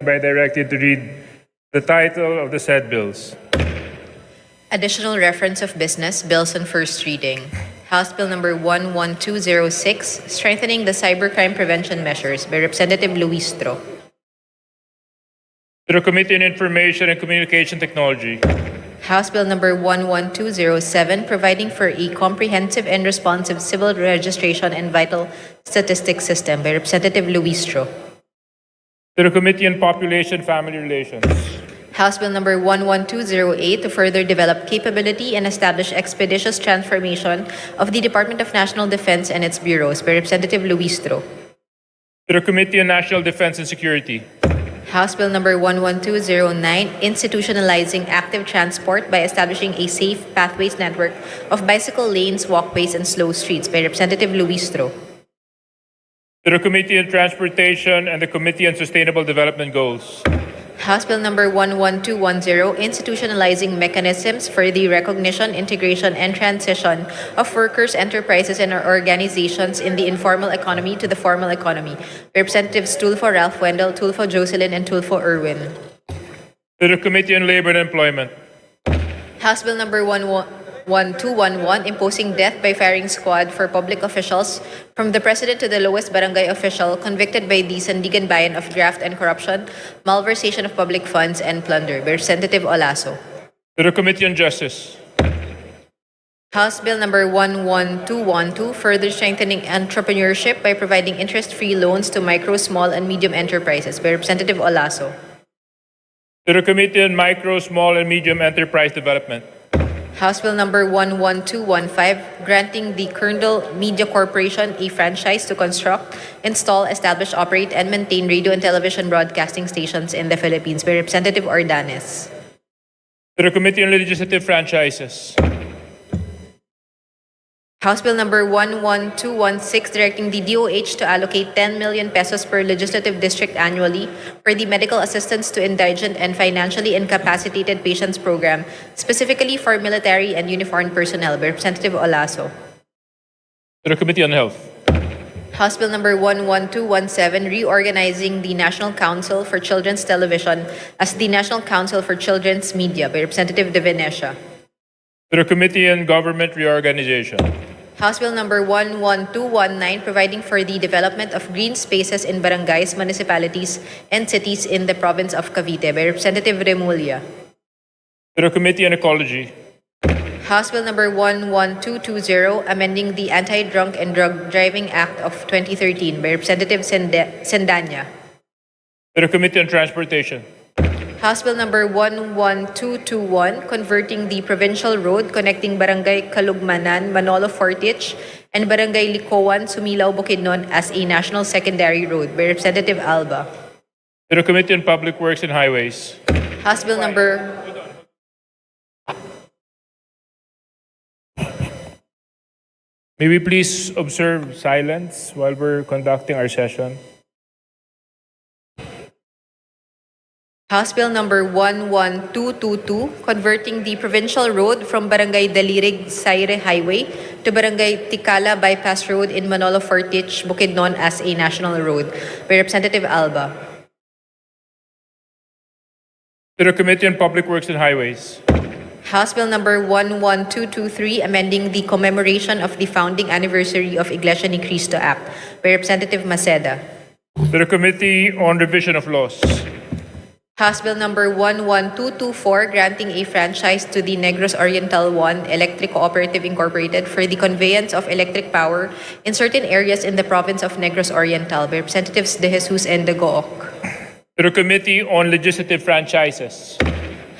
By directed to read the title of the said bills. Additional reference of business, bills on first reading. House Bill number 11206, strengthening the cybercrime prevention measures by Representative Luistro. To the Committee on Information and Communication Technology. House Bill number 11207, providing for a comprehensive and responsive civil registration and vital statistics system by Representative Luistro. To the Committee on Population Family Relations. House Bill number 11208 to further develop capability and establish expeditious transformation of the Department of National Defense and its bureaus by Representative Luistro. To the Committee on National Defense and Security. House Bill number 11209, institutionalizing active transport by establishing a safe pathways network of bicycle lanes, walkways, and slow streets by Representative Luistro. To the Committee on Transportation and the Committee on Sustainable Development Goals. House Bill number 11210, institutionalizing mechanisms for the recognition, integration, and transition of workers, enterprises, and organizations in the informal economy to the formal economy. Representatives Tulfo Ralph Wendell, Tulfo Jocelyn, and Tulfo Irwin. To the Committee on Labor and Employment. House Bill number 11211, imposing death by firing squad for public officials from the president to the lowest barangay official convicted by the Sandigan Bayan of graft and corruption, malversation of public funds, and plunder by Representative Olaso. To the Committee on Justice. House Bill number 11212, further strengthening entrepreneurship by providing interest-free loans to micro, small, and medium enterprises by Representative Olaso. To the Committee on Micro, Small, and Medium Enterprise Development. House Bill number 11215, granting the Kernel Media Corporation a franchise to construct, install, establish, operate, and maintain radio and television broadcasting stations in the Philippines by Representative Ordanes. To the Committee on Legislative Franchises. House Bill number 11216, directing the DOH to allocate 10 million pesos per legislative district annually for the medical assistance to indigent and financially incapacitated patients program, specifically for military and uniformed personnel by Representative Olaso. To the Committee on Health. House Bill number 11217, reorganizing the National Council for Children's Television as the National Council for Children's Media by Representative De Venecia. To the Committee on Government Reorganization. House Bill number 11219, providing for the development of green spaces in barangays, municipalities, and cities in the province of Cavite by Representative Remulla. To the Committee on Ecology. House Bill number 11220, amending the Anti-Drunk and Drug Driving Act of 2013 by Representative Sendanya. To the Committee on Transportation. House Bill number 11221, converting the provincial road connecting Barangay Kalugmanan, Manolo Fortich, and Barangay Likowan, Sumilao, Bukidnon as a national secondary road by Representative Alba. To the Committee on Public Works and Highways. House Bill number... May we please observe silence while we're conducting our session? House Bill number 11222, converting the provincial road from Barangay Dalirig Saire Highway to Barangay Tikala Bypass Road in Manolo Fortich, Bukidnon as a national road by Representative Alba. To the Committee on Public Works and Highways. House Bill number 11223, amending the commemoration of the founding anniversary of Iglesia ni Cristo Act by Representative Maceda. To the Committee on Revision of Laws. House Bill number 11224, granting a franchise to the Negros Oriental 1 Electric Cooperative Incorporated for the conveyance of electric power in certain areas in the province of Negros Oriental by Representatives De Jesus and De Gooc. To the Committee on Legislative Franchises.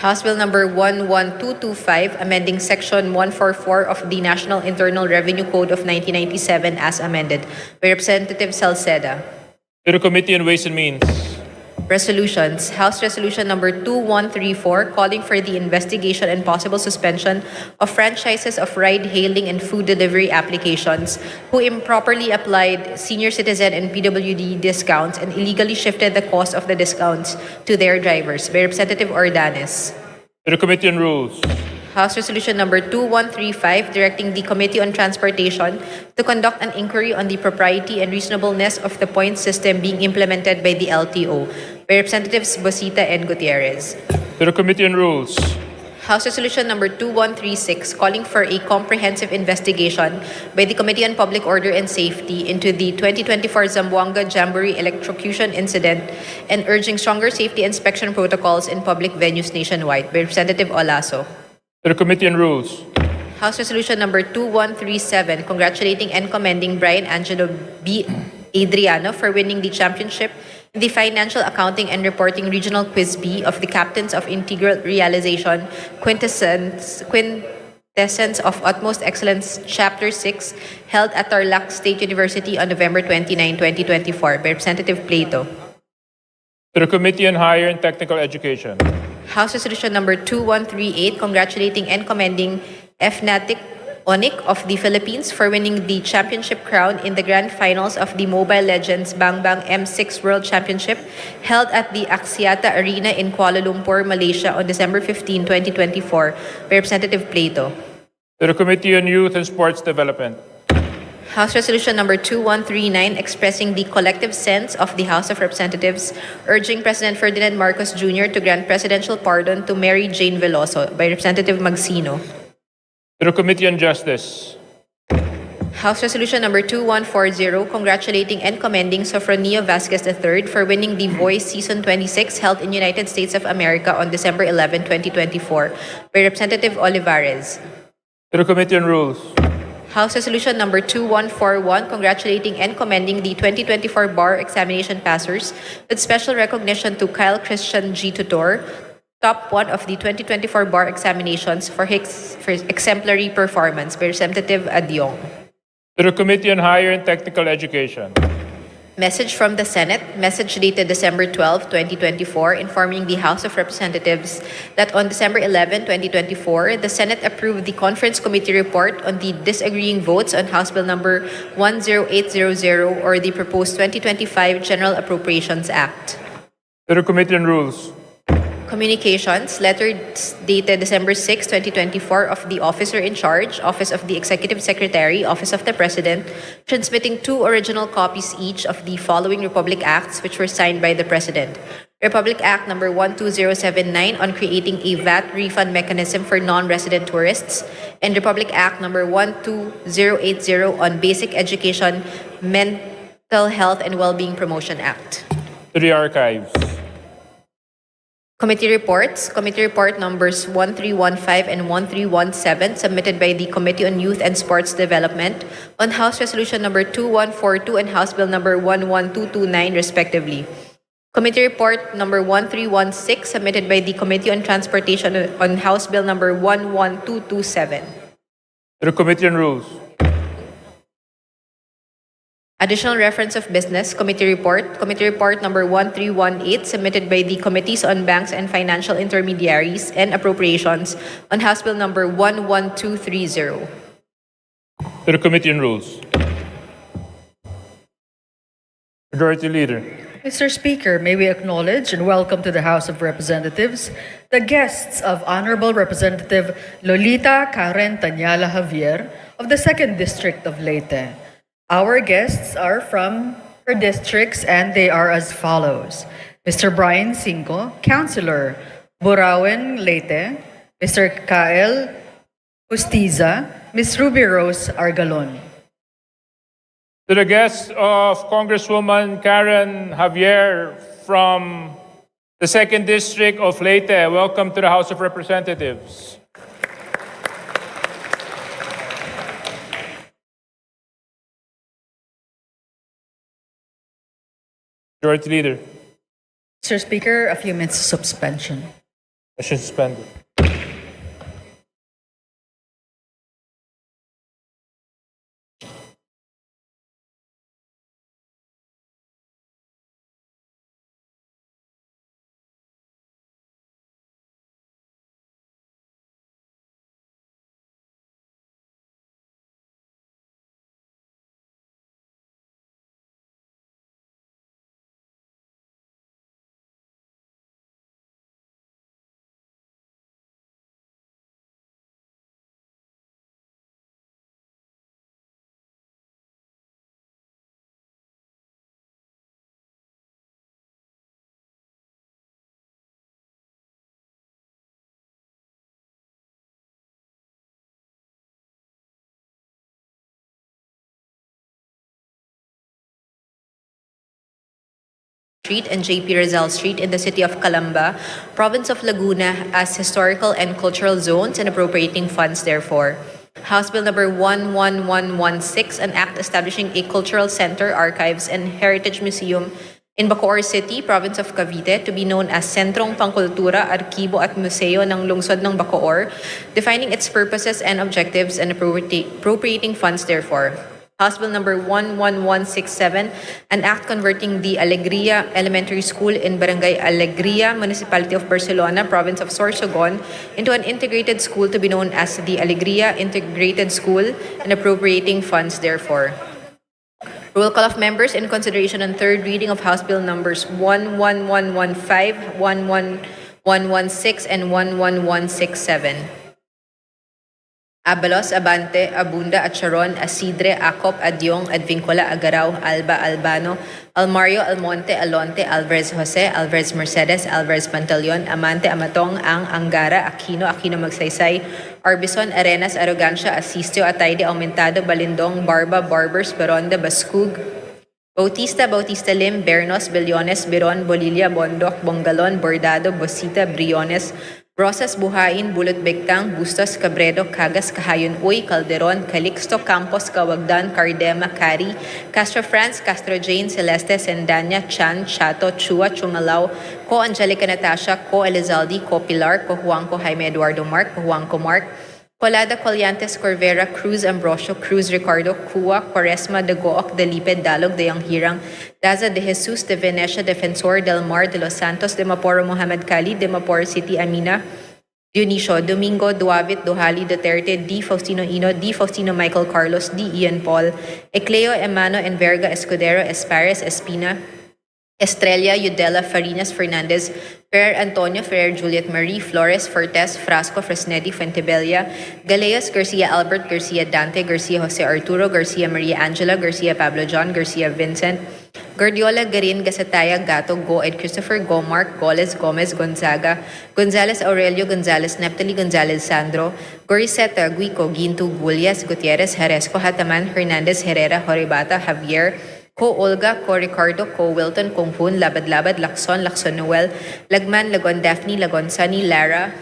House Bill number 11225, amending Section 144 of the National Internal Revenue Code of 1997 as amended by Representative Salceda. To the Committee on Ways and Means. Resolutions. House Resolution number 2134, calling for the investigation and possible suspension of franchises of ride-hailing and food delivery applications who improperly applied senior citizen and PWD discounts and illegally shifted the cost of the discounts to their drivers by Representative Ordanes. To the Committee on Rules. House Resolution number 2135, directing the Committee on Transportation to conduct an inquiry on the propriety and reasonableness of the point system being implemented by the LTO by Representatives Bosita and Gutierrez. To the Committee on Rules. House Resolution number 2136 calling for a comprehensive investigation by the Committee on Public Order and Safety into the 2024 Zamboanga Jamboree electrocution incident and urging stronger safety inspection protocols in public venues nationwide by Representative Olaso. To the Committee on Rules. House Resolution number 2137 congratulating and commending Brian Angelo B. Adriano for winning the championship in the Financial Accounting and Reporting Regional Quiz B of the Captains of Integral Realization Quintessence of Utmost Excellence Chapter 6 held at Tarlac State University on November 29, 2024 by Representative Plato. To the Committee on Higher and Technical Education. House Resolution number 2138 congratulating and commending FNATIC ONIC of the Philippines for winning the championship crown in the grand finals of the Mobile Legends Bang Bang M6 World Championship held at the Axiata Arena in Kuala Lumpur, Malaysia on December 15, 2024 by Representative Plato. To the Committee on Youth and Sports Development. House Resolution number 2139 expressing the collective sense of the House of Representatives urging President Ferdinand Marcos Jr. to grant presidential pardon to Mary Jane Veloso by Representative Magsino. To the Committee on Justice. House Resolution number 2140 congratulating and commending Sofronio Vasquez III for winning The Voice Season 26 held in United States of America on December 11, 2024 by Representative Olivares. To the Committee on Rules. House Resolution number 2141 congratulating and commending the 2024 bar examination passers with special recognition to Kyle Christian G. Tutor, top 1 of the 2024 bar examinations for his exemplary performance by Representative Adyong. To the Committee on Higher and Technical Education. Message from the Senate, message dated December 12, 2024, informing the House of Representatives that on December 11, 2024, the Senate approved the Conference Committee report on the disagreeing votes on House Bill number 10800 or the proposed 2025 General Appropriations Act. To the Committee on Rules. Communications, letter dated December 6, 2024 of the Officer in Charge, Office of the Executive Secretary, Office of the President, transmitting 2 original copies each of the following Republic Acts which were signed by the President. Republic Act number 12079 on creating a VAT refund mechanism for non-resident tourists, and Republic Act number 12080 on Basic Education, Mental Health and Wellbeing Promotion Act. To the Archives. Committee reports, Committee Report numbers 1315 and 1317 submitted by the Committee on Youth and Sports Development on House Resolution number 2142 and House Bill number 11229 respectively. Committee Report number 1316 submitted by the Committee on Transportation on House Bill number 11227. To the Committee on Rules. Additional reference of business, Committee Report number 1318 submitted by the Committees on Banks and Financial Intermediaries and Appropriations on House Bill number 11230. To the Committee on Rules. Majority Leader. Mr. Speaker, may we acknowledge and welcome to the House of Representatives the guests of Honorable Representative Lolita Karen Tanyala Javier of the 2nd District of Leyte. Our guests are from her districts and they are as follows. Mr. Brian Cinco, Councilor, Burauen, Leyte. Mr. Kael Justiza, Ms. Ruby Rose Argalon. To the guests of Congresswoman Karen Javier from the 2nd District of Leyte, welcome to the House of Representatives. Majority Leader. Mr. Speaker, a few minutes suspension. Session suspended. Street and JP Rizal Street in the city of Calamba, province of Laguna, as historical and cultural zones and appropriating funds therefore. House Bill number 11116, an act establishing a cultural center, archives, and heritage museum in Bacoor City, province of Cavite, to be known as Sentrong Pangkultura, Arkibo at Museo ng Lungsod ng Bacoor, defining its purposes and objectives and appropriating funds therefore. House Bill number 11167, an act converting the Alegria Elementary School in Barangay Alegria, Municipality of Barcelona, Province of Sorsogon, into an integrated school to be known as the Alegria Integrated School and appropriating funds therefore. Roll call of members in consideration on third reading of House Bill numbers 11115, 11116, and 11167. Abalos, Abante, Abunda, Acharon, Asidre, Acop, Adyong, Advincula, Agaraw, Alba, Albano, Almario, Almonte, Alonte, Alvarez Jose, Alvarez Mercedes, Alvarez Pantaleon, Amante, Amatong, Angara, Aquino, Aquino Magsaysay, Arbison, Arenas, Arrogancia, Asistio, Atayde, Aumentado, Balindong, Barba, Barbers, Beronda, Bascug, Bautista, Bautista Lim, Bernos, Billones, Biron, Bolilla, Bondoc, Bongalon, Bordado, Bosita, Briones, Rosas, Buhain, Bulot Begtang, Bustos, Cabredo, Cagas, Kahayon Uy, Calderon, Calixto, Campos, Kawagdan, Cardema, Cari, Castro France, Castro Jane, Celeste, Sendanya, Chan, Chato, Chua, Chumalaw, Ko Angelica Natasha, Ko Elizalde, Ko Pilar, Ko Juanco Jaime Eduardo Mark, Ko Juanco Mark, Colada, Colyantes, Corvera, Cruz, Ambrosio, Cruz, Ricardo, Cua, Quaresma, Dagook, Deliped, Dalog, Dayang Hirang, Daza de Jesus, de Venecia, Defensor, Del Mar, de Los Santos, de Maporo, Mohamed Kali, de Maporo City, Amina, Dionisio, Domingo, Duavit, Dohali, Duterte, D. Faustino Ino, D. Faustino Michael Carlos, D. Ian Paul, Ecleo, Emano, Enverga, Escudero, Espares, Espina, Estrella, Udela, Farinas, Fernandez, Ferrer Antonio, Ferrer Juliet Marie, Flores, Fortes, Frasco, Fresnetti, Fuentebella, Galeas, Garcia Albert, Garcia Dante, Garcia Jose Arturo, Garcia Maria Angela, Garcia Pablo John, Garcia Vincent, Guardiola, Garin, Gasataya, Gato, Goed, Christopher, Gomark, Goles, Gomez, Gonzaga, Gonzales Aurelio, Gonzales Neptali, Gonzales Sandro, Goriseta, Guico, Ginto, Gullias, Gutierrez, Jaresco, Hataman, Hernandez, Herrera, Horibata, Javier, Ko Olga, Ko Ricardo, Ko Wilton, Kung Hun, Labad-Labad, Lacson, Lacson Noel, Lagman, Lagon Daphne, Lagon Sunny, Lara,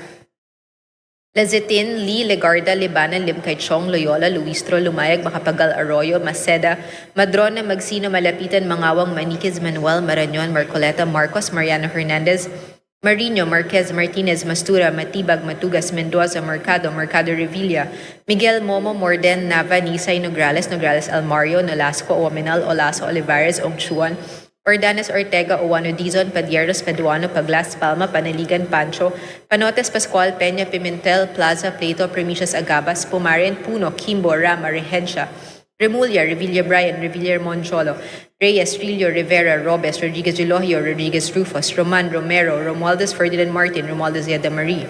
Lazitin, Lee, Legarda, Libanan, Limkay Chong, Loyola, Luistro, Lumayag, Macapagal, Arroyo, Maceda, Madrona, Magsino, Malapitan, Mangawang, Maniquez, Manuel, Marañon, Marcoleta, Marcos, Mariano Hernandez, Marino, Marquez, Martinez, Mastura, Matibag, Matugas, Mendoza, Mercado, Mercado Revilla, Miguel, Momo, Morden, Nava, Nisay, Nograles, Nograles, Almario, Nolasco, Owaminal, Olaso, Olivares, Ongchuan, Ordanes, Ortega, Owano, Dizon, Padieros, Paduano, Paglas, Palma, Panaligan, Pancho, Panotes, Pascual, Peña, Pimentel, Plaza, Plato, Primicias, Agabas, Pumaren, Puno, Kimbo, Rama, Regencia, Remulla, Revilla Brian, Revilla Moncholo, Reyes, Trillo, Rivera, Robes, Rodriguez Elohio, Rodriguez Rufus, Roman, Romero, Romualdez Ferdinand Martin, Romualdez Yada Marie,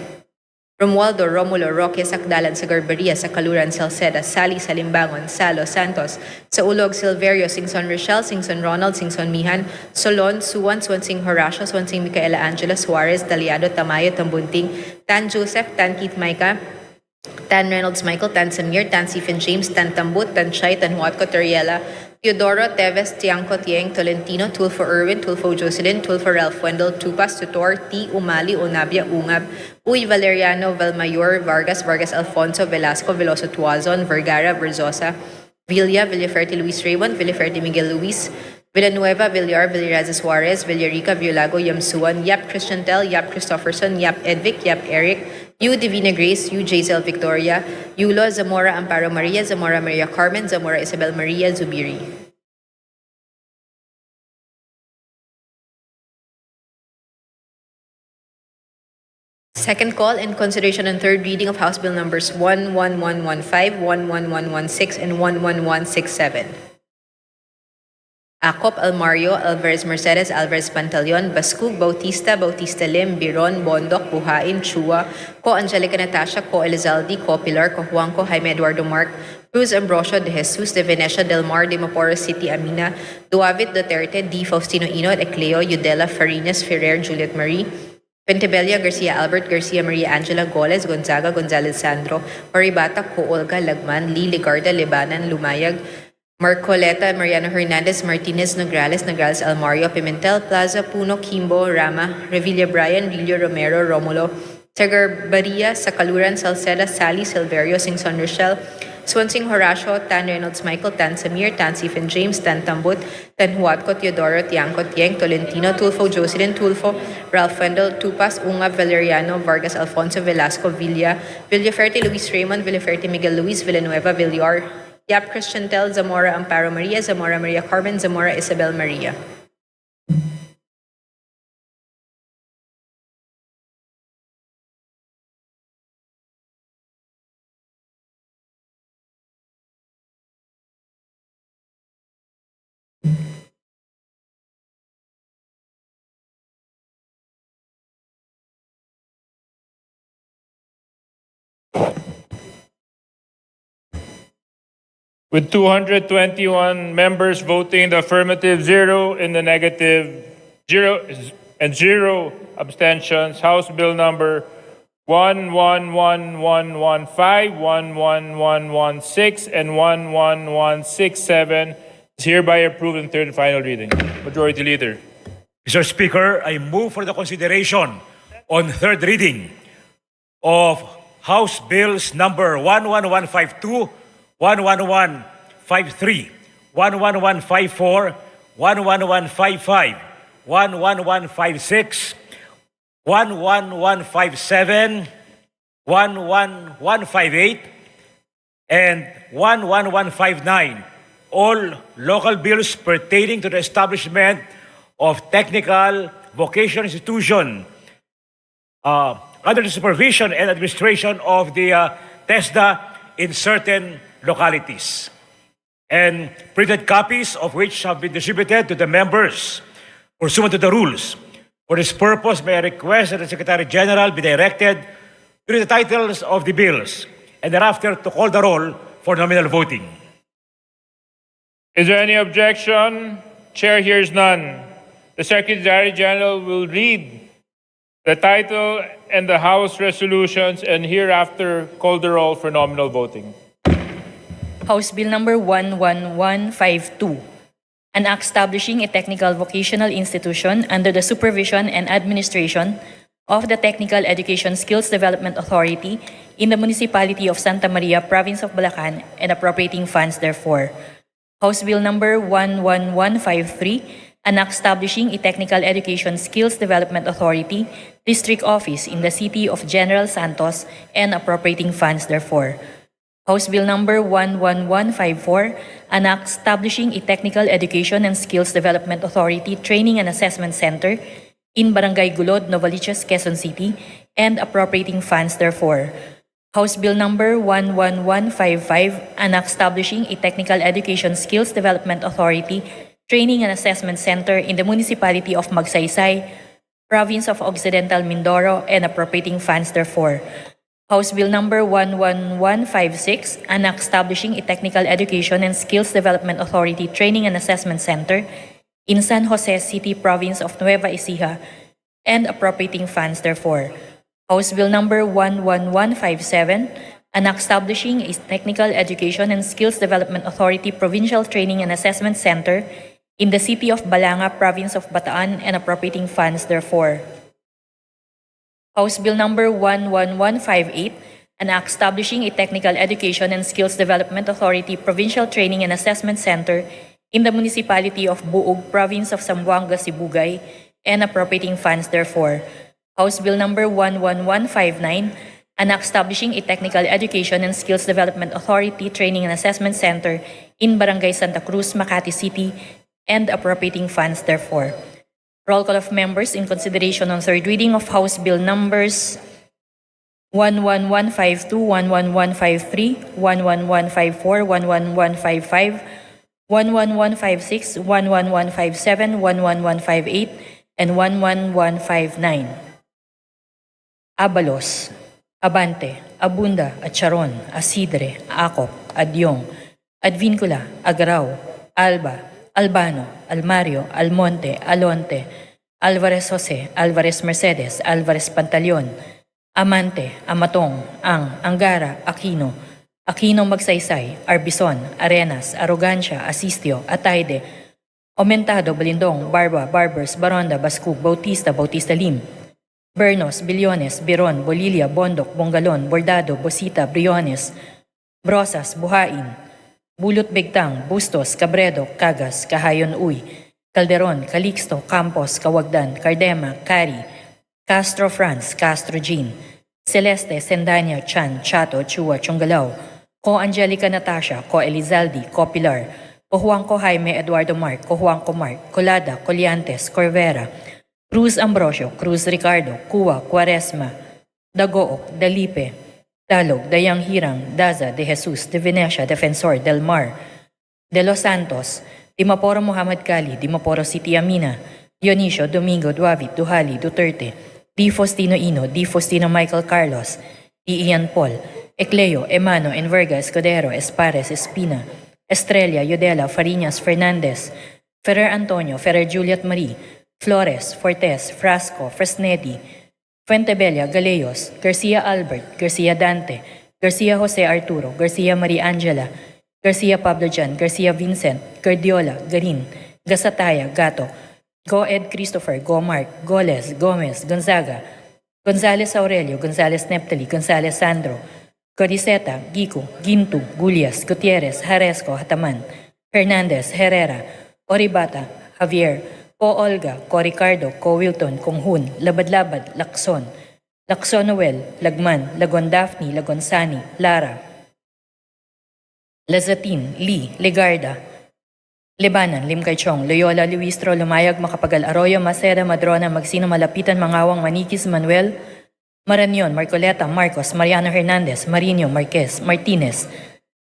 Romualdo, Romulo, Roque, Sakdalan, sa Garberia, sa Kaluran, Salceda, Sally, Salimbangon, Salo, Santos, sa Ulog, Silverio, Singson Rochelle, Singson Ronald, Singson Mihan, Solon, Suwan, Swansing Horacio, Swansing Micaela Angela, Suarez, Daliado, Tamayo, Tambunting, Tan Joseph, Tan Keith Micah, Tan Reynolds Michael, Tan Samir, Tan Stephen James, Tan Tambut, Tan Chay, Tan Huatco Toriela, Teodoro, Teves, Tiangco, Tieng, Tolentino, Tulfo Irwin, Tulfo Jocelyn, Tulfo Ralph Wendell, Tupas, Tutor, T. Umali, Unabia, Ungab, Uy Valeriano, Valmayor, Vargas, Vargas Alfonso, Velasco, Veloso Tuazon, Vergara, Verzosa, Villa, Villaferte Luis Raymond, Villaferte Miguel Luis, Villanueva, Villar, Villaraza Suarez, Villarica, Villago, Yamsuan, Yap Christian Tel, Yap Christopherson, Yap Edvic, Yap Eric, U. Divina Grace, U. Jazel Victoria, Yulo, Zamora Amparo Maria, Zamora Maria Carmen, Zamora Isabel Maria Zubiri. Second call in consideration on third reading of House Bill numbers 11115, 11116, and 11167. Acop, Almario, Alvarez Mercedes, Alvarez Pantaleon, Bascug, Bautista, Bautista Lim, Biron, Bondoc, Buhain, Chua, Ko Angelica Natasha, Ko Elizalde, Ko Pilar, Ko Juanco, Jaime Eduardo Mark, Cruz Ambrosio, De Jesus, De Venecia, Del Mar, De Maporo City, Amina, Duavit, Duterte, D. Faustino Ino, Ecleo, Udela, Farinas, Ferrer, Juliet Marie, Pentebella, Garcia Albert, Garcia Maria Angela, Goles, Gonzaga, Gonzales Sandro, Maribata, Ko Olga, Lagman, Lee, Ligarda, Libanan, Lumayag, Marcoleta, Mariano Hernandez, Martinez, Nograles, Nograles, Almario, Pimentel, Plaza, Puno, Kimbo, Rama, Revilla Bryan, Rillo, Romero, Romulo, Tegarbaria, Sakaluran, Salceda, Sally, Silverio, Singson, Rochelle, Swansing, Horacio, Tan Reynolds, Michael, Tan Samir, Tan Stephen James, Tan Tambut, Tan Huatco, Teodoro, Tiangco, Tieng, Tolentino, Tulfo, Jocelyn, Tulfo, Ralph Wendell, Tupas, Unga, Valeriano, Vargas, Alfonso, Velasco, Villaferte, Luis Raymond, Villaferte, Miguel Luis, Villanueva, Villar, Yap, Christian Tel, Zamora, Amparo Maria, Zamora Maria Carmen, Zamora Isabel Maria. With 221 members voting in the affirmative, 0 in the negative, 0 and 0 abstentions, House Bill number 111115, 11116, and 11167 is hereby approved in third and final reading. Majority Leader. Mr. Speaker, I move for the consideration on third reading of House Bills number 11152, 11153, 11154, 11155, 11156, 11157, 11158, and 11159, all local bills pertaining to the establishment of technical vocational institution under the supervision and administration of the TESDA in certain localities. And printed copies of which have been distributed to the members pursuant to the rules. For this purpose, may I request that the Secretary General be directed to read the titles of the bills and thereafter to call the roll for nominal voting. Is there any objection? Chair hears none. The Secretary General will read the title and the House resolutions and hereafter call the roll for nominal voting. House Bill number 11152, an act establishing a technical vocational institution under the supervision and administration of the Technical Education Skills Development Authority in the Municipality of Santa Maria, Province of Bulacan, and appropriating funds therefore. House Bill number 11153, an act establishing a Technical Education Skills Development Authority District Office in the City of General Santos and appropriating funds therefore. House Bill number 11154, an act establishing a Technical Education and Skills Development Authority Training and Assessment Center in Barangay Gulod, Novaliches, Quezon City, and appropriating funds therefore. House Bill number 11155, an act establishing a Technical Education Skills Development Authority Training and Assessment Center in the Municipality of Magsaysay, Province of Occidental Mindoro, and appropriating funds therefore. House Bill number 11156, an act establishing a Technical Education and Skills Development Authority Training and Assessment Center in San Jose City, Province of Nueva Ecija, and appropriating funds therefore. House Bill number 11157, an act establishing a Technical Education and Skills Development Authority Provincial Training and Assessment Center in the City of Balanga, Province of Bataan, and appropriating funds therefore. House Bill number 11158, an act establishing a Technical Education and Skills Development Authority Provincial Training and Assessment Center in the Municipality of Buug, Province of Zamboanga, Sibugay, and appropriating funds therefore. House Bill number 11159, an act establishing a Technical Education and Skills Development Authority Training and Assessment Center in Barangay Santa Cruz, Makati City, and appropriating funds therefore. Roll call of members in consideration on third reading of House Bill numbers 11152, 11153, 11154, 11155, 11156, 11157, 11158, and 11159. Abalos, Abante, Abunda, Acharon, Asidre, Acop, Adyong, Advincula, Agrao, Alba, Albano, Almario, Almonte, Alonte, Alvarez Jose, Alvarez Mercedes, Alvarez Pantaleon, Amante, Amatong, Angara, Aquino, Aquino Magsaysay, Arbison, Arenas, Arrogancia, Asistio, Ataide, Aumentado, Balindong, Barba, Barbers, Baronda, Bascug, Bautista, Bautista Lim, Bernos, Billones, Biron, Bolilia, Bondok, Bongalon, Bordado, Bosita, Briones, Brosas, Buhain, Bulot Bigtang, Bustos, Cabredo, Cagas, Kahayon Uy, Calderon, Calixto, Campos, Kawagdan, Cardema, Cari, Castro France, Castro Jean, Celeste, Sendanya, Chan, Chato, Chua, Chungalao, Ko Angelica Natasha, Ko Elizalde, Ko Pilar, Ko Juanco Jaime Eduardo Mark, Ko Juanco Mark, Colada, Coliantes, Corvera, Cruz Ambrosio, Cruz Ricardo, Cuwa, Quaresma, Dagook, Dalipe, Dalog, Dayang Hirang, Daza, De Jesus, De Venecia, Defensor, Del Mar, De Los Santos, Dimaporo Muhammad Kali, Dimaporo City Amina, Dionisio, Domingo, Duavit, Duhali, Duterte, D. Faustino Ino, D. Faustino Michael Carlos, D. Ian Paul, Ecleo, Emano, Enverga, Escudero, Espares, Espina, Estrella, Yudela, Fariñas, Fernandez, Ferrer Antonio, Ferrer Juliet Marie, Flores, Fortes, Frasco, Fresnedi, Fuentebella, Galeos, Garcia Albert, Garcia Dante, Garcia Jose Arturo, Garcia Maria Angela, Garcia Pablo Jan, Garcia Vincent, Gardiola, Garin, Gasataya, Gato, Go Ed Christopher, Go Mark, Goles, Gomez, Gonzaga, Gonzales Aurelio, Gonzales Neptali, Gonzales Sandro, Coriceta, Gico, Gintu, Gulias, Gutierrez, Jaresco, Hataman, Hernandez, Herrera, Oribata, Javier, Ko Olga, Ko Ricardo, Ko Wilton, Konghun, Labad-Labad, Lacson, Lacson Noel, Lagman, Lagon Daphne, Lagon Sani, Lara, Lazatin, Lee, Legarda, Lebanan, Limkay Chong, Loyola, Luistro, Lumayag, Makapagal, Arroyo, Maceda, Madrona, Magsino, Malapitan, Mangawang, Manikis, Manuel, Marañon, Marcoleta, Marcos, Mariano Hernandez, Marino, Marquez, Martinez,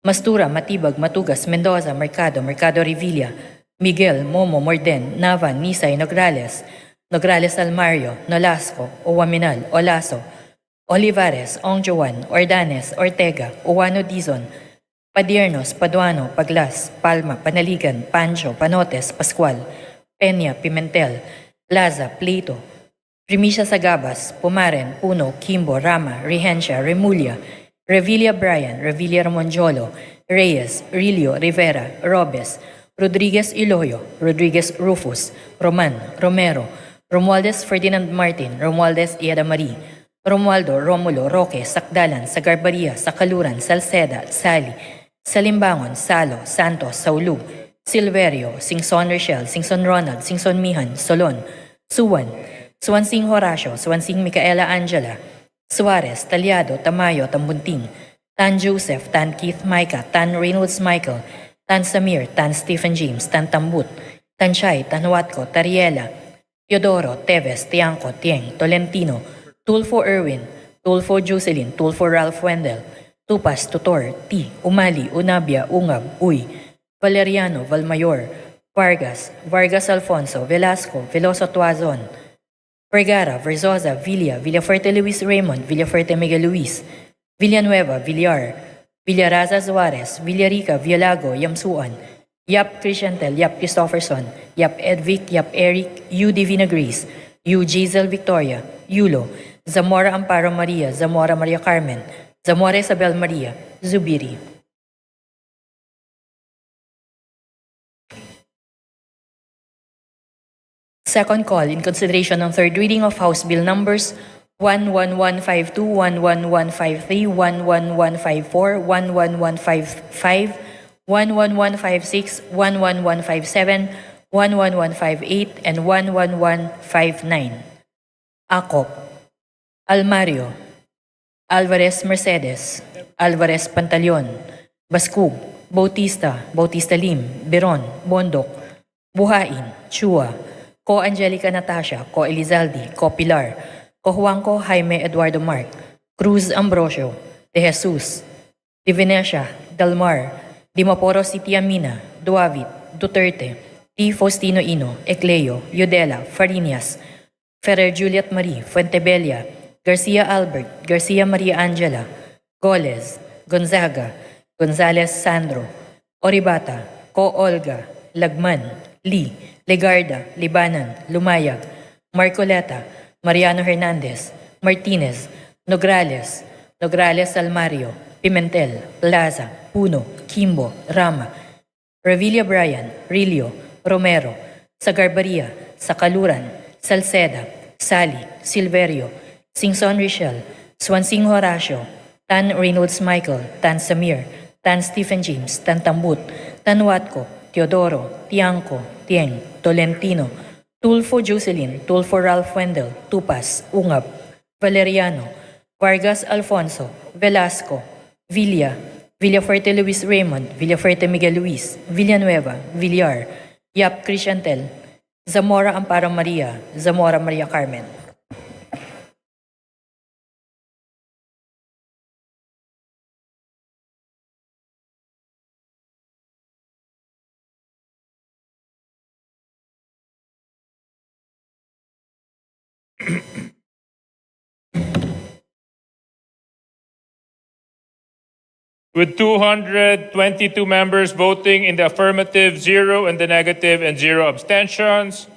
Mastura, Matibag, Matugas, Mendoza, Mercado, Mercado Revilla, Miguel, Momo, Morden, Navan, Nisay, Nograles, Nograles Almario, Nolasco, Uwaminal, Olaso, Olivares, Ongjuan, Ordanes, Ortega, Uwano Dizon, Padiernos, Paduano, Paglas, Palma, Panaligan, Pancho, Panotes, Pascual, Peña, Pimentel, Plaza, Pleito, Primicia Sagabas, Pumaren, Puno, Kimbo, Rama, Rehencia, Remulla, Revilla Brian, Revilla Ramonjolo, Reyes, Rilio, Rivera, Robes, Rodriguez Iloyo, Rodriguez Rufus, Roman, Romero, Romualdez Ferdinand Martin, Romualdez Ieda Marie, Romualdo, Romulo, Roque, Sakdalan, Sagarbaria, Sakaluran, Salceda, Sali, Salimbangon, Salo, Santos, Saulug, Silverio, Singson Rochelle, Singson Ronald, Singson Mihan, Solon, Suwan, Suwansing Horacio, Suwansing Micaela Angela, Suarez, Talyado, Tamayo, Tambunting, Tan Joseph, Tan Keith Micah, Tan Reynolds Michael, Tan Samir, Tan Stephen James, Tan Tambut, Tan Chay, Tan Huatco, Tariela, Teodoro, Teves, Tiangco, Tieng, Tolentino, Tulfo Erwin, Tulfo Jocelyn, Tulfo Ralph Wendell, Tupas, Tutor, T, Umali, Unabia, Ungab, Uy, Valeriano, Valmayor, Vargas, Vargas Alfonso, Velasco, Veloso Tuazon, Vergara, Verzosa, Villa, Villafuerte Luis Raymond, Villafuerte Miguel Luis, Villanueva, Villar, Villaraza Suarez, Villarica, Villago, Yamsuan, Yap Christiantel, Yap Christopherson, Yap Edvic, Yap Eric, U. Divina Grace, U. Giselle Victoria, Yulo, Zamora Amparo Maria, Zamora Maria Carmen, Zamora Isabel Maria, Zubiri. Second call in consideration ng third reading of House Bill numbers 11152, 11153, 11154, 11155, 11156, 11157, 11158, and 11159. Acop, Almario, Alvarez Mercedes, Alvarez Pantaleon, Bascug, Bautista, Bautista Lim, Beron, Bondok, Buhain, Chua, Ko Angelica Natasha, Ko Elizalde, Ko Pilar, Ko Juanco Jaime Eduardo Mark, Cruz Ambrosio, De Jesus, De Venecia, Dalmar, Dimaporo City Amina, Duavit, Duterte, T. Faustino Ino, Ecleo, Yudela, Fariñas, Ferrer Juliet Marie, Fuentebella, Garcia Albert, Garcia Maria Angela, Goles, Gonzaga, Gonzales Sandro, Oribata, Ko Olga, Lagman, Lee, Legarda, Libanan, Lumayag, Marcoleta, Mariano Hernandez, Martinez, Nograles, Nograles Almario, Pimentel, Plaza, Puno, Kimbo, Rama, Revilla Bryan, Rilio, Romero, Sagarbaria, Sakaluran, Salceda, Sali, Silverio, Singson Richel, Swansing Horacio, Tan Reynolds Michael, Tan Samir, Tan Stephen James, Tan Tambut, Tan Watco, Teodoro, Tiangco, Tieng, Tolentino, Tulfo Jocelyn, Tulfo Ralph Wendell, Tupas, Ungab, Valeriano, Vargas Alfonso, Velasco, Villa, Villafuerte Luis Raymond, Villafuerte Miguel Luis, Villanueva, Villar, Yap Cristiantel, Zamora Amparo Maria, Zamora Maria Carmen. With 222 members voting in the affirmative, 0 in the negative, and 0 abstentions,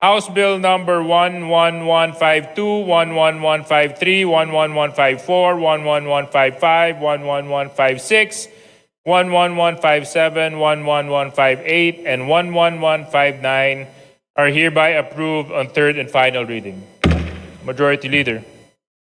House Bill number 11152, 11153, 11154, 11155, 11156, 11157, 11158, and 11159 are hereby approved on third and final reading. Majority Leader.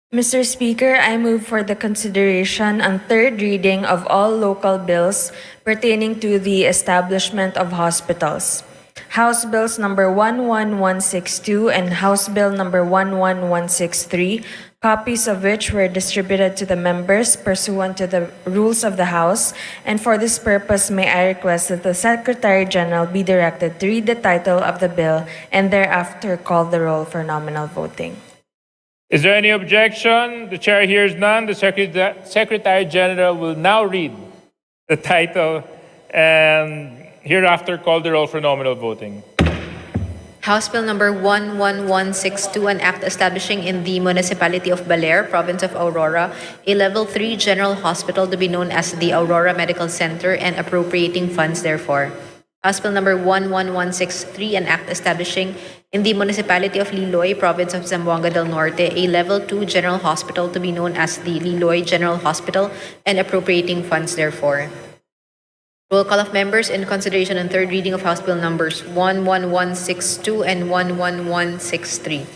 Mr. Speaker, I move for the consideration and third reading of all local bills pertaining to the establishment of hospitals. House Bills number 11162 and House Bill number 11163, copies of which were distributed to the members pursuant to the rules of the House, and for this purpose may I request that the Secretary General be directed to read the title of the bill and thereafter call the roll for nominal voting. Is there any objection? The chair hears none. The Secretary General will now read the title and hereafter call the roll for nominal voting. House Bill number 11162, an act establishing in the Municipality of Baler, Province of Aurora, a Level 3 General Hospital to be known as the Aurora Medical Center and appropriating funds therefore. House Bill number 11163, an act establishing in the Municipality of Liloy, Province of Zamboanga del Norte, a Level 2 General Hospital to be known as the Liloy General Hospital and appropriating funds therefore. Roll call of members in consideration and third reading of House Bill numbers 11162 and 11163.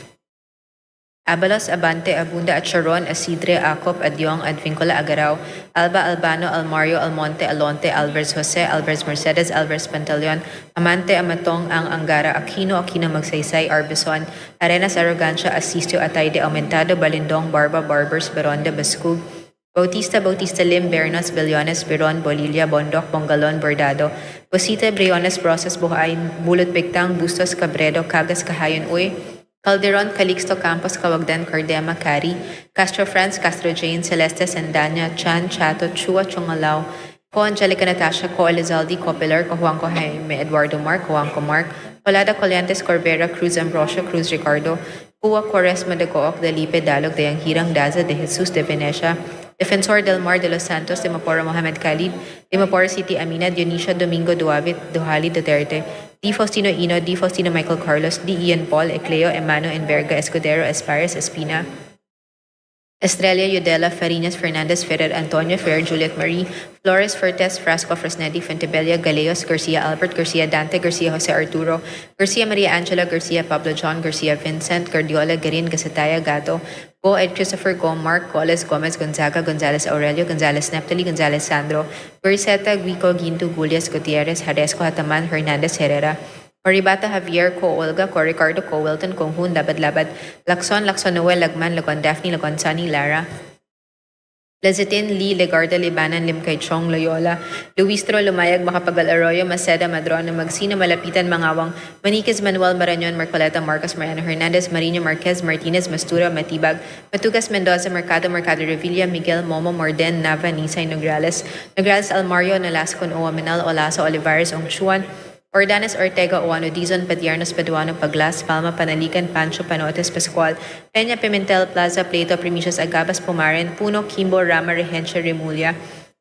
Abalos, Abante, Abunda, at Sharon, Asidre, Acop, Adyong, Advincula, Agaraw, Alba, Albano, Almario, Almonte, Alonte, Alvarez Jose, Alvarez Mercedes, Alvarez Pantaleon, Amante, Amatong, Ang Angara, Aquino, Aquino Magsaysay, Arbison, Arenas, Arrogancia, Asistio, Atayde, Aumentado, Balindong, Barba, Barbers, Beronda, Bascug, Bautista, Bautista Lim, Bernos, Bellones, Biron, Bolilla, Bondok, Bongalon, Bordado, Bosita, Briones, Brosas, Buhay, Bulot, Bigtang, Bustos, Cabredo, Cagas, Kahayon, Uy, Calderon, Calixto, Campos, Cawagdan, Cardema, Cari, Castro France, Castro Jane, Celeste, Sandanya, Chan, Chato, Chua, Chungalao, Co Angelica Natasha, Co Elizalde, Co Pilar, Co Juanco Jaime, Eduardo Mark, Co Juanco Mark, Colada Coliantes, Corbera, Cruz Ambrosio, Cruz Ricardo, Cua Quaresma de Gooc, Dalipe, Dalog, de Hirang, Daza, de Jesus, de Venecia, Defensor del Mar de los Santos, de Mapora Mohamed Khalid, de Mapora City Amina, Dionisio Domingo Duavit, Duhali Duterte, D. Faustino Ino, D. Faustino Michael Carlos, D. Ian Paul, Ecleo, Emano, Enverga, Escudero, Espares, Espina, Estrella, Yudela, Farinas, Fernandez, Ferrer, Antonio, Ferrer, Juliet Marie, Flores, Fertes, Frasco, Fresnedi, Fuentebella, Galeos, Garcia, Albert, Garcia, Dante, Garcia, Jose Arturo, Garcia, Maria Angela, Garcia, Pablo John, Garcia, Vincent, Guardiola, Garin, Gasataya, Gato, Go, Ed Christopher, Go, Mark, Coles, Gomez, Gonzaga, Gonzales, Aurelio, Gonzales, Neptali, Gonzales, Sandro, Guriseta, Guico, Ginto, Gulias, Gutierrez, Haresco, Hataman, Hernandez, Herrera, Oribata, Javier, Co, Olga, Co, Ricardo, Co, Wilton, Conghun, Labad, Lacson, Lacson, Noel, Lagman, Lagon, Daphne, Lagon, Sunny, Lara, Lezitin, Lee, Legarda, Libanan, Limkay, Chong, Loyola, Luistro, Lumayag, Macapagal, Arroyo, Maceda, Madrona, Magsino, Malapitan, Mangawang, Maniquez, Manuel, Marañon, Marcoleta, Marcos, Mariano Hernandez, Marino, Marquez, Martinez, Mastura, Matibag, Matugas, Mendoza, Mercado, Revilla, Miguel, Momo, Morden, Nava, Nisay, Nograles, Almario, Nolasco, Oaminal, Olaso, Olivares, Ongchuan, Ordanes, Ortega, Oano, Dizon, Padiernos, Paduano, Paglas, Palma, Panalican, Pancho, Panotes, Pascual, Peña, Pimentel, Plaza, Plato, Primicios, Agabas, Pumaren, Puno, Kimbo, Rama, Regencia, Remulla,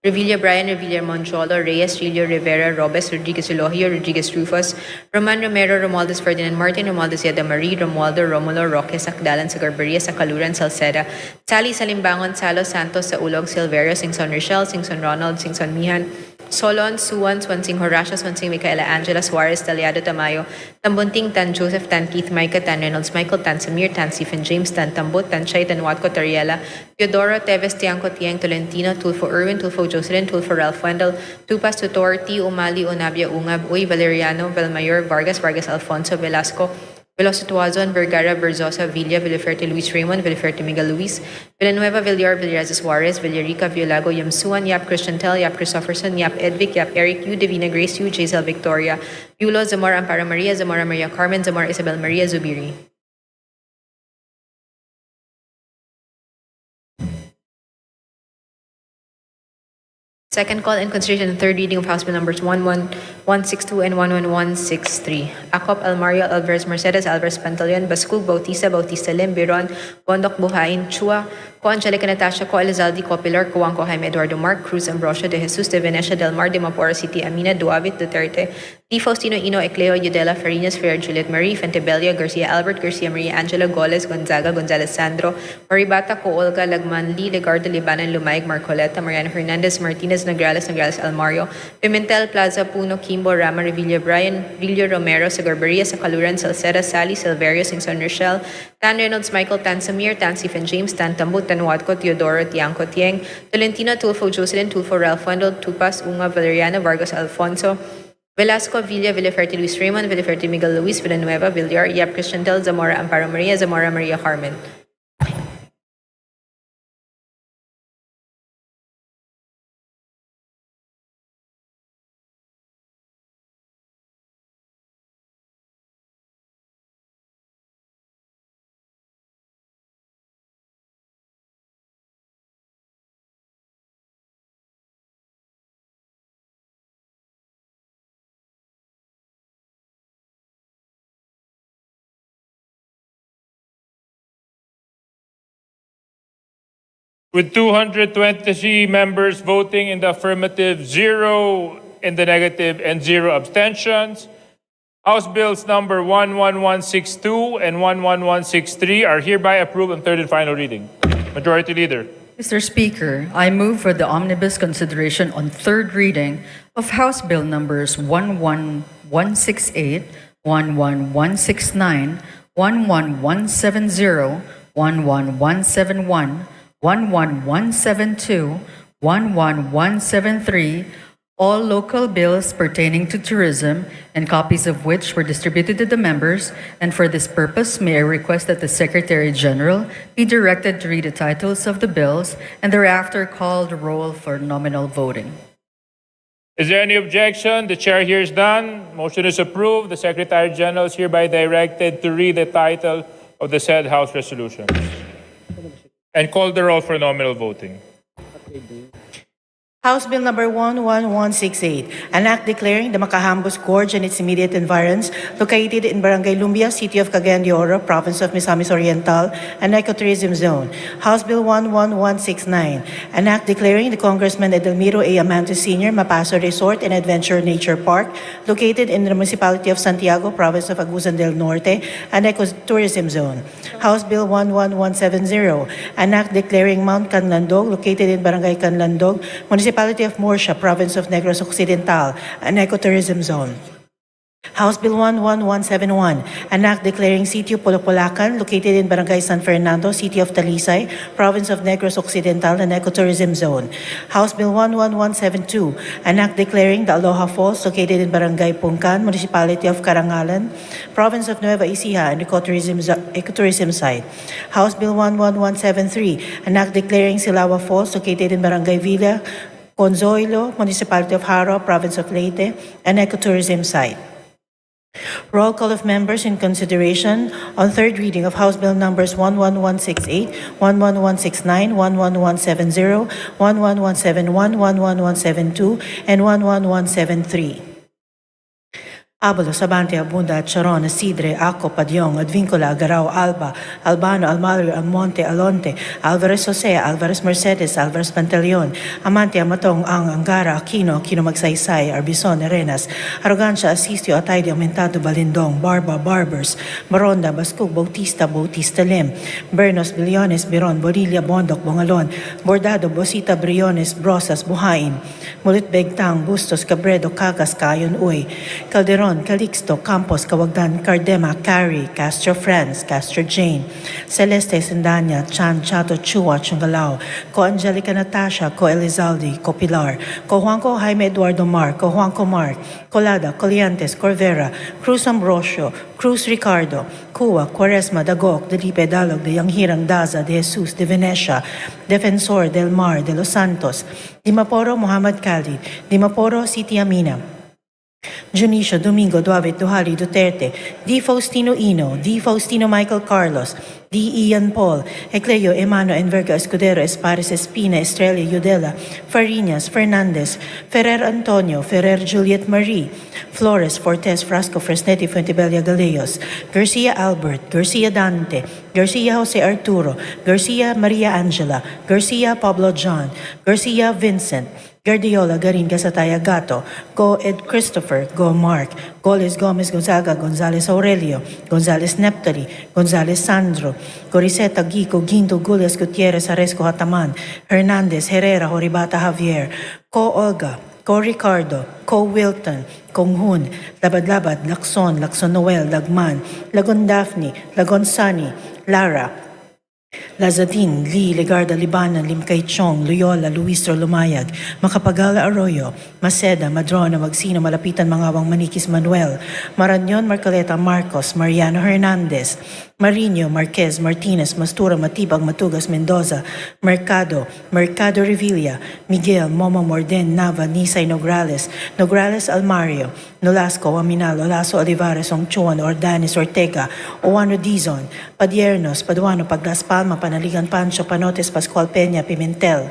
Revilla Brian, Revilla Moncholo, Reyes, Rillo Rivera, Robes, Rodriguez Elohio, Rodriguez Rufus, Roman Romero, Romualdez Ferdinand Martin, Romualdez Yeda Marie, Romualdo Romulo, Roque, Sakdalan, Sagarbaria, Sakaluran, Salceda, Sally Salimbangon, Salo Santos, Saulog, Silverio, Singson Rochelle, Singson Ronald, Singson Mihan, Solon, Suwan, Swansing Horacio, Swansing Micaela Angela, Suarez, Taliado Tamayo, Tambunting, Tan Joseph, Tan Keith, Micah, Tan Reynolds, Michael, Tan Samir, Tan Stephen James, Tan Tambut, Tan Chay, Tan Watco, Tariela, Teodoro, Teves, Tiangco, Tiang, Tolentino, Tulfo Irwin, Tulfo Jocelyn, Tulfo Ralph Wendell, Tupas, Tutor, T. Umali, Unabia, Ungab, Uy, Valeriano, Valmayor, Vargas, Vargas Alfonso, Velasco, Veloso Tuazon, Vergara, Berzosa, Villa, Villaferte, Luis Raymond, Villaferte, Miguel Luis, Villanueva, Villar, Villarreal Suarez, Villarica, Villago, Yamsuan, Yap Christian Tel, Yap Christopherson, Yap Edvic, Yap Eric, Yu, Divina Grace, Yu, Jaisel Victoria, Yulo, Zamora Amparo Maria, Zamora Maria Carmen, Zamora Isabel Maria Zubiri. Second call in consideration and third reading of House Bill numbers 11162 and 11163. Acop, Almario, Alvarez, Mercedes, Alvarez, Pantaleon, Bascul, Bautista, Bautista Lim, Biron, Bondok, Buhain, Chua, Ko Angelica Natasha, Ko Elizalde, Ko Pilar, Kuwangko, Jaime Eduardo Mark, Cruz, Ambrosio, De Jesus, De Venecia, Del Mar, De Mapora City, Amina, Duavit, Duterte, Di Faustino, Ino, Ecleo, Yudela, Farinas, Ferrer, Juliet Marie, Fentebella, Garcia, Albert, Garcia, Maria Angela, Goles, Gonzaga, Gonzalez, Sandro, Maribata, Ko Olga, Lagman, Lee, Legardo, Libanan, Lumaig, Marcoleta, Mariano Hernandez, Martinez, Nagrales, Nagrales, Almario, Pimentel, Plaza, Puno, Kimbo, Rama, Revilla, Brian, Rillo, Romero, Sagarbaria, Sakaluran, Salceda, Sally, Silverio, Singson Rochelle, Tan Reynolds, Michael, Tan Samir, Tan Stephen James, Tan Tambut, Tan Watco, Teodoro, Tiangco, Tieng, Tolentino, Tulfo Jocelyn, Tulfo Ralph Wendell, Tupas, Unga, Valeriano, Vargas Alfonso, Velasco, Villa, Villaferte, Luis Raymond, Villaferte, Miguel Luis, Villanueva, Villar, Yap Christian Tel, Zamora Amparo Maria, Zamora Maria Carmen. With 223 members voting in the affirmative, 0 in the negative, and 0 abstentions, House Bills number 11162 and 11163 are hereby approved on third and final reading. Majority Leader. Mr. Speaker, I move for the omnibus consideration on third reading of House Bill numbers 11168, 11169, 11170, 11171, 11172, 11173, all local bills pertaining to tourism and copies of which were distributed to the members, and for this purpose may I request that the Secretary General be directed to read the titles of the bills and thereafter call the roll for nominal voting. Is there any objection? The chair hears none. Motion is approved. The Secretary General is hereby directed to read the title of the said House resolution and call the roll for nominal voting. House Bill number 11168, an act declaring the Macahambos Gorge and its immediate environs, located in Barangay Lumbia, City of Cagayan de Oro, Province of Misamis Oriental, an ecotourism zone. House Bill 11169, an act declaring the Congressman Edelmiro A. Amantes Sr. Mapaso Resort and Adventure Nature Park, located in the municipality of Santiago, Province of Agusan del Norte, an ecotourism zone. House Bill 11170, an act declaring Mount Canlandog, located in Barangay Canlandog, Municipality of Murcia, Province of Negros Occidental, an ecotourism zone. House Bill 11171, an act declaring Sitio Polopolacan, located in Barangay San Fernando, City of Talisay, Province of Negros Occidental, an ecotourism zone. House Bill 11172, an act declaring the Aloha Falls, located in Barangay Pungkan, Municipality of Karangalan, Province of Nueva Ecija, an ecotourism site. House Bill 11173, an act declaring Silawa Falls, located in Barangay Villa, Conzoilo, Municipality of Haro, Province of Leyte, an ecotourism site. Roll call of members in consideration on third reading of House Bill numbers 11168, 11169, 11170, 11171, 11172, and 11173. Abalos, Abante, Abunda, Charon, Asidre, Aco, Padyong, Advincula, Agarao, Alba, Albano, Almario, Almonte, Alonte, Alvarez Jose, Alvarez Mercedes, Alvarez Pantaleon, Amante, Amatong, Ang, Angara, Aquino, Aquino Magsaysay, Arbison, Arenas, Arrogancia, Asistio, Atayde, Aumentado, Balindong, Barba, Barbers, Maronda, Bascug, Bautista, Bautista Lim, Bernos, Billones, Biron, Borilla, Bondok, Bongalon, Bordado, Bosita, Briones, Brosas, Buhain, Mulit Begtang, Bustos, Cabredo, Cagas, Cayon, Uy, Calderon, Calixto, Campos, Cawagdan, Cardema, Cari, Castro Friends, Castro Jane, Celeste Sendanya, Chan, Chato, Chua, Chungalao, Ko Angelica Natasha, Ko Elizalde, Ko Pilar, Ko Juanco Jaime Eduardo Mar, Ko Juanco Mark, Colada, Coliantes, Corvera, Cruz Ambrosio, Cruz Ricardo, Cuba, Quaresma, Dagok, Delipe Dalog, De Yanghirang Daza, De Jesus, De Venecia, Defensor, Del Mar, De Los Santos, Dimaporo, Muhammad Khalid, Dimaporo, Siti Amina, Junicio, Domingo, Duavit, Duhali, Duterte, D. Faustino Ino, D. Faustino Michael Carlos, D. Ian Paul, Ecleo, Emano, Enverga, Escudero, Espares, Espina, Estrella, Yudela, Farinas, Fernandez, Ferrer Antonio, Ferrer Juliet Marie, Flores, Fortes, Frasco, Fresnetti, Fuentebella, Galeos, Garcia Albert, Garcia Dante, Garcia Jose Arturo, Garcia Maria Angela, Garcia Pablo John, Garcia Vincent, Guardiola, Garin, Gasataya, Gato, Go Ed Christopher, Go Mark, Goles Gomez Gonzaga, Gonzales Aurelio, Gonzales Neptali, Gonzales Sandro, Goriseta, Gico, Ginto, Gulias, Gutierrez, Aresco, Hataman, Hernandez, Herrera, Horibata, Javier, Ko Olga, Ko Ricardo, Ko Wilton, Kong Hun, Labad-Labad, Lacson, Lacson Noel, Lagman, Lagon Daphne, Lagon Sunny, Lara, Lazadin, Lee, Legarda, Libanan, Limkay Chong, Loyola, Luistro, Lumayag, Makapagala, Arroyo, Maceda, Madrona, Magsino, Malapitan, Mangawang, Manikis, Manuel, Maranyon, Marcoleta, Marcos, Mariano Hernandez, Marino, Marquez, Martinez, Mastura, Matibag, Matugas, Mendoza, Mercado, Mercado Revilla, Miguel, Momo Morden, Nava, Nisay, Nograles, Nograles Almario, Nolasco, Aminal, Olaso, Olivares, Ongchuan, Ordanes, Ortega, Oano Dizon, Padiernos, Paduano, Paglas Palma, Panaligan Pancho, Panotes, Pascual Peña, Pimentel,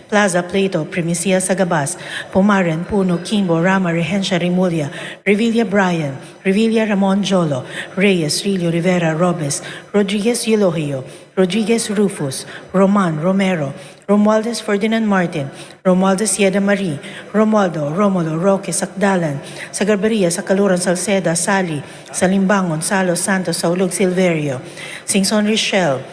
Plaza, Plato, Primicia, Sagabas, Pumaren, Puno, Kimbo, Rama, Rehencia, Rimulya, Revilla Brian, Revilla Ramon Jolo, Reyes, Rilio, Rivera, Robes, Rodriguez Eulogio, Rodriguez Rufus, Roman Romero, Romualdez Ferdinand Martin, Romualdez Yeda Marie, Romualdo, Romulo, Roque, Sakdalan, sa Garberia, sa Kaluran, Salceda, Sali, Salimbangon, Salos, Santos, Saulog, Silverio, Singson Richelle,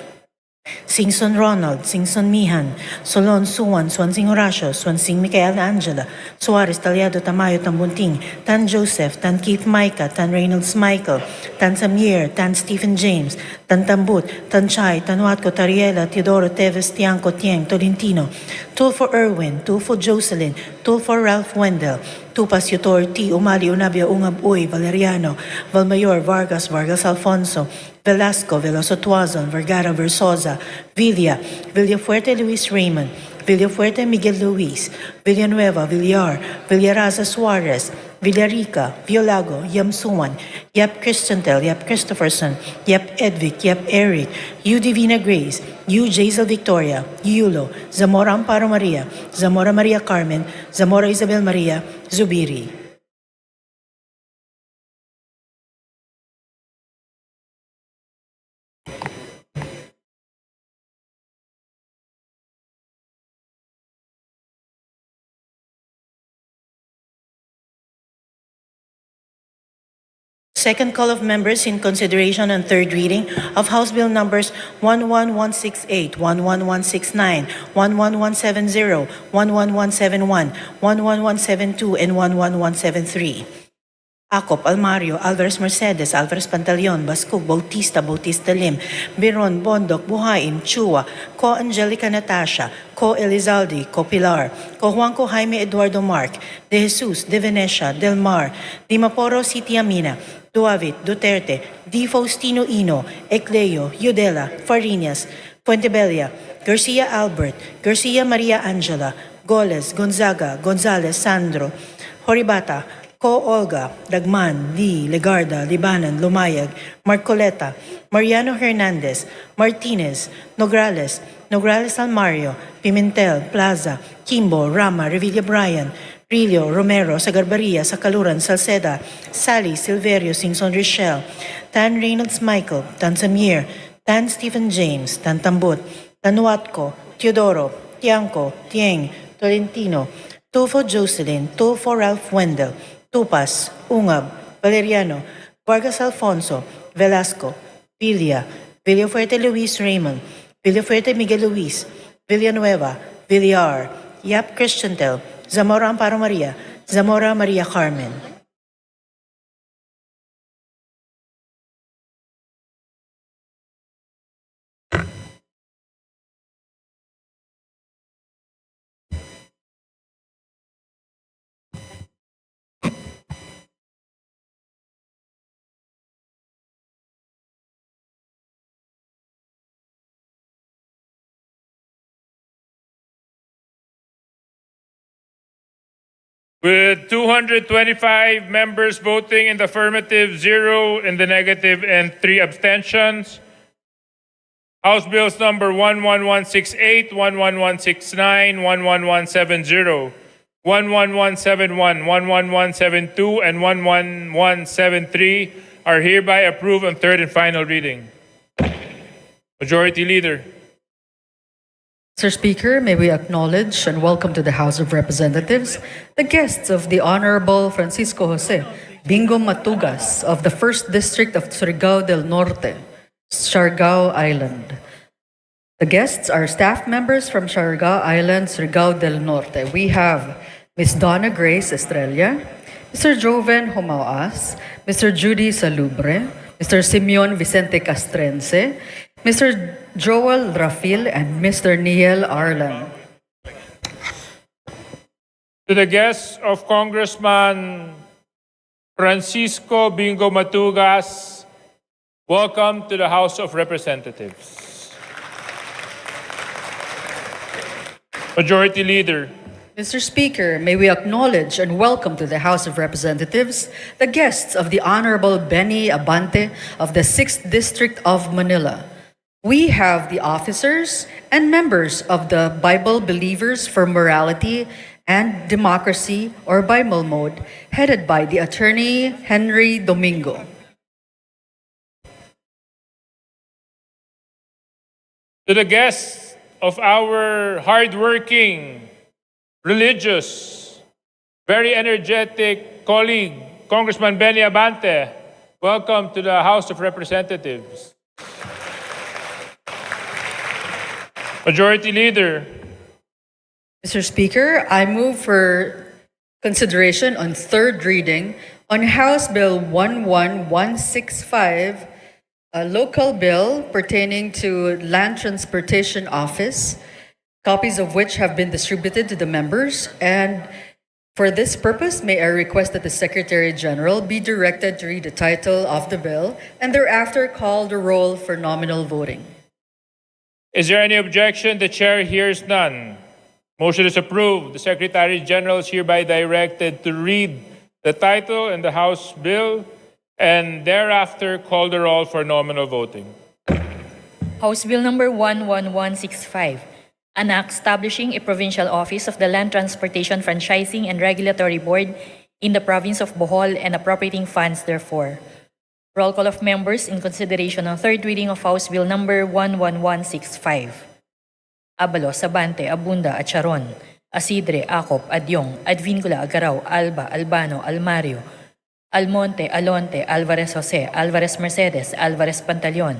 Singson Ronald, Singson Mihan, Solon Suwan, Swansing Horacio, Swansing Micaela Angela, Suarez Talyado Tamayo Tambunting, Tan Joseph, Tan Keith Micah, Tan Reynolds Michael, Tan Samir, Tan Stephen James, Tan Tambut, Tan Chay, Tan Watco Tariela, Teodoro Teves, Tiangco Tieng, Tolentino, Tulfo Erwin, Tulfo Jocelyn, Tulfo Ralph Wendell, Tupas Yutor T. Umali Unabia Ungab Uy, Valeriano, Valmayor Vargas, Vargas Alfonso, Velasco, Veloso Tuazon, Vergara Versosa, Villa, Villafuerte Luis Raymond, Villafuerte Miguel Luis, Villanueva, Villar, Villaraza Suarez, Villarica, Violago, Yamsuan, Yap Christiantel, Yap Christopherson, Yap Edvic, Yap Eric, U Divina Grace, U Jaisal Victoria, Yulo, Zamora Amparo Maria, Zamora Maria Carmen, Zamora Isabel Maria, Zubiri. Second call of members in consideration and third reading of House Bill numbers 11168, 11169, 11170, 11171, 11172, and 11173. Acop, Almario, Alvarez Mercedes, Alvarez Pantaleon, Bascug, Bautista, Bautista Lim, Biron, Bondok, Buhain, Chua, Ko Angelica Natasha, Ko Elizalde, Ko Pilar, Ko Juanco Jaime Eduardo Mark, De Jesus, De Venecia, Del Mar, Dimaporo, Siti Amina, Duavit, Duterte, D. Faustino Ino, Ecleo, Yudela, Farinas, Fuentebella, Garcia Albert, Garcia Maria Angela, Goles, Gonzaga, Gonzales, Sandro, Horibata, Ko Olga, Dagman, Lee, Legarda, Libanan, Lumayag, Marcoleta, Mariano Hernandez, Martinez, Nograles, Nograles Almario, Pimentel, Plaza, Kimbo, Rama, Revilla Brian, Rillo, Romero, Sagarbaria, Sakaluran, Salceda, Sally, Silverio, Singson Richelle, Tan Reynolds Michael, Tan Samir, Tan Stephen James, Tan Tambut, Tan Watco, Teodoro, Tiangco, Tieng, Tolentino, Tufo Jocelyn, Tufo Ralph Wendell, Tupas, Ungab, Valeriano, Vargas Alfonso, Velasco, Villa, Villafuerte Luis Raymond, Villafuerte Miguel Luis, Villanueva, Villar, Yap Christiantel, Zamora Amparo Maria, Zamora Maria Carmen. With 225 members voting in the affirmative, 0 in the negative, and 3 abstentions, House Bills number 11168, 11169, 11170, 11171, 11172, and 11173 are hereby approved on third and final reading. Majority Leader. Mr. Speaker, may we acknowledge and welcome to the House of Representatives the guests of the Honorable Francisco Jose Bingo Matugas of the 1st District of Surigao del Norte, Siargao Island. The guests are staff members from Siargao Island, Surigao del Norte. We have Ms. Donna Grace Estrella, Mr. Joven Homauas, Mr. Judy Salubre, Mr. Simeon Vicente Castrense, Mr. Joel Rafil, and Mr. Niel Arlan. To the guests of Congressman Francisco Bingo Matugas, welcome to the House of Representatives. Majority Leader. Mr. Speaker, may we acknowledge and welcome to the House of Representatives the guests of the Honorable Benny Abante of the 6th District of Manila. We have the officers and members of the Bible Believers for Morality and Democracy, or Bible Mode, headed by the Attorney Henry Domingo. To the guests of our hardworking, religious, very energetic colleague, Congressman Benny Abante, welcome to the House of Representatives. Majority Leader. Mr. Speaker, I move for consideration on third reading on House Bill 11165, a local bill pertaining to Land Transportation Office, copies of which have been distributed to the members. And for this purpose, may I request that the Secretary General be directed to read the title of the bill and thereafter call the roll for nominal voting. Is there any objection? The Chair hears none. Motion is approved. The Secretary General is hereby directed to read the title and the House bill and thereafter call the roll for nominal voting. House Bill number 11165, an act establishing a provincial office of the Land Transportation Franchising and Regulatory Board in the province of Bohol and appropriating funds therefore. Roll call of members in consideration of third reading of House Bill number 11165. Abalos, Abante, Abunda, Acharon, Asidre, Acop, Adyong, Advincula, Agaraw, Alba, Albano, Almario, Almonte, Alonte, Alvarez Jose, Alvarez Mercedes, Alvarez Pantaleon,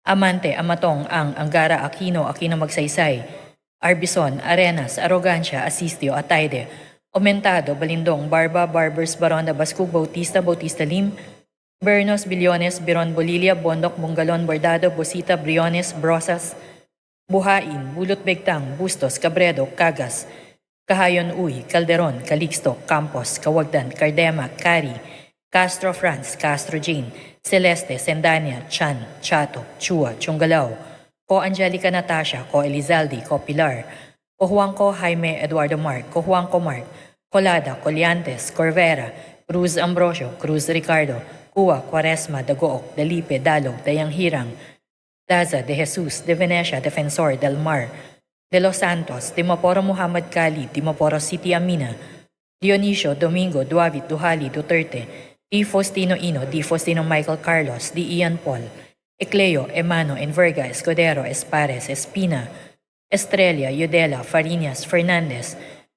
Amante, Amatong, Angara, Aquino, Aquino Magsaysay, Arbison, Arenas, Arrogancia, Asistio, Atayde, Omentado, Balindong, Barba, Barbers, Baronda, Bascug, Bautista, Bautista Lim, Bernos, Billones, Biron, Bolilia, Bondok, Bungalon, Bordado, Bosita, Briones, Brosas, Buhain, Bulot Begtang, Bustos, Cabredo, Cagas, Kahayon Uy, Calderon, Calixto, Campos, Kawagdan, Cardema, Cari, Castro Franz, Castro Jane, Celeste, Sendania, Chan, Chato, Chua, Chungalao, Ko Angelica Natasha, Ko Elizalde, Ko Pilar, Ko Juanco Jaime Eduardo Mark, Ko Juanco Mark, Colada, Coliantes, Corvera, Cruz Ambrosio, Cruz Ricardo, Cuba, Quaresma, Dagook, Dalipe, Dalog, Dayang Hirang, Daza, De Jesus, De Venecia, Defensor, Del Mar, De Los Santos, Dimaporo Muhammad Kali, Dimaporo City Amina, Dionisio Domingo Duavit Duhali Duterte, D. Faustino Ino, D. Faustino Michael Carlos, D. Ian Paul, Ecleo, Emano, Enverga, Escudero, Espares, Espina, Estrella, Yudela, Farinas, Fernandez,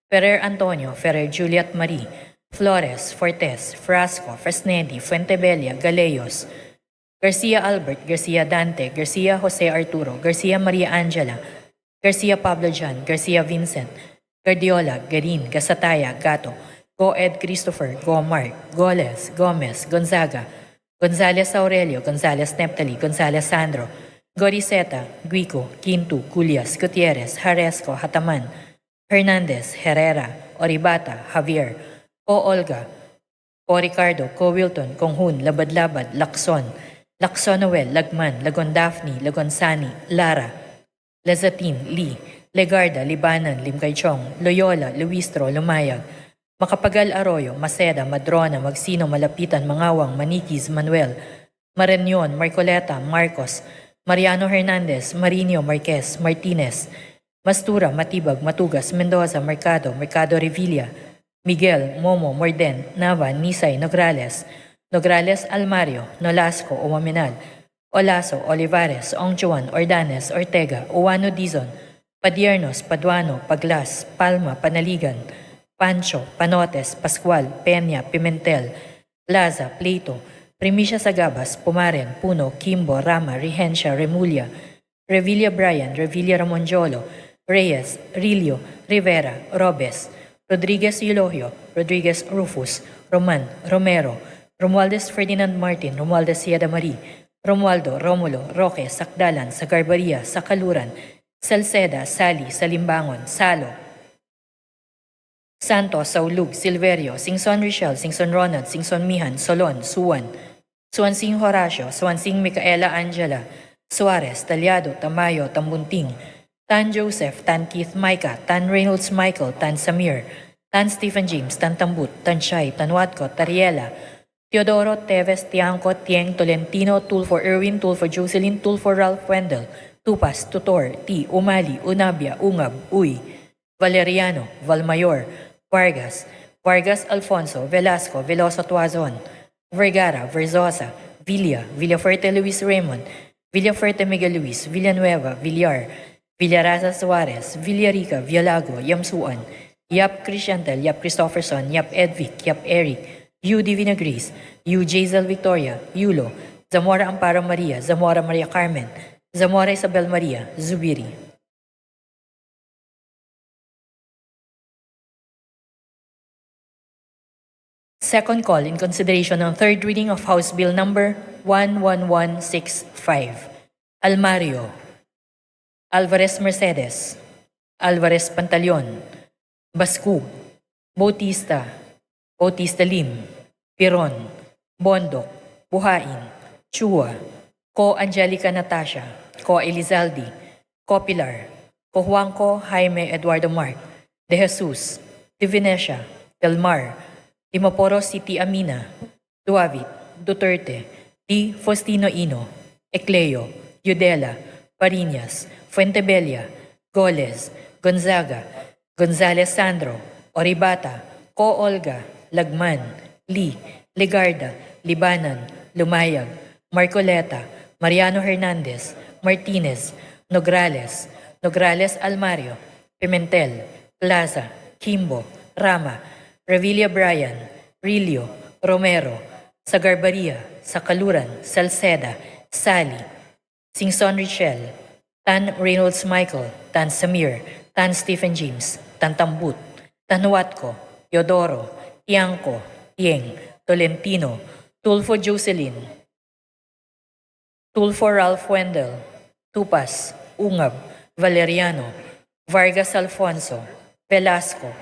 Ferrer Antonio, Ferrer Juliet Marie, Flores, Fortes, Frasco, Fresnedi, Fuentebella, Galeyos, Garcia Albert, Garcia Dante, Garcia Jose Arturo, Garcia Maria Angela, Garcia Pablo John, Garcia Vincent, Guardiola, Garin, Gasataya, Gato, Go Ed Christopher, Go Mark, Goles, Gomez, Gonzaga, Gonzales Aurelio, Gonzales Neptali, Gonzales Sandro, Goriseta, Guico, Quintu, Culias, Gutierrez, Haresco, Hataman, Hernandez, Herrera, Oribata, Javier, O Olga, O Ricardo, Co Wilton, Konghun, Labad-Labad, Lacson, Lacson Noel, Lagman, Lagon Daphne, Lagon Sani, Lara, Lazatin, Lee, Legarda, Libanan, Limcaychong, Loyola, Luistro, Lumayag, Makapagal Arroyo, Maceda, Madrona, Magsino, Malapitan, Mangawang, Maniquis, Manuel, Marañon, Marcoleta, Marcos, Mariano Hernandez, Marinho, Marquez, Martinez, Mastura, Matibag, Matugas, Mendoza, Mercado, Mercado Revilla, Miguel, Momo, Morden, Nava, Nisay, Nograles, Nograles Almario, Nolasco, Umaminal, Olaso, Olivares, Ongchuan, Ordanes, Ortega, Uwano Dizon, Padiernos, Paduano, Paglas, Palma, Panaligan, Pancho, Panotes, Pascual, Peña, Pimentel, Plaza, Pleito, Primicia Sagabas, Pumaren, Puno, Kimbo, Rama, Regencia, Remulla, Revilla Brian, Revilla Ramonjolo, Reyes, Rilio, Rivera, Robes, Rodriguez Eulogio, Rodriguez Rufus, Roman, Romero, Romualdez Ferdinand Martin, Romualdez Sieda Marie, Romualdo, Romulo, Roque, Sakdalan, Sagarbaria, Sakaluran, Salceda, Sali, Salimbangon, Salo, Santos, Saulug, Silverio, Singson Richel, Singson Ronald, Singson Mihan, Solon, Suwan, Suansing Horacio, Suansing Micaela Angela, Suarez, Talyado, Tamayo, Tambunting, Tan Joseph, Tan Keith Micah, Tan Reynolds Michael, Tan Samir, Tan Stephen James, Tan Tambut, Tan Shai, Tan Watco, Tariela, Teodoro, Teves, Tiangco, Tieng, Tolentino, Tulfo Irwin, Tulfo Jocelyn, Tulfo Ralph Wendell, Tupas, Tutor, T, Umali, Unabia, Ungab, Uy, Valeriano, Valmayor, Vargas, Vargas Alfonso, Velasco, Veloso Tuazon, Vergara, Verzosa, Villa, Villafuerte Luis Raymond, Villafuerte Miguel Luis, Villanueva, Villar, Villaraza Suarez, Villarica, Villago, Yamsuan, Yap Christiantel, Yap Christopherson, Yap Edvic, Yap Eric, U. Divina Gris, U. Jazel Victoria, Yulo, Zamora Amparo Maria, Zamora Maria Carmen, Zamora Isabel Maria, Zubiri. Second call in consideration ng third reading of House Bill number 11165. Almario, Alvarez Mercedes, Alvarez Pantaleon, Bascu, Bautista, Bautista Lim, Piron, Bondok, Buhain, Chua, Ko Angelica Natasha, Ko Elizalde, Ko Pilar, Ko Juanco Jaime Eduardo Mark, De Jesus, De Venecia, Del Mar, Dimaporo City Amina, Duavit, Duterte, D. Faustino Ino, Ecleo, Yudela, Parinas, Fuentebella, Goles, Gonzaga, Gonzales Sandro, Oribata, Co Olga, Lagman, Lee, Legarda, Libanan, Lumayag, Marcoleta, Mariano Hernandez, Martinez, Nograles, Nograles Almario, Pimentel, Plaza, Kimbo, Rama, Revilla Brian, Rilio, Romero, Sagarbaria, Sakaluran, Salceda, Sali, Singson Richel, Tan Reynolds Michael, Tan Samir, Tan Stephen James, Tan Tambut, Tan Watco, Teodoro, Tiangco, Tieng, Tolentino, Tulfo Jocelyn, Tulfo Ralph Wendell, Tupas, Ungab, Valeriano, Vargas Alfonso, Velasco,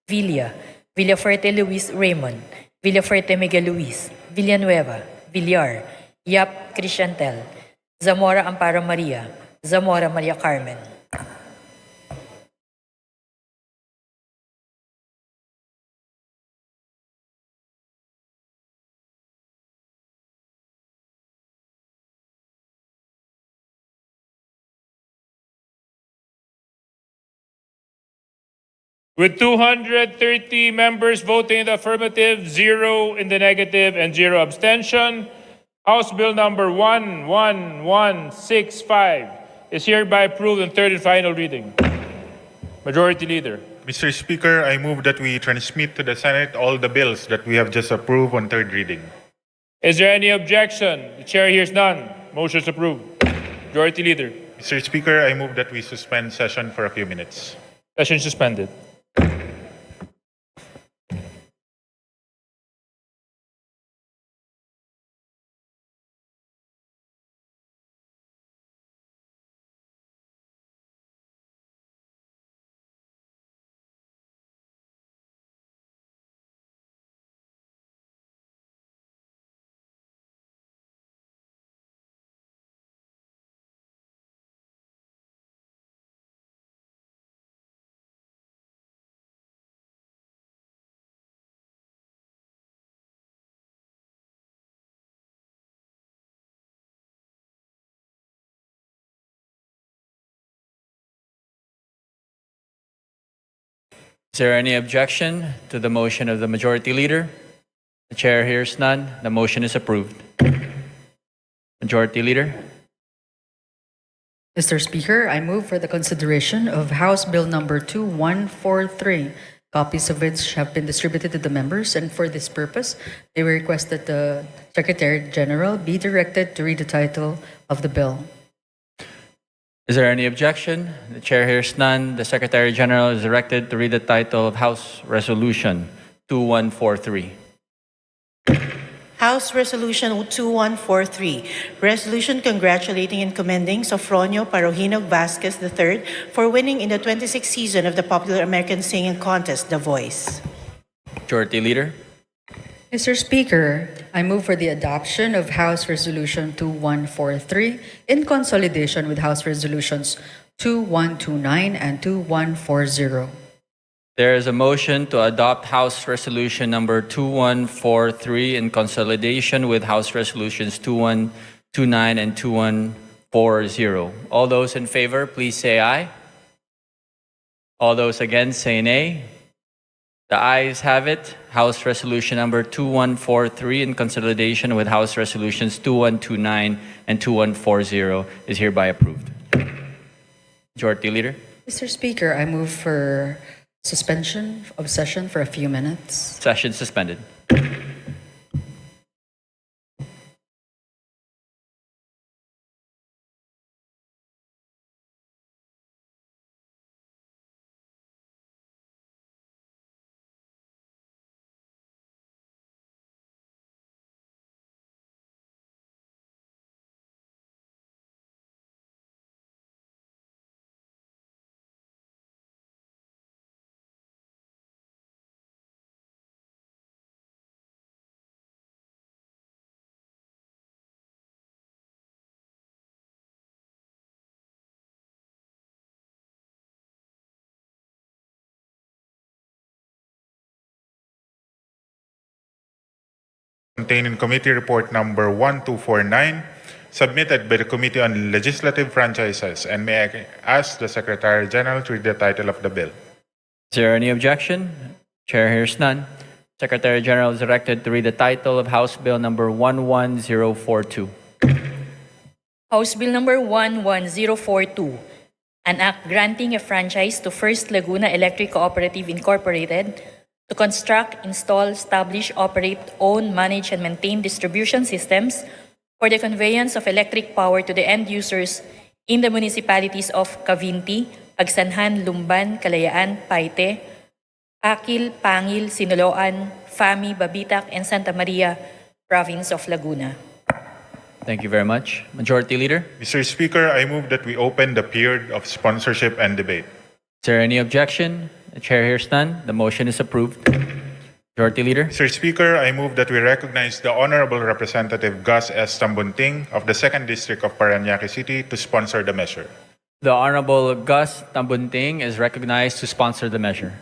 Villa, Villafuerte Luis Raymond, Villafuerte Miguel Luis, Villanueva, Villar, Yap Christiantel, Zamora Amparo Maria, Zamora Maria Carmen. With 230 members voting in the affirmative, 0 in the negative, and 0 abstention, House Bill number 11165 is hereby approved on third and final reading. Majority Leader. Mr. Speaker, I move that we transmit to the Senate all the bills that we have just approved on third reading. Is there any objection? The chair hears none. Motion is approved. Majority Leader. Mr. Speaker, I move that we suspend session for a few minutes. Session suspended. Is there any objection to the motion of the Majority Leader? The chair hears none. The motion is approved. Majority Leader. Mr. Speaker, I move for the consideration of House Bill number 2143. Copies of which have been distributed to the members, and for this purpose, they will request that the Secretary General be directed to read the title of the bill. Is there any objection? The chair hears none. The Secretary General is directed to read the title of House Resolution 2143. House Resolution 2143, resolution congratulating and commending Sofronio Parohinog Vasquez III for winning in the 26th season of the popular American singing contest, The Voice. Majority Leader. Mr. Speaker, I move for the adoption of House Resolution 2143 in consolidation with House Resolutions 2129 and 2140. There is a motion to adopt House Resolution number 2143 in consolidation with House Resolutions 2129 and 2140. All those in favor, please say aye. All those against, say nay. The ayes have it. House Resolution number 2143 in consolidation with House Resolutions 2129 and 2140 is hereby approved. Majority Leader. Mr. Speaker, I move for suspension of session for a few minutes. Session suspended. Contained in Committee Report number 1249, submitted by the Committee on Legislative Franchises, and may I ask the Secretary General to read the title of the bill. Is there any objection? Chair hears none. Secretary General is directed to read the title of House Bill number 11042. House Bill number 11042, an act granting a franchise to First Laguna Electric Cooperative Incorporated to construct, install, establish, operate, own, manage, and maintain distribution systems for the conveyance of electric power to the end users in the municipalities of Cavinti, Pagsanhan, Lumban, Kalayaan, Paite, Akil, Pangil, Sinaloan, Fami, Babitac, and Santa Maria, Province of Laguna. Thank you very much. Majority Leader. Mr. Speaker, I move that we open the period of sponsorship and debate. Is there any objection? The chair hears none. The motion is approved. Majority Leader. Mr. Speaker, I move that we recognize the Honorable Representative Gus S. Tambunting of the 2nd District of Parañaque City to sponsor the measure. The Honorable Gus Tambunting is recognized to sponsor the measure.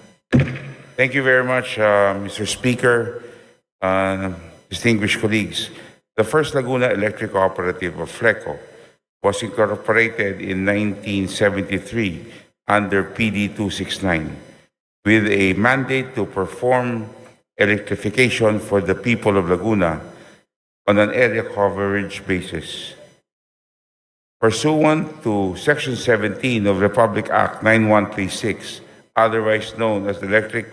Thank you very much, Mr. Speaker, distinguished colleagues. The First Laguna Electric Cooperative of FLECO was incorporated in 1973 under PD 269. with a mandate to perform electrification for the people of Laguna on an area coverage basis. Pursuant to Section 17 of Republic Act 9136, otherwise known as the Electric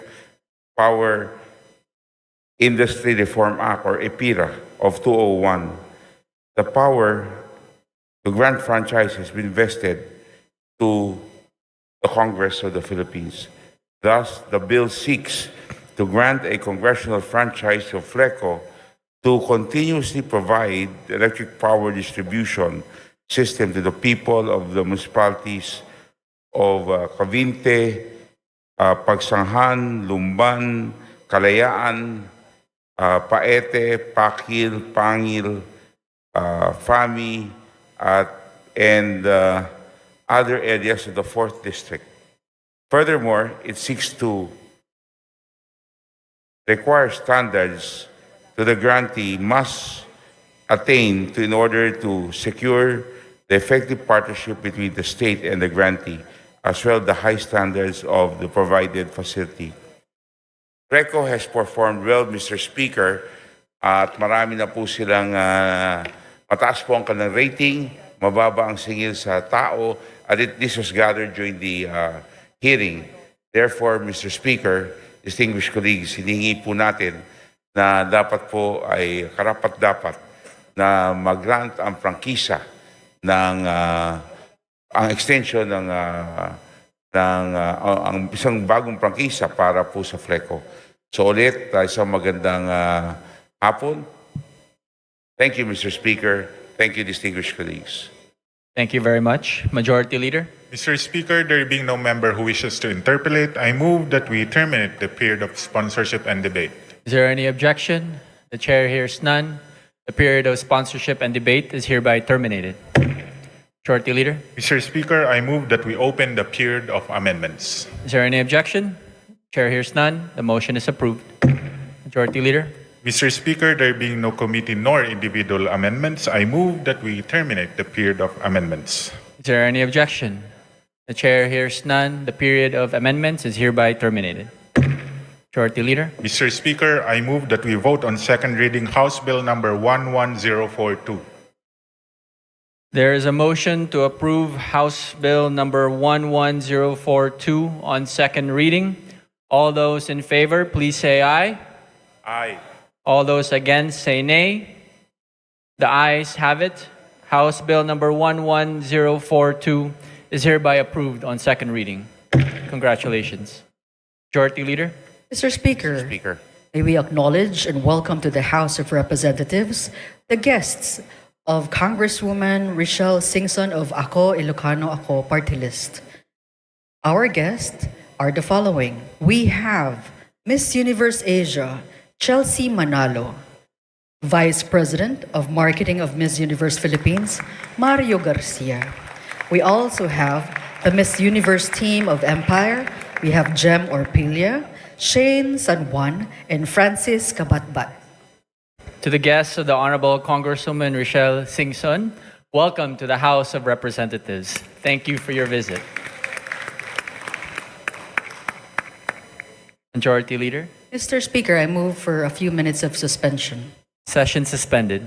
Power Industry Reform Act, or IPIRA, of 2001, the power to grant franchise has been vested to the Congress of the Philippines. Thus, the bill seeks to grant a congressional franchise to FLECO to continuously provide electric power distribution system to the people of the municipalities of Cavite, Pagsanghan, Lumban, Kalayaan, Paete, Pakil, Pangil, Fami, and other areas of the 4th District. Furthermore, it seeks to require standards that the grantee must attain in order to secure the effective partnership between the state and the grantee, as well as the high standards of the provided facility. RECO has performed well, Mr. Speaker, at marami na po silang mataas po ang kanilang rating, mababa ang singil sa tao, at this was gathered during the hearing. Therefore, Mr. Speaker, distinguished colleagues, hiningi po natin na dapat po ay karapat-dapat na mag-grant ang prangkisa ng ang extension ng ang isang bagong prangkisa para po sa FLECO. So ulit, isang magandang hapon. Thank you, Mr. Speaker. Thank you, distinguished colleagues. Thank you very much. Majority Leader. Mr. Speaker, there being no member who wishes to interpolate, I move that we terminate the period of sponsorship and debate. Is there any objection? The chair hears none. The period of sponsorship and debate is hereby terminated. Majority Leader. Mr. Speaker, I move that we open the period of amendments. Is there any objection? Chair hears none. The motion is approved. Majority Leader. Mr. Speaker, there being no committee nor individual amendments, I move that we terminate the period of amendments. Is there any objection? The chair hears none. The period of amendments is hereby terminated. Majority Leader. Mr. Speaker, I move that we vote on second reading House Bill number 11042. There is a motion to approve House Bill number 11042 on second reading. All those in favor, please say aye. Aye. All those against, say nay. The ayes have it. House Bill number 11042 is hereby approved on second reading. Congratulations. Majority Leader. Mr. Speaker, may we acknowledge and welcome to the House of Representatives the guests of Congresswoman Rochelle Singson of Ako, Ilocano Ako Party List. Our guests are the following. We have Miss Universe Asia, Chelsea Manalo, Vice President of Marketing of Miss Universe Philippines, Mario Garcia. We also have the Miss Universe team of Empire. We have Jem Orpilia, Shane San Juan, and Francis Kabatbat. To the guests of the Honorable Congresswoman Rochelle Singson, welcome to the House of Representatives. Thank you for your visit. Majority Leader. Mr. Speaker, I move for a few minutes of suspension. Session suspended.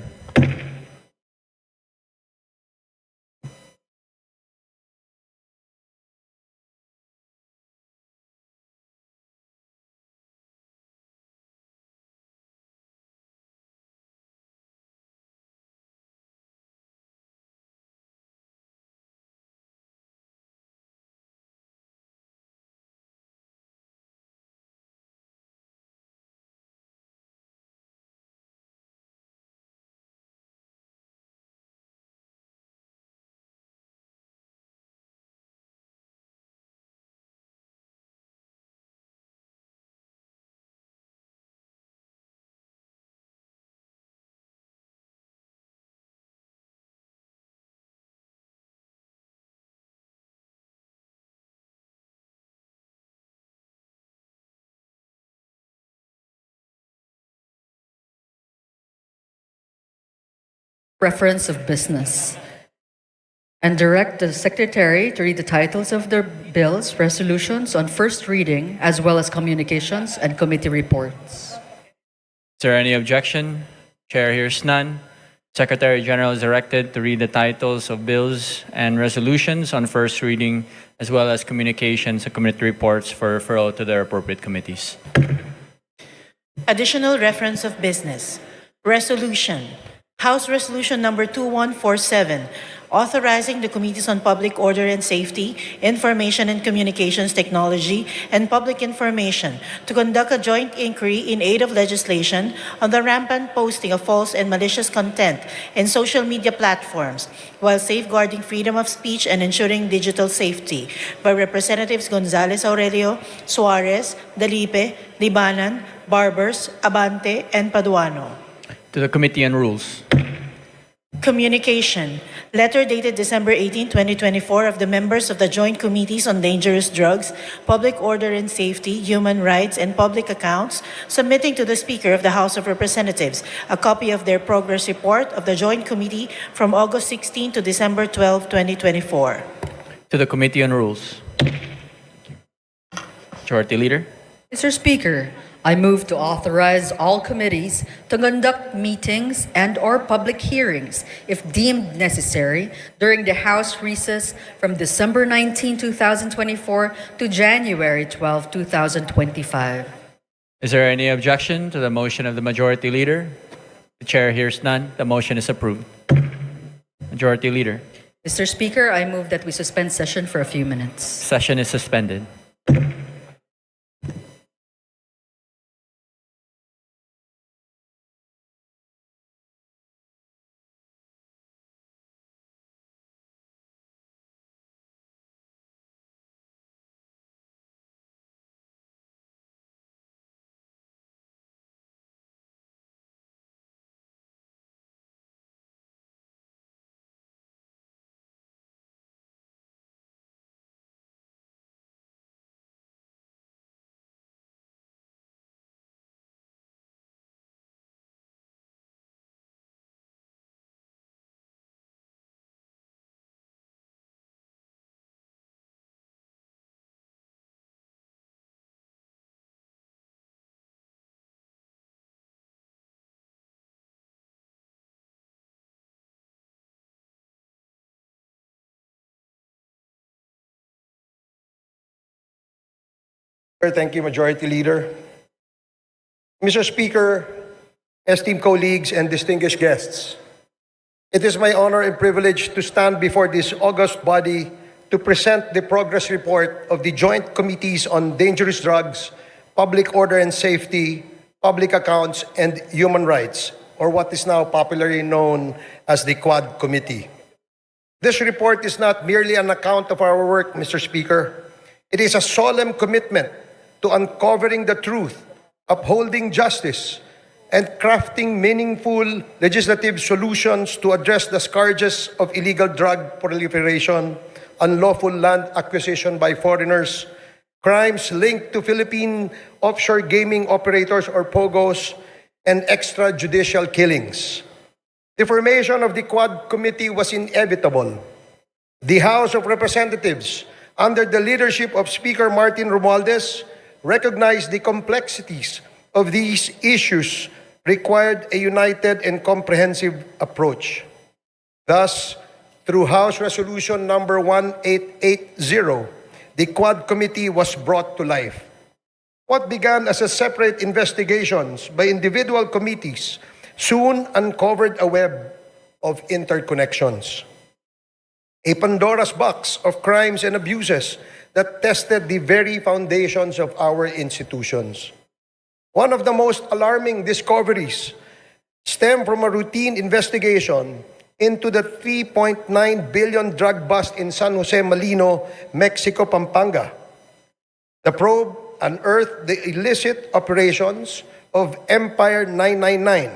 Preference of business. and direct the Secretary to read the titles of the bills, resolutions on first reading, as well as communications and committee reports. Is there any objection? Chair hears none. Secretary General is directed to read the titles of bills and resolutions on first reading, as well as communications and committee reports for referral to their appropriate committees. Additional reference of business. Resolution. House Resolution number 2147, authorizing the Committees on Public Order and Safety, Information and Communications Technology, and Public Information to conduct a joint inquiry in aid of legislation on the rampant posting of false and malicious content in social media platforms while safeguarding freedom of speech and ensuring digital safety by Representatives Gonzales Aurelio, Suarez, Dalipe, Libanan, Barbers, Abante, and Paduano. To the Committee on Rules. Communication. Letter dated December 18, 2024 of the members of the Joint Committees on Dangerous Drugs, Public Order and Safety, Human Rights, and Public Accounts, submitting to the Speaker of the House of Representatives a copy of their progress report of the Joint Committee from August 16 to December 12, 2024. To the Committee on Rules. Majority Leader. Mr. Speaker, I move to authorize all committees to conduct meetings and/or public hearings, if deemed necessary, during the House recess from December 19, 2024 to January 12, 2025. Is there any objection to the motion of the Majority Leader? The Chair hears none. The motion is approved. Majority Leader. Mr. Speaker, I move that we suspend session for a few minutes. Session is suspended. Thank you, Majority Leader. Mr. Speaker, esteemed colleagues and distinguished guests, it is my honor and privilege to stand before this august body to present the progress report of the Joint Committees on Dangerous Drugs, Public Order and Safety, Public Accounts, and Human Rights, or what is now popularly known as the Quad Committee. This report is not merely an account of our work, Mr. Speaker. It is a solemn commitment to uncovering the truth, upholding justice, and crafting meaningful legislative solutions to address the scourges of illegal drug proliferation, unlawful land acquisition by foreigners, crimes linked to Philippine offshore gaming operators or POGOs, and extrajudicial killings. The formation of the Quad Committee was inevitable. The House of Representatives, under the leadership of Speaker Martin Romualdez, recognized the complexities of these issues required a united and comprehensive approach. Thus, through House Resolution number 1880, the Quad Committee was brought to life. What began as a separate investigations by individual committees soon uncovered a web of interconnections, a Pandora's box of crimes and abuses that tested the very foundations of our institutions. One of the most alarming discoveries stemmed from a routine investigation into the 3.9 billion drug bust in San Jose Malino, Mexico, Pampanga. The probe unearthed the illicit operations of Empire 999,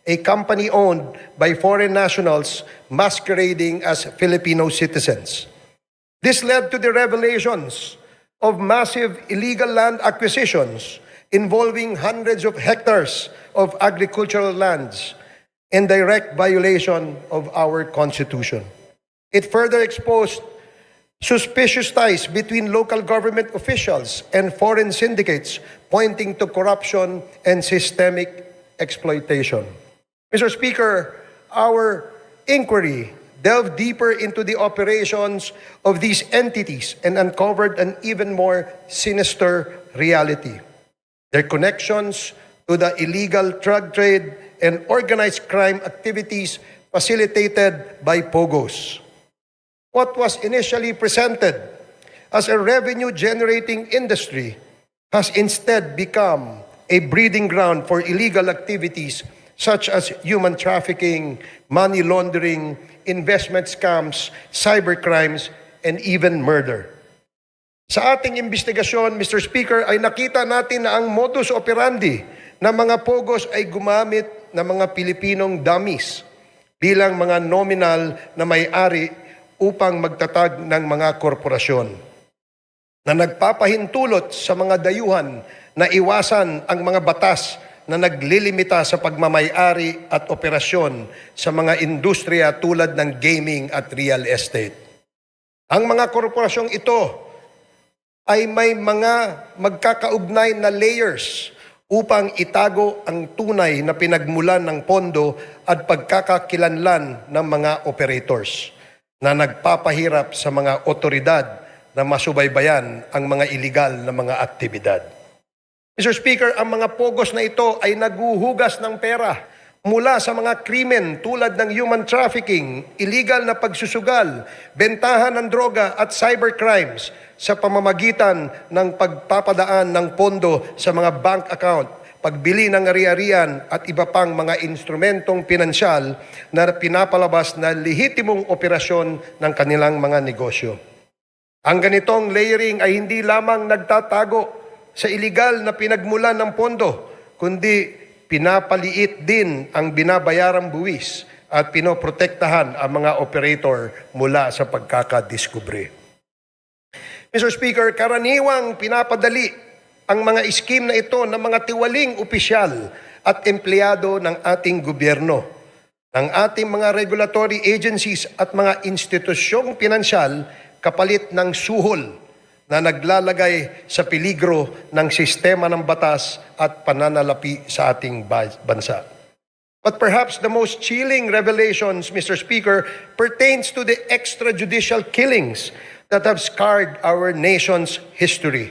a company owned by foreign nationals masquerading as Filipino citizens. This led to the revelations of massive illegal land acquisitions involving hundreds of hectares of agricultural lands in direct violation of our Constitution. It further exposed suspicious ties between local government officials and foreign syndicates, pointing to corruption and systemic exploitation. Mr. Speaker, our inquiry delved deeper into the operations of these entities and uncovered an even more sinister reality. Their connections to the illegal drug trade and organized crime activities facilitated by POGOs. What was initially presented as a revenue-generating industry has instead become a breeding ground for illegal activities such as human trafficking, money laundering, investment scams, cybercrimes, and even murder. Sa ating investigasyon, Mr. Speaker, ay nakita natin na ang modus operandi ng mga POGOs ay gumamit ng mga Pilipinong dummies bilang mga nominal na may-ari upang magtatag ng mga korporasyon na nagpapahintulot sa mga dayuhan na iwasan ang mga batas na naglilimita sa pagmamay-ari at operasyon sa mga industriya tulad ng gaming at real estate. Ang mga korporasyong ito ay may mga magkakaugnay na layers upang itago ang tunay na pinagmulan ng pondo at pagkakakilanlan ng mga operators na nagpapahirap sa mga otoridad na masubaybayan ang mga iligal na mga aktibidad. Mr. Speaker, ang mga POGOs na ito ay naguhugas ng pera mula sa mga krimen tulad ng human trafficking, illegal na pagsusugal, bentahan ng droga at cybercrimes sa pamamagitan ng pagpapadaan ng pondo sa mga bank account, pagbili ng ari-arian at iba pang mga instrumentong pinansyal na pinapalabas na lehitimong operasyon ng kanilang mga negosyo. Ang ganitong layering ay hindi lamang nagtatago sa iligal na pinagmulan ng pondo, kundi pinapaliit din ang binabayarang buwis at pinoprotektahan ang mga operator mula sa pagkakadiskubre. Mr. Speaker, karaniwang pinapadali ang mga scheme na ito ng mga tiwaling opisyal at empleyado ng ating gobyerno, ng ating mga regulatory agencies at mga institusyong pinansyal kapalit ng suhol na naglalagay sa peligro ng sistema ng batas at pananalapi sa ating bansa. But perhaps the most chilling revelations, Mr. Speaker, pertains to the extrajudicial killings that have scarred our nation's history.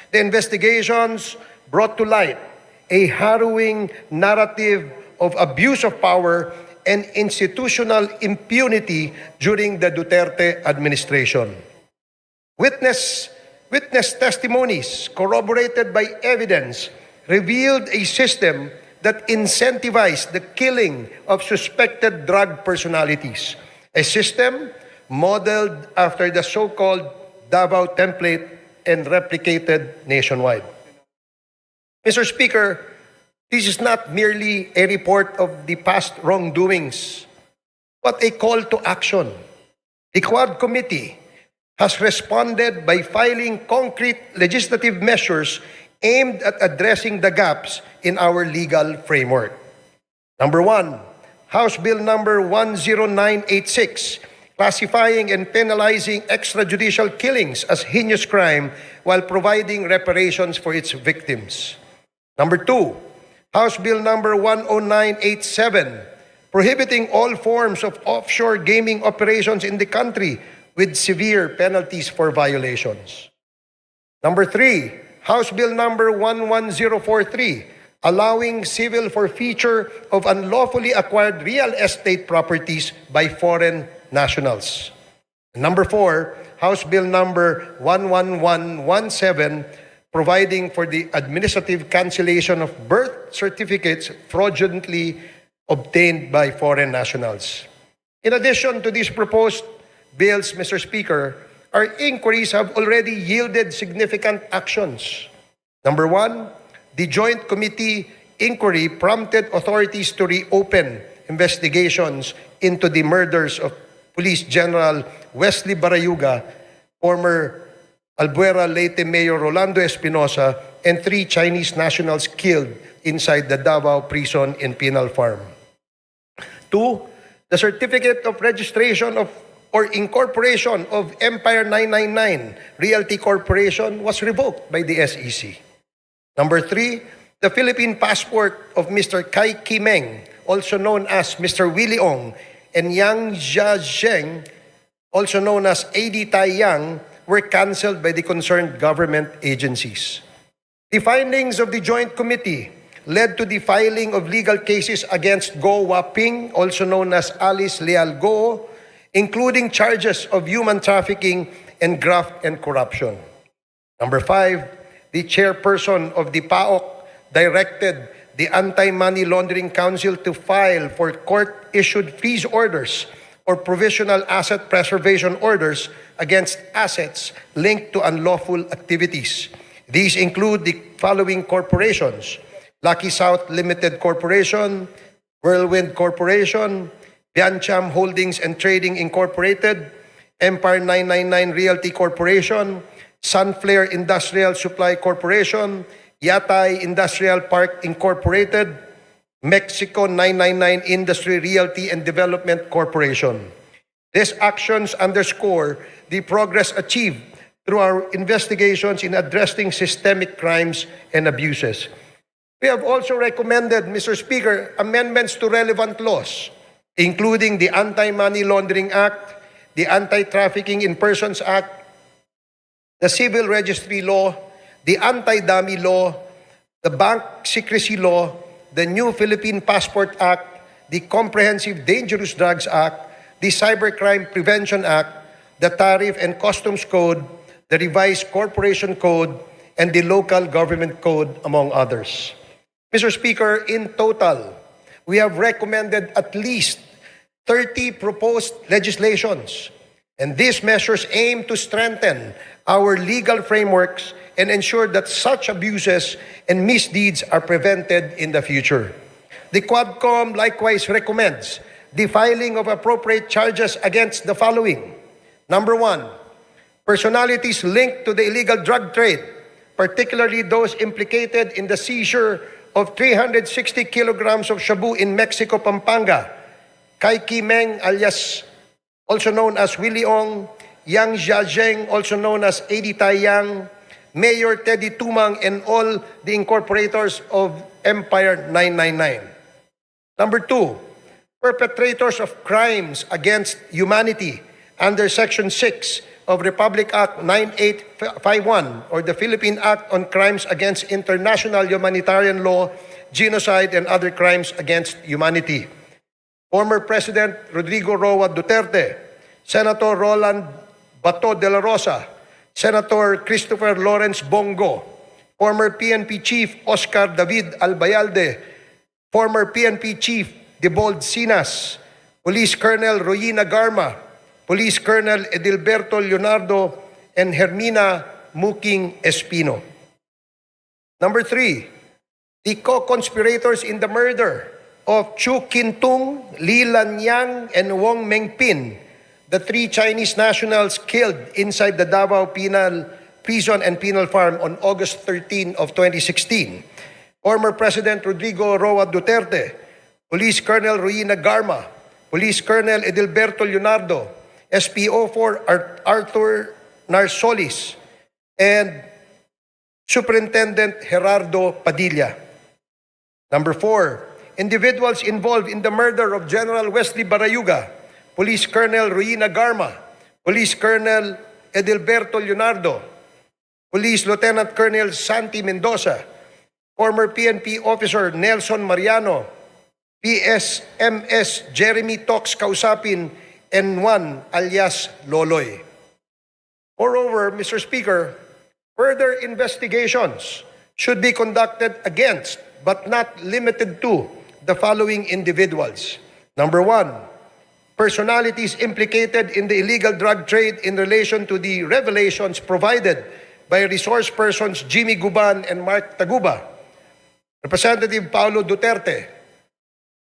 The investigations brought to light a harrowing narrative of abuse of power and institutional impunity during the Duterte administration. Witness testimonies corroborated by evidence revealed a system that incentivized the killing of suspected drug personalities, a system modeled after the so-called Davao template and replicated nationwide. Mr. Speaker, this is not merely a report of the past wrongdoings, but a call to action. The Quad Committee has responded by filing concrete legislative measures aimed at addressing the gaps in our legal framework. Number 1, House Bill number 10986, classifying and penalizing extrajudicial killings as heinous crime while providing reparations for its victims. Number 2, House Bill number 10987, prohibiting all forms of offshore gaming operations in the country with severe penalties for violations. Number 3, House Bill number 11043, allowing civil forfeiture of unlawfully acquired real estate properties by foreign nationals. Number 4, House Bill number 11117, providing for the administrative cancellation of birth certificates fraudulently obtained by foreign nationals. In addition to these proposed bills, Mr. Speaker, our inquiries have already yielded significant actions. Number 1, the Joint Committee inquiry prompted authorities to reopen investigations into the murders of Police General Wesley Barayuga, former Albuera Leyte Mayor Rolando Espinosa, and 3 Chinese nationals killed inside the Davao prison in Penal Farm. 2, the certificate of registration of or incorporation of Empire 999 Realty Corporation was revoked by the SEC. Number 3, the Philippine passport of Mr. Kai Kimeng, also known as Mr. Willie Ong, and Yang Jiazheng, also known as AD Tai Yang, were canceled by the concerned government agencies. The findings of the Joint Committee led to the filing of legal cases against Go Waping, also known as Alice Leal Go, including charges of human trafficking and graft and corruption. Number 5, the chairperson of the PAOK directed the Anti-Money Laundering Council to file for court-issued freeze orders or provisional asset preservation orders against assets linked to unlawful activities. These include the following corporations: Lucky South Limited Corporation, Whirlwind Corporation, Biancham Holdings and Trading Incorporated, Empire 999 Realty Corporation, Sunflare Industrial Supply Corporation, Yatay Industrial Park Incorporated, Mexico 999 Industry Realty and Development Corporation. These actions underscore the progress achieved through our investigations in addressing systemic crimes and abuses. We have also recommended, Mr. Speaker, amendments to relevant laws, including the Anti-Money Laundering Act, the Anti-Trafficking in Persons Act, the Civil Registry Law, the Anti-Dummy Law, the Bank Secrecy Law, the new Philippine Passport Act, the Comprehensive Dangerous Drugs Act, the Cybercrime Prevention Act, the Tariff and Customs Code, the Revised Corporation Code, and the Local Government Code, among others. Mr. Speaker, in total, we have recommended at least 30 proposed legislations, and these measures aim to strengthen our legal frameworks and ensure that such abuses and misdeeds are prevented in the future. The Quadcom likewise recommends the filing of appropriate charges against the following. Number 1, personalities linked to the illegal drug trade, particularly those implicated in the seizure of 360 kilograms of shabu in Mexico, Pampanga, Kai Kimeng alias also known as Willie Ong, Yang Jiazheng also known as AD Tai Yang, Mayor Teddy Tumang, and all the incorporators of Empire 999. Number 2, perpetrators of crimes against humanity under Section 6 of Republic Act 9851 or the Philippine Act on Crimes Against International Humanitarian Law, Genocide, and Other Crimes Against Humanity. Former President Rodrigo Roa Duterte, Senator Roland Bato de la Rosa, Senator Christopher Lawrence Bongo, former PNP Chief Oscar David Albayalde, former PNP Chief Debold Sinas, Police Colonel Royina Garma, Police Colonel Edilberto Leonardo, and Hermina Muking Espino. Number 3, the co-conspirators in the murder of Chu Kintung, Li Lanyang, and Wong Mengpin, the 3 Chinese nationals killed inside the Davao Penal Prison and Penal Farm on August 13 of 2016. Former President Rodrigo Roa Duterte, Police Colonel Royina Garma, Police Colonel Edilberto Leonardo, SPO4 Arthur Narsolis, and Superintendent Gerardo Padilla. Number 4, individuals involved in the murder of General Wesley Barayuga, Police Colonel Royina Garma, Police Colonel Edilberto Leonardo, Police Lieutenant Colonel Santi Mendoza, former PNP Officer Nelson Mariano, PSMS Jeremy Tox Kausapin, and one alias Loloy. Moreover, Mr. Speaker, further investigations should be conducted against, but not limited to, the following individuals. Number 1, personalities implicated in the illegal drug trade in relation to the revelations provided by resource persons Jimmy Guban and Mark Taguba, Representative Paulo Duterte,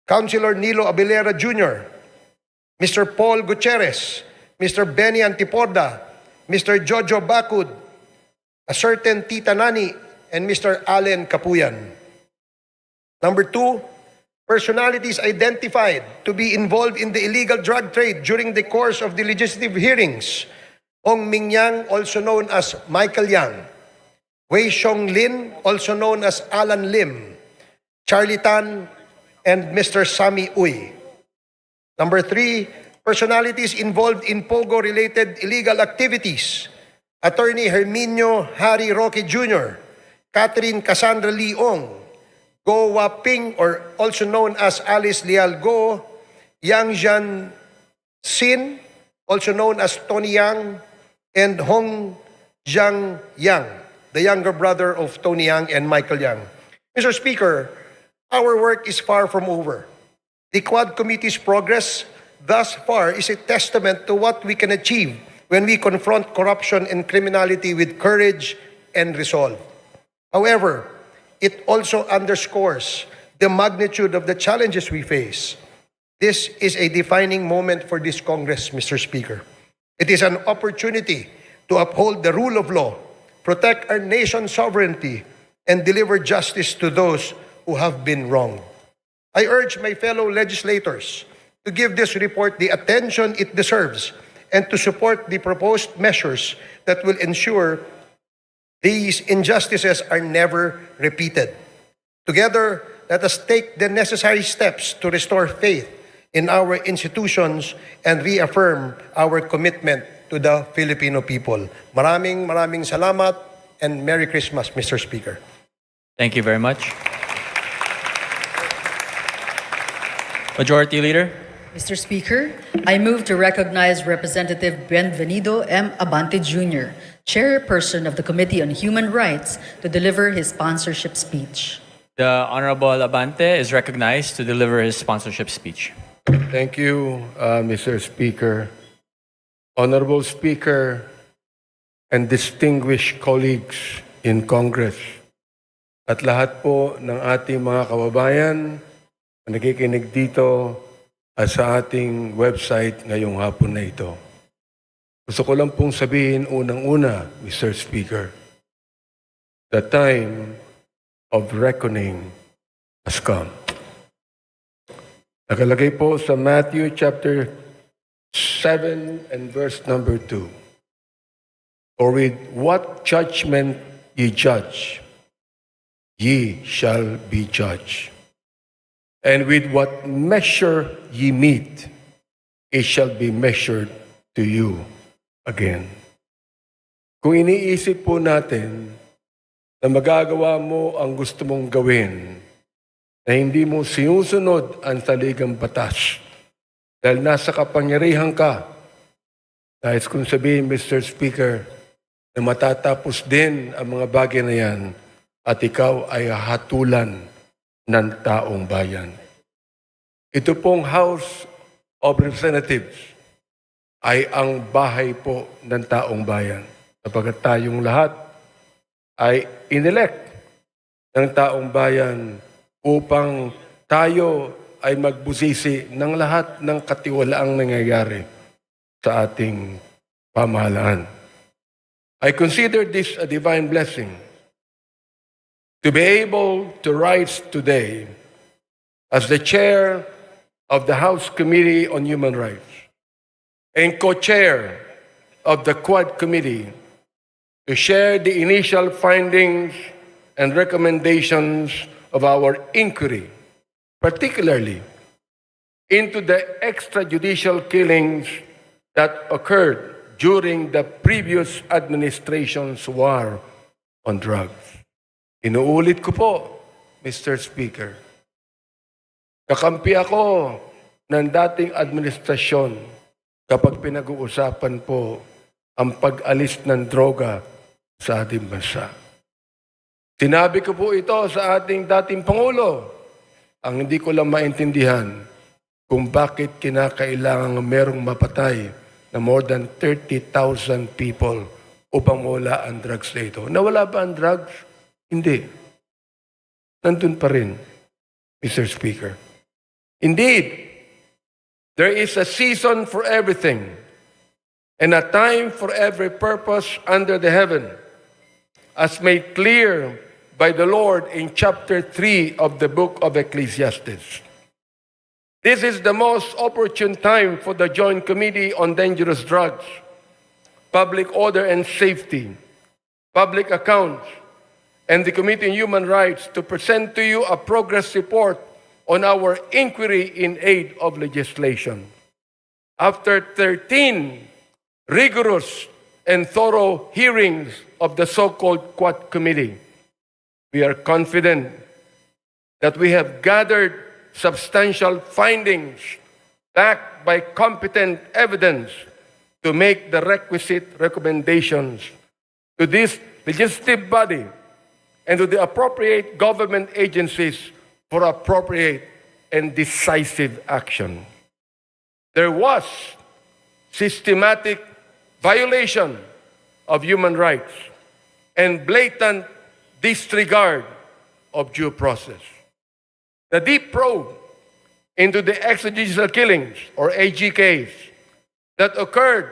Councilor Nilo Abilera Jr., Mr. Paul Gutierrez, Mr. Benny Antiporda, Mr. Jojo Bacud, a certain Tita Nani, and Mr. Allen Capuyan. Number 2, personalities identified to be involved in the illegal drug trade during the course of the legislative hearings: Hong Ming Yang, also known as Michael Yang; Wei Xiong Lin, also known as Alan Lim; Charlie Tan, and Mr. Sami Uy. Number 3, personalities involved in POGO-related illegal activities: Attorney Herminio Harry Roque Jr., Catherine Cassandra Leong, Go Waping, or also known as Alice Leal Go; Yang Jian Sin, also known as Tony Yang; and Hong Jiang Yang, the younger brother of Tony Yang and Michael Yang. Mr. Speaker, our work is far from over. The Quad Committee's progress thus far is a testament to what we can achieve when we confront corruption and criminality with courage and resolve. However, it also underscores the magnitude of the challenges we face. This is a defining moment for this Congress, Mr. Speaker. It is an opportunity to uphold the rule of law, protect our nation's sovereignty, and deliver justice to those who have been wronged. I urge my fellow legislators to give this report the attention it deserves and to support the proposed measures that will ensure these injustices are never repeated. Together, let us take the necessary steps to restore faith in our institutions and reaffirm our commitment to the Filipino people. Maraming salamat and Merry Christmas, Mr. Speaker. Thank you very much. Majority Leader. Mr. Speaker, I move to recognize Representative Bienvenido M. Abante Jr., Chairperson of the Committee on Human Rights, to deliver his sponsorship speech. The Honorable Abante is recognized to deliver his sponsorship speech. Thank you, Mr. Speaker. Honorable Speaker and distinguished colleagues in Congress, at lahat po ng ating mga kababayan na nakikinig dito at sa ating website ngayong hapon na ito. Gusto ko lang pong sabihin unang-una, Mr. Speaker, the time of reckoning has come. Nakalagay po sa Matthew chapter 7 and verse number 2. For with what judgment ye judge, ye shall be judged. And with what measure ye meet, it shall be measured to you again. Kung iniisip po natin na magagawa mo ang gusto mong gawin, na hindi mo sinusunod ang saligang batas, dahil nasa kapangyarihan ka, nais kong sabihin, Mr. Speaker, na matatapos din ang mga bagay na yan at ikaw ay hatulan ng taong bayan. Ito pong House of Representatives ay ang bahay po ng taong bayan. Sapagkat tayong lahat ay inelect ng taong bayan upang tayo ay magbusisi ng lahat ng katiwalaang nangyayari sa ating pamahalaan. I consider this a divine blessing to be able to rise today as the chair of the House Committee on Human Rights and co-chair of the Quad Committee to share the initial findings and recommendations of our inquiry, particularly into the extrajudicial killings that occurred during the previous administration's war on drugs. Inuulit ko po, Mr. Speaker, kakampi ako ng dating administrasyon kapag pinag-uusapan po ang pag-alis ng droga sa ating bansa. Sinabi ko po ito sa ating dating Pangulo, ang hindi ko lang maintindihan kung bakit kinakailangan merong mapatay na more than 30,000 people upang mawala ang drugs na ito. Nawala ba ang drugs? Hindi. Nandun pa rin, Mr. Speaker. Indeed, there is a season for everything and a time for every purpose under the heaven, as made clear by the Lord in chapter 3 of the book of Ecclesiastes. This is the most opportune time for the Joint Committee on Dangerous Drugs, Public Order and Safety, Public Accounts, and the Committee on Human Rights to present to you a progress report on our inquiry in aid of legislation. After 13 rigorous and thorough hearings of the so-called Quad Committee, we are confident that we have gathered substantial findings backed by competent evidence to make the requisite recommendations to this legislative body and to the appropriate government agencies for appropriate and decisive action. There was systematic violation of human rights and blatant disregard of due process. The deep probe into the extrajudicial killings, or AGKs, that occurred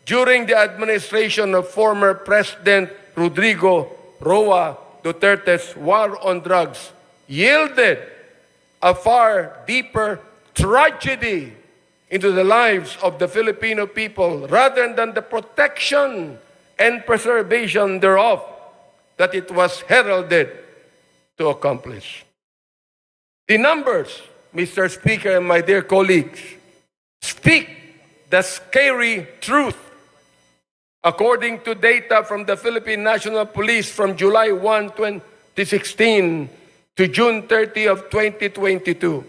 during the administration of former President Rodrigo Roa Duterte's war on drugs yielded a far deeper tragedy into the lives of the Filipino people rather than the protection and preservation thereof that it was heralded to accomplish. The numbers, Mr. Speaker and my dear colleagues, speak the scary truth. According to data from the Philippine National Police from July 1, 2016 to June 30 of 2022,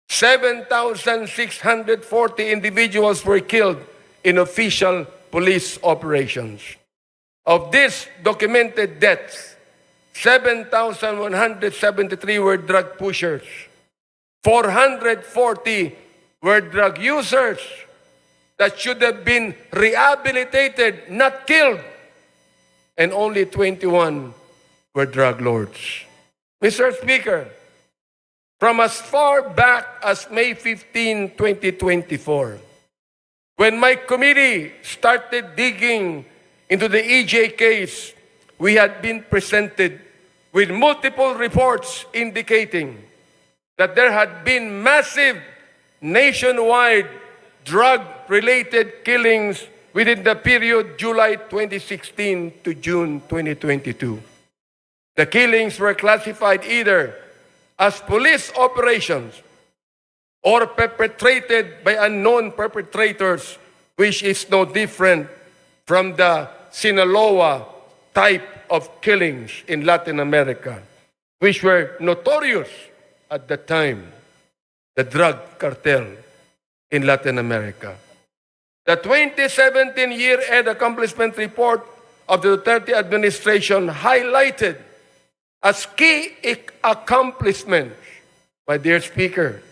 7,640 individuals were killed in official police operations. Of these documented deaths, 7,173 were drug pushers, 440 were drug users that should have been rehabilitated, not killed, and only 21 were drug lords. Mr. Speaker, from as far back as May 15, 2024, when my committee started digging into the EJ case, we had been presented with multiple reports indicating that there had been massive nationwide drug-related killings within the period July 2016 to June 2022. The killings were classified either as police operations or perpetrated by unknown perpetrators, which is no different from the Sinaloa type of killings in Latin America, which were notorious at the time, the drug cartel in Latin America. The 2017 year-end accomplishment report of the Duterte administration highlighted as key accomplishments, my dear Speaker,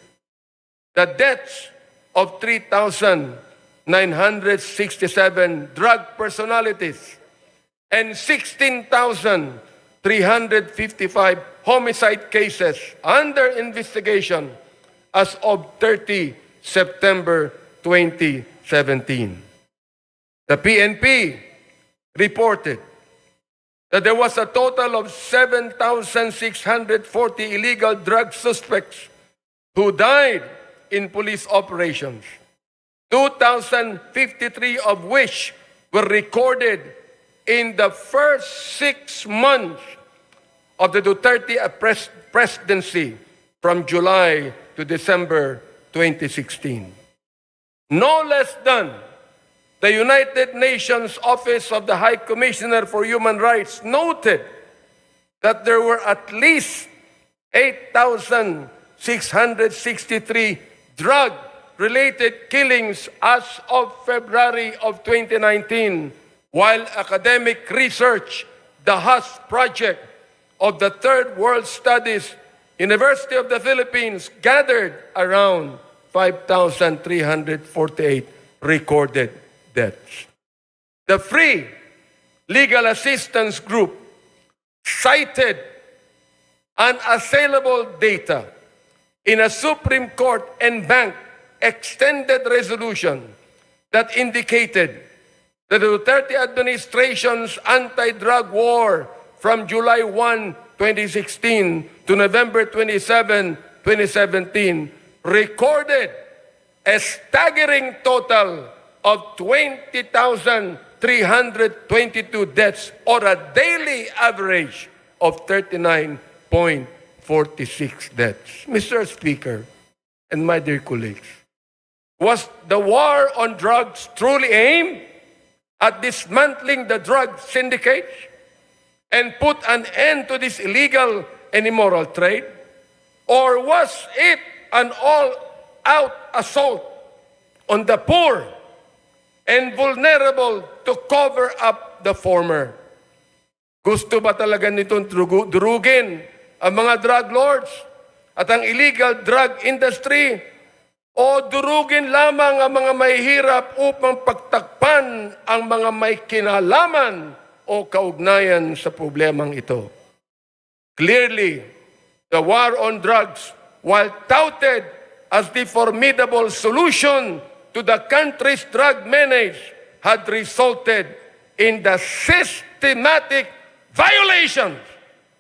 the deaths of 3,967 drug personalities and 16,355 homicide cases under investigation as of 30 September 2017. The PNP reported that there was a total of 7,640 illegal drug suspects who died in police operations, 2,053 of which were recorded in the first 6 months of the Duterte presidency from July to December 2016. No less than the United Nations Office of the High Commissioner for Human Rights noted that there were at least 8,663 drug-related killings as of February of 2019, while academic research, the HUS project of the Third World Studies, University of the Philippines, gathered around 5,348 recorded deaths. The Free Legal Assistance Group cited unassailable data in a Supreme Court and bank extended resolution that indicated that the Duterte administration's anti-drug war from July 1, 2016 to November 27, 2017 recorded a staggering total of 20,322 deaths, or a daily average of 39.46 deaths. Mr. Speaker, and my dear colleagues, was the war on drugs truly aimed at dismantling the drug syndicates and put an end to this illegal and immoral trade? Or was it an all-out assault on the poor and vulnerable to cover up the former? Gusto ba talaga nitong durugin ang mga drug lords at ang illegal drug industry? O durugin lamang ang mga mahihirap upang pagtakpan ang mga may kinalaman o kaugnayan sa problemang ito? Clearly, the war on drugs, while touted as the formidable solution to the country's drug menace, had resulted in the systematic violations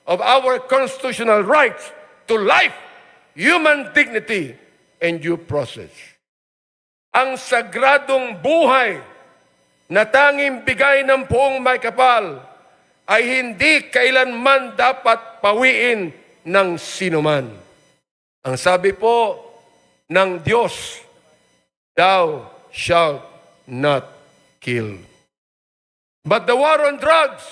of our constitutional rights to life, human dignity, and due process. Ang sagradong buhay na tanging bigay ng poong may kapal ay hindi kailanman dapat pawiin ng sinuman. Ang sabi po ng Diyos, "Thou shalt not kill." But the war on drugs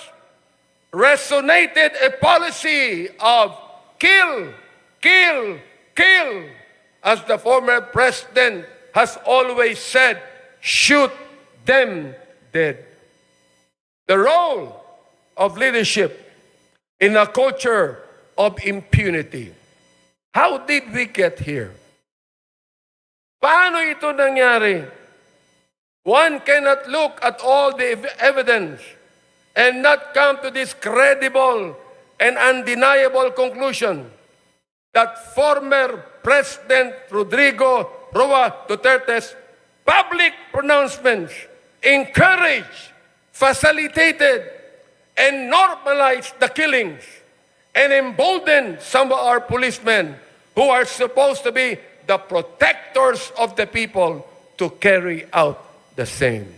resonated a policy of kill, kill, kill. As the former president has always said, shoot them dead. The role of leadership in a culture of impunity. How did we get here? Paano ito nangyari? One cannot look at all the evidence and not come to this credible and undeniable conclusion that former President Rodrigo Roa Duterte's public pronouncements encouraged, facilitated, and normalized the killings and emboldened some of our policemen who are supposed to be the protectors of the people to carry out the same.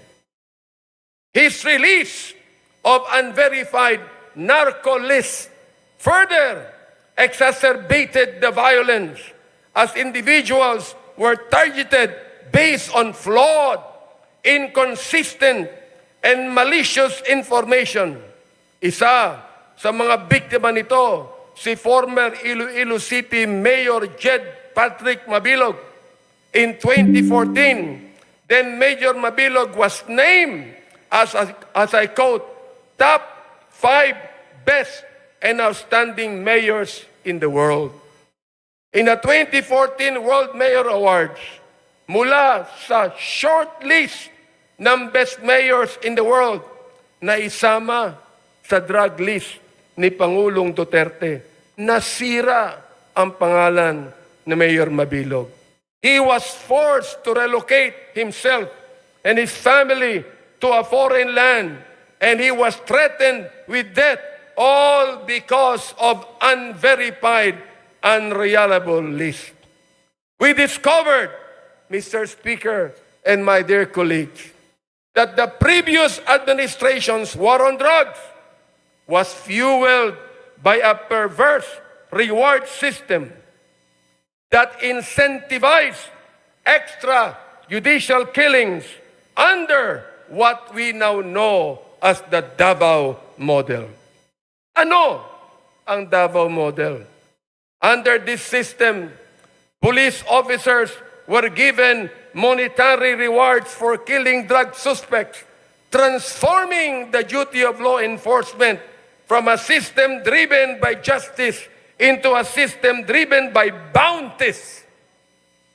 His release of unverified narco lists further exacerbated the violence as individuals were targeted based on flawed, inconsistent, and malicious information. Isa sa mga biktima nito, si former Iloilo City Mayor Jed Patrick Mabilog. In 2014, then Mayor Mabilog was named as I quote, top 5 best and outstanding mayors in the world. In the 2014 World Mayor Awards, mula sa short list ng best mayors in the world, na isama sa drug list ni Pangulong Duterte, nasira ang pangalan ni Mayor Mabilog. He was forced to relocate himself and his family to a foreign land, and he was threatened with death, all because of unverified, unreliable list. We discovered, Mr. Speaker and my dear colleagues, that the previous administration's war on drugs was fueled by a perverse reward system that incentivized extrajudicial killings under what we now know as the Davao model. Ano ang Davao model? Under this system, police officers were given monetary rewards for killing drug suspects, transforming the duty of law enforcement from a system driven by justice into a system driven by bounties.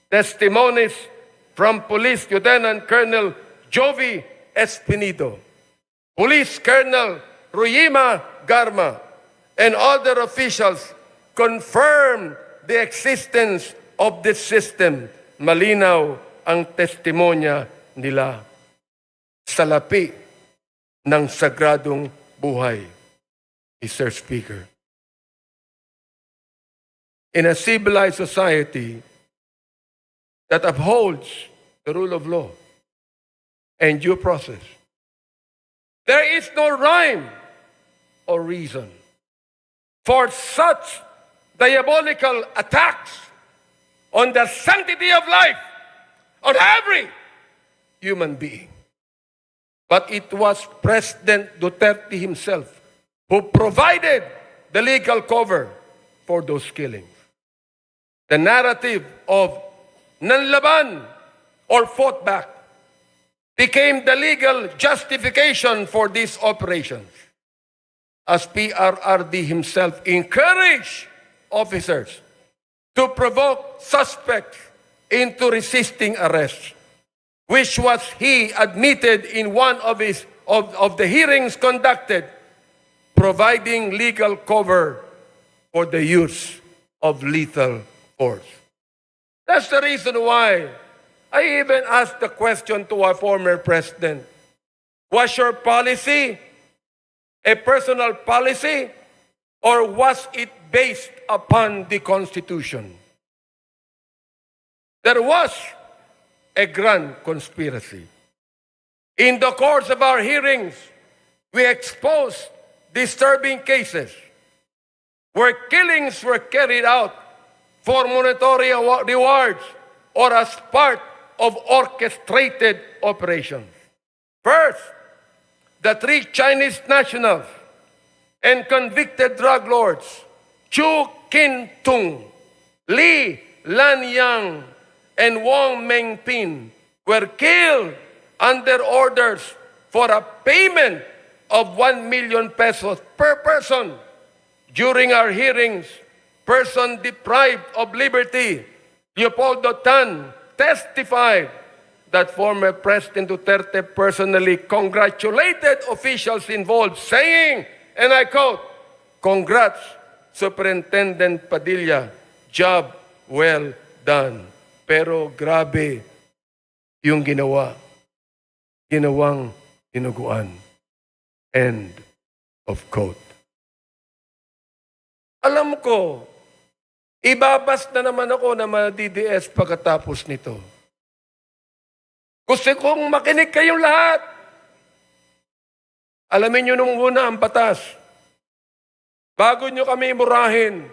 Testimonies from Police Lieutenant Colonel Jovi Espinido, Police Colonel Ruyima Garma, and other officials confirm the existence of this system. Malinaw ang testimonya nila. Salapi ng sagradong buhay, Mr. Speaker. In a civilized society, that upholds the rule of law and due process. There is no rhyme or reason for such diabolical attacks on the sanctity of life on every human being. But it was President Duterte himself who provided the legal cover for those killings. The narrative of nanlaban or fought back became the legal justification for these operations, as PRRD himself encouraged officers to provoke suspects into resisting arrest, which was he admitted in one of the hearings conducted, providing legal cover for the use of lethal force. That's the reason why I even asked the question to our former president, was your policy a personal policy, or was it based upon the Constitution? There was a grand conspiracy. In the course of our hearings, we exposed disturbing cases where killings were carried out for monetary rewards or as part of orchestrated operations. First, the 3 Chinese nationals and convicted drug lords, Chu Kin-tung, Li Lanyang, and Wong Mengpin, were killed under orders for a payment of 1 million pesos per person. During our hearings, person deprived of liberty, Leopoldo Tan, testified that former President Duterte personally congratulated officials involved, saying, and I quote, "Congrats, Superintendent Padilla, job well done." Pero grabe yung ginawang dinuguan. End of quote. Alam ko, ibabas na naman ako na ma-DDS pagkatapos nito. Gusto kong makinig kayong lahat. Alamin nyo nung una ang batas. Bago nyo kami murahin,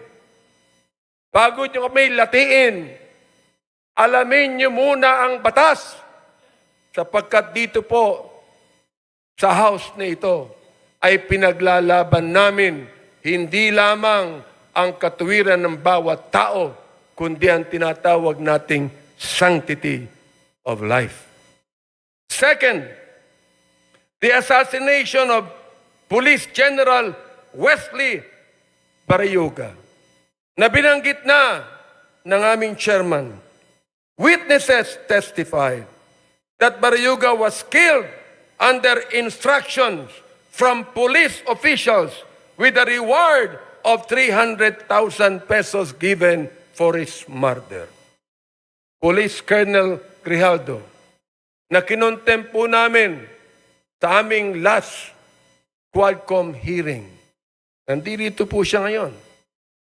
bago nyo kami latiin, alamin nyo muna ang batas. Sapagkat dito po, sa house na ito, ay pinaglalaban namin hindi lamang ang katuwiran ng bawat tao, kundi ang tinatawag nating sanctity of life. Second, the assassination of Police General Wesley Barayoga, na binanggit na ng aming chairman. Witnesses testified that Barayoga was killed under instructions from police officials with a reward of 300,000 pesos given for his murder. Police Colonel Grijaldo, na kinontempo namin sa aming last Quadcom hearing. Nandito po siya ngayon.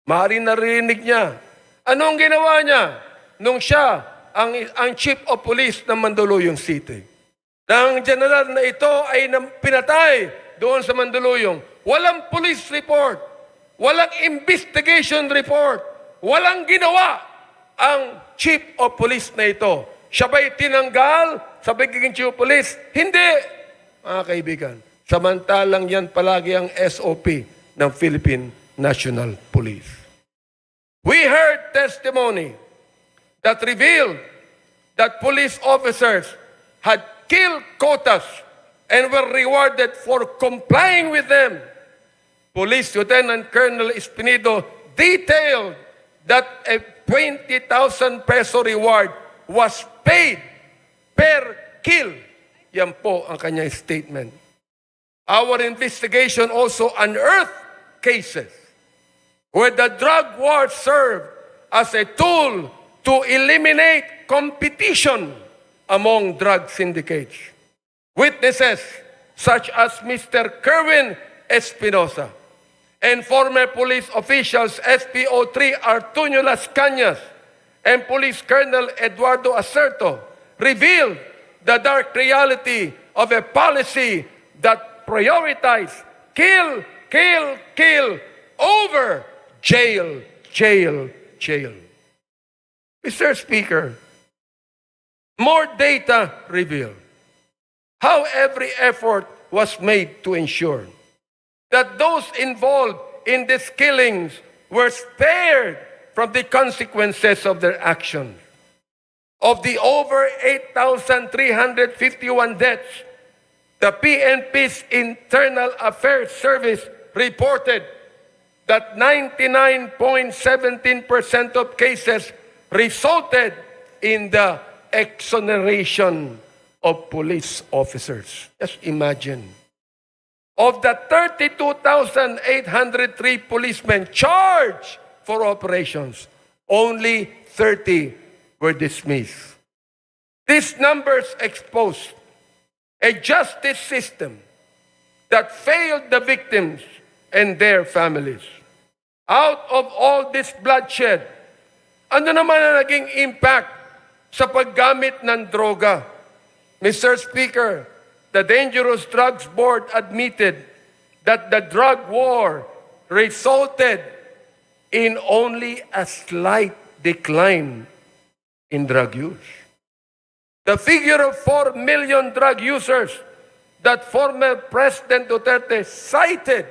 Maaaring narinig niya. Anong ginawa niya nung siya ang Chief of Police ng Mandaluyong City? Ang general na ito ay pinatay doon sa Mandaluyong. Walang police report, walang investigation report, walang ginawa ang Chief of Police na ito. Siya ba'y tinanggal sa pagiging Chief of Police? Hindi, mga kaibigan. Samantalang yan palagi ang SOP ng Philippine National Police. We heard testimony that revealed that police officers had killed quotas and were rewarded for complying with them. Police Lieutenant Colonel Espinido detailed that a 20,000 peso reward was paid per kill. Yan po ang kanyang statement. Our investigation also unearthed cases where the drug war served as a tool to eliminate competition among drug syndicates. Witnesses such as Mr. Kerwin Espinosa and former police officials SPO3 Artunio Las Cañas and Police Colonel Eduardo Acerto revealed the dark reality of a policy that prioritized kill, kill, kill over jail, jail, jail. Mr. Speaker, more data reveal how every effort was made to ensure that those involved in these killings were spared from the consequences of their actions. Of the over 8,351 deaths, the PNP's Internal Affairs Service reported that 99.17% of cases resulted in the exoneration of police officers. Just imagine. Of the 32,803 policemen charged for operations, only 30 were dismissed. These numbers expose a justice system that failed the victims and their families. Out of all this bloodshed, ano naman ang naging impact sa paggamit ng droga? Mr. Speaker, the Dangerous Drugs Board admitted that the drug war resulted in only a slight decline in drug use. The figure of 4 million drug users that former President Duterte cited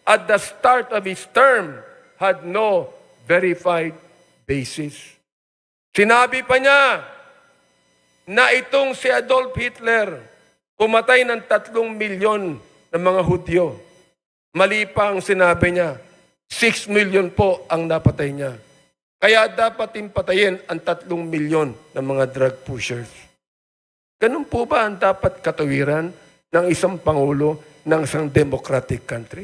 at the start of his term had no verified basis. Sinabi pa niya na itong si Adolf Hitler pumatay ng 3 milyon ng mga Hudyo. Mali pa ang sinabi niya, 6 million po ang napatay niya. Kaya dapat patayin ang 3 milyon ng mga drug pushers. Ganun po ba ang dapat katawiran ng isang pangulo ng isang democratic country?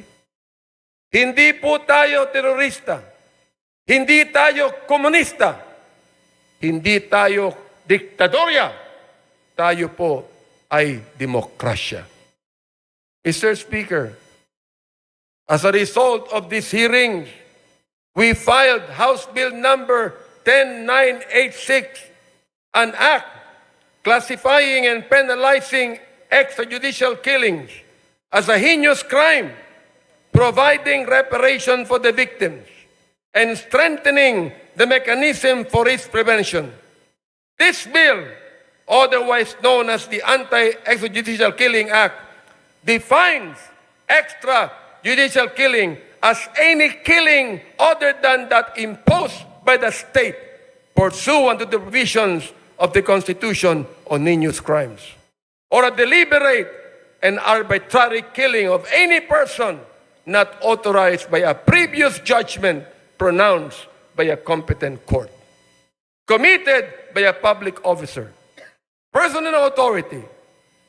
Hindi po tayo terorista. Hindi tayo komunista. Hindi tayo diktadorya. Tayo po ay demokrasya. Mr. Speaker, as a result of these hearings, we filed House Bill number 10986, an act classifying and penalizing extrajudicial killings as a heinous crime, providing reparation for the victims, and strengthening the mechanism for its prevention. This bill, otherwise known as the Anti-Extrajudicial Killing Act, defines extrajudicial killing as any killing other than that imposed by the state pursuant to the provisions of the Constitution on heinous crimes, or a deliberate and arbitrary killing of any person not authorized by a previous judgment pronounced by a competent court, committed by a public officer, personal authority,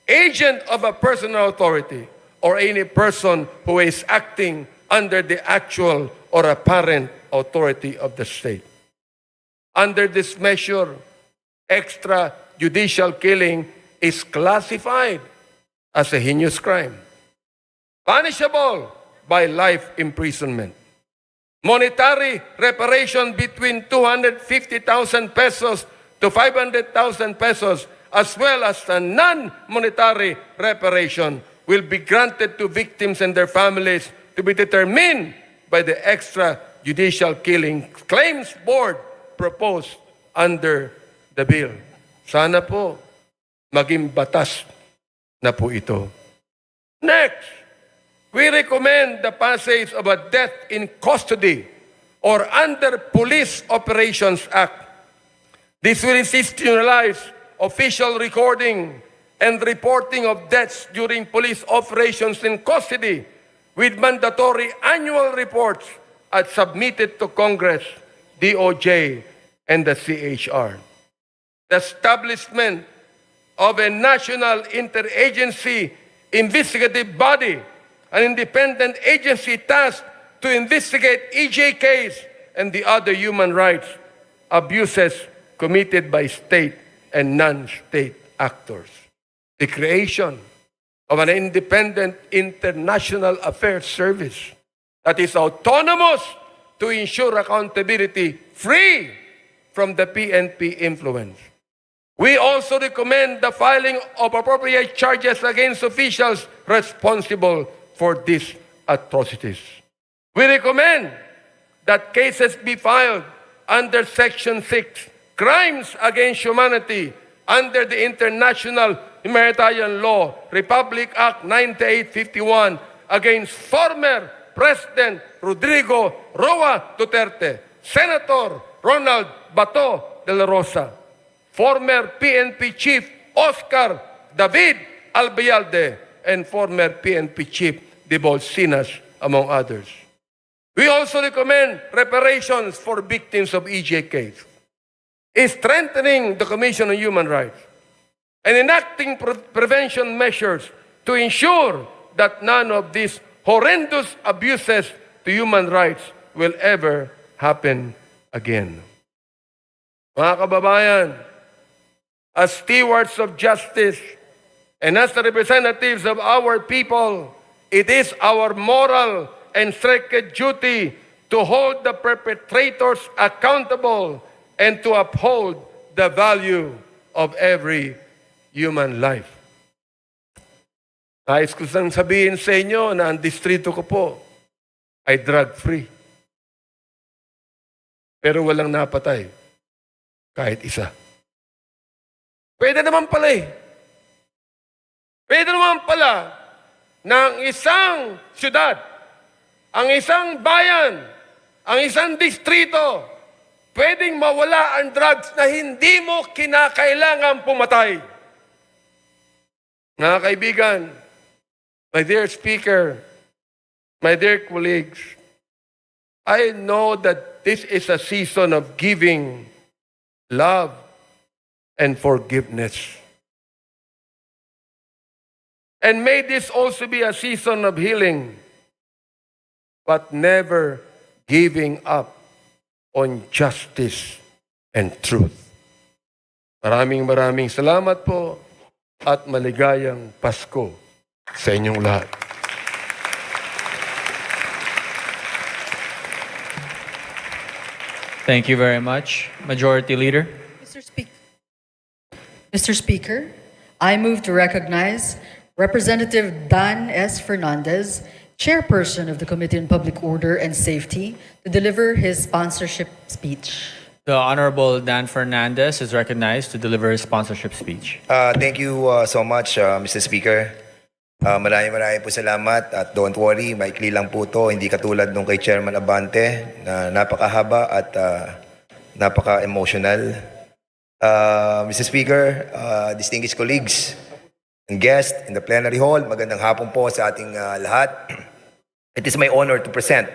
agent of a personal authority, or any person who is acting under the actual or apparent authority of the state. Under this measure, extrajudicial killing is classified as a heinous crime, punishable by life imprisonment. Monetary reparation between 250,000 pesos to 500,000 pesos, as well as a non-monetary reparation, will be granted to victims and their families to be determined by the extrajudicial killing claims board proposed under the bill. Sana po maging batas na po ito. Next, we recommend the passage of a death in custody or under Police Operations Act. This will institutionalize official recording and reporting of deaths during police operations in custody with mandatory annual reports as submitted to Congress, DOJ, and the CHR. The establishment of a national interagency investigative body, an independent agency tasked to investigate EJKs and the other human rights abuses committed by state and non-state actors. The creation of an independent international affairs service that is autonomous to ensure accountability free from the PNP influence. We also recommend the filing of appropriate charges against officials responsible for these atrocities. We recommend that cases be filed under Section 6, Crimes Against Humanity, under the International Humanitarian Law, Republic Act 9851, against former President Rodrigo Roa Duterte, Senator Ronald Bato de la Rosa, former PNP Chief Oscar David Albayalde, and former PNP Chief De Bolsinas, among others. We also recommend reparations for victims of EJ case, strengthening the Commission on Human Rights, and enacting prevention measures to ensure that none of these horrendous abuses to human rights will ever happen again. Mga kababayan, as stewards of justice and as the representatives of our people, it is our moral and sacred duty to hold the perpetrators accountable and to uphold the value of every human life. Nais ko sang sabihin sa inyo na ang distrito ko po ay drug-free. Pero walang napatay. Kahit isa. Pwede naman pala eh. Pwede naman pala na ang isang syudad, ang isang bayan, ang isang distrito, pwedeng mawala ang drugs na hindi mo kinakailangan pumatay. Mga kaibigan, my dear speaker, my dear colleagues, I know that this is a season of giving, love, and forgiveness. And may this also be a season of healing, but never giving up on justice and truth. Maraming salamat po at maligayang Pasko sa inyong lahat. Thank you very much. Majority Leader. Mr. Speaker, I move to recognize Representative Dan S. Fernandez, Chairperson of the Committee on Public Order and Safety, to deliver his sponsorship speech. The Honorable Dan Fernandez is recognized to deliver his sponsorship speech. Thank you so much, Mr. Speaker. Maraming po salamat at don't worry, maikli lang po to, hindi katulad nung kay Chairman Abante na napakahaba at napaka-emotional. Mr. Speaker, distinguished colleagues and guests in the plenary hall, magandang hapon po sa ating lahat. It is my honor to present,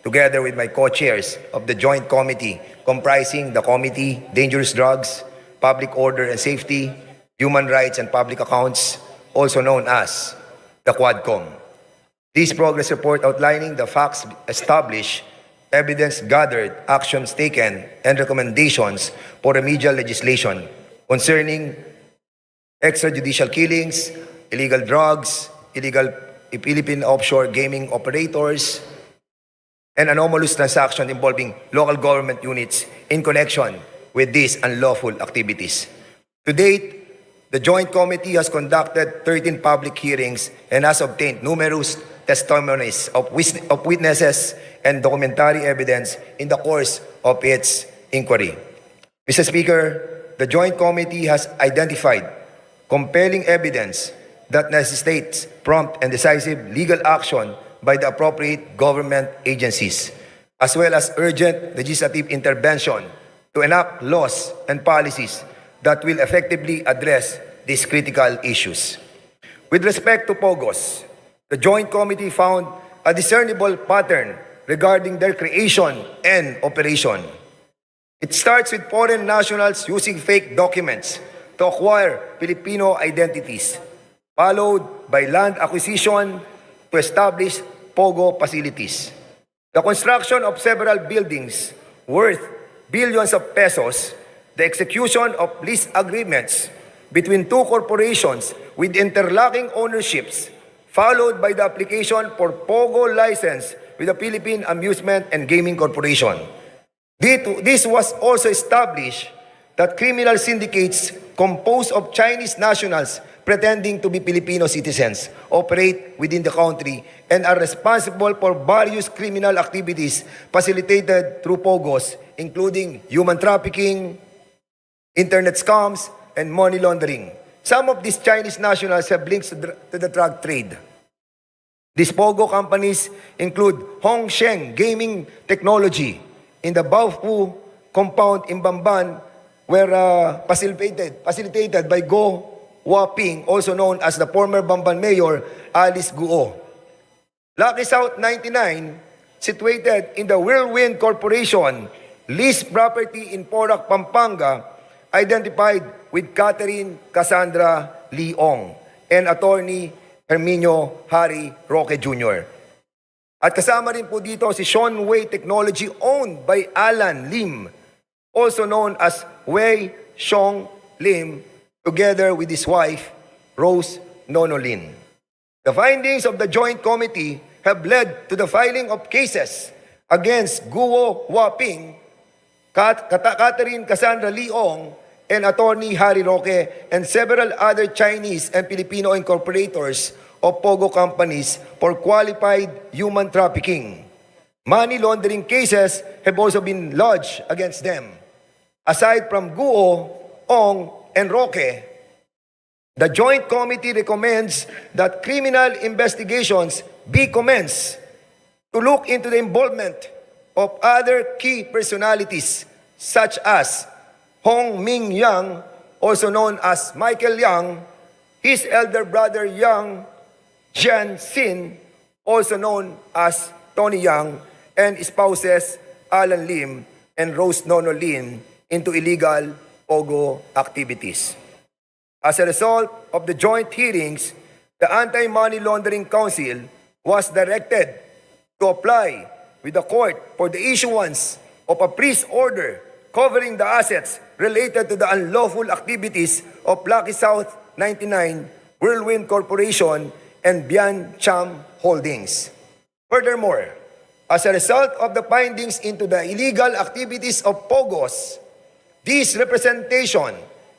together with my co-chairs of the Joint Committee comprising the Committee Dangerous Drugs, Public Order and Safety, Human Rights and Public Accounts, also known as the Quadcom. This progress report outlining the facts established, evidence gathered, actions taken, and recommendations for remedial legislation concerning extrajudicial killings, illegal drugs, illegal Philippine offshore gaming operators, and anomalous transactions involving local government units in connection with these unlawful activities. To date, the Joint Committee has conducted 13 public hearings and has obtained numerous testimonies of witnesses and documentary evidence in the course of its inquiry. Mr. Speaker, the Joint Committee has identified compelling evidence that necessitates prompt and decisive legal action by the appropriate government agencies, as well as urgent legislative intervention to enact laws and policies that will effectively address these critical issues. With respect to POGOs, the Joint Committee found a discernible pattern regarding their creation and operation. It starts with foreign nationals using fake documents to acquire Filipino identities, followed by land acquisition to establish POGO facilities. The construction of several buildings worth billions of pesos, the execution of lease agreements between two corporations with interlocking ownerships, followed by the application for POGO license with the Philippine Amusement and Gaming Corporation. This was also established that criminal syndicates composed of Chinese nationals pretending to be Filipino citizens operate within the country and are responsible for various criminal activities facilitated through POGOs, including human trafficking, internet scams, and money laundering. Some of these Chinese nationals have links to the drug trade. These POGO companies include Hongsheng Gaming Technology in the Baofu compound in Bamban, were facilitated by Go Waping, also known as the former Bamban Mayor Alice Guo. Lucky South 99, situated in the Whirlwind Corporation, leased property in Porac, Pampanga, identified with Catherine Cassandra Leong and attorney Herminio Harry Roque Jr. At kasama rin po dito si Sean Wei Technology owned by Alan Lim, also known as Wei Xiong Lim, together with his wife, Rose Nonolin. The findings of the Joint Committee have led to the filing of cases against Guo Waping, Catherine Cassandra Leong, and attorney Harry Roque, and several other Chinese and Filipino incorporators of POGO companies for qualified human trafficking. Money laundering cases have also been lodged against them. Aside from Guo, Ong, and Roque, the Joint Committee recommends that criminal investigations be commenced to look into the involvement of other key personalities such as Hong Ming Yang, also known as Michael Yang, his elder brother Yang Jianxin, also known as Tony Yang, and spouses Alan Lim and Rose Nono Lin into illegal POGO activities. As a result of the joint hearings, the Anti-Money Laundering Council was directed to apply with the court for the issuance of a freeze order covering the assets related to the unlawful activities of Lucky South 99, Whirlwind Corporation, and Bian Cham Holdings. Furthermore, as a result of the findings into the illegal activities of POGOs, this representation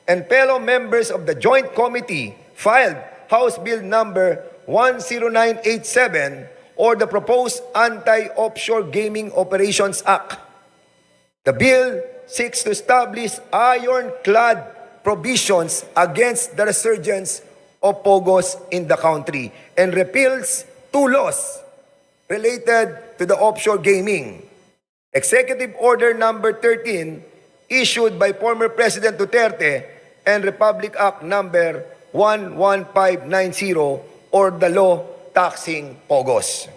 and fellow members of the Joint Committee filed House Bill number 10987, or the proposed Anti-Offshore Gaming Operations Act. The bill seeks to establish ironclad provisions against the resurgence of POGOs in the country and repeals two laws related to the offshore gaming. Executive Order number 13, issued by former President Duterte, and Republic Act number 11590, or the law taxing POGOs.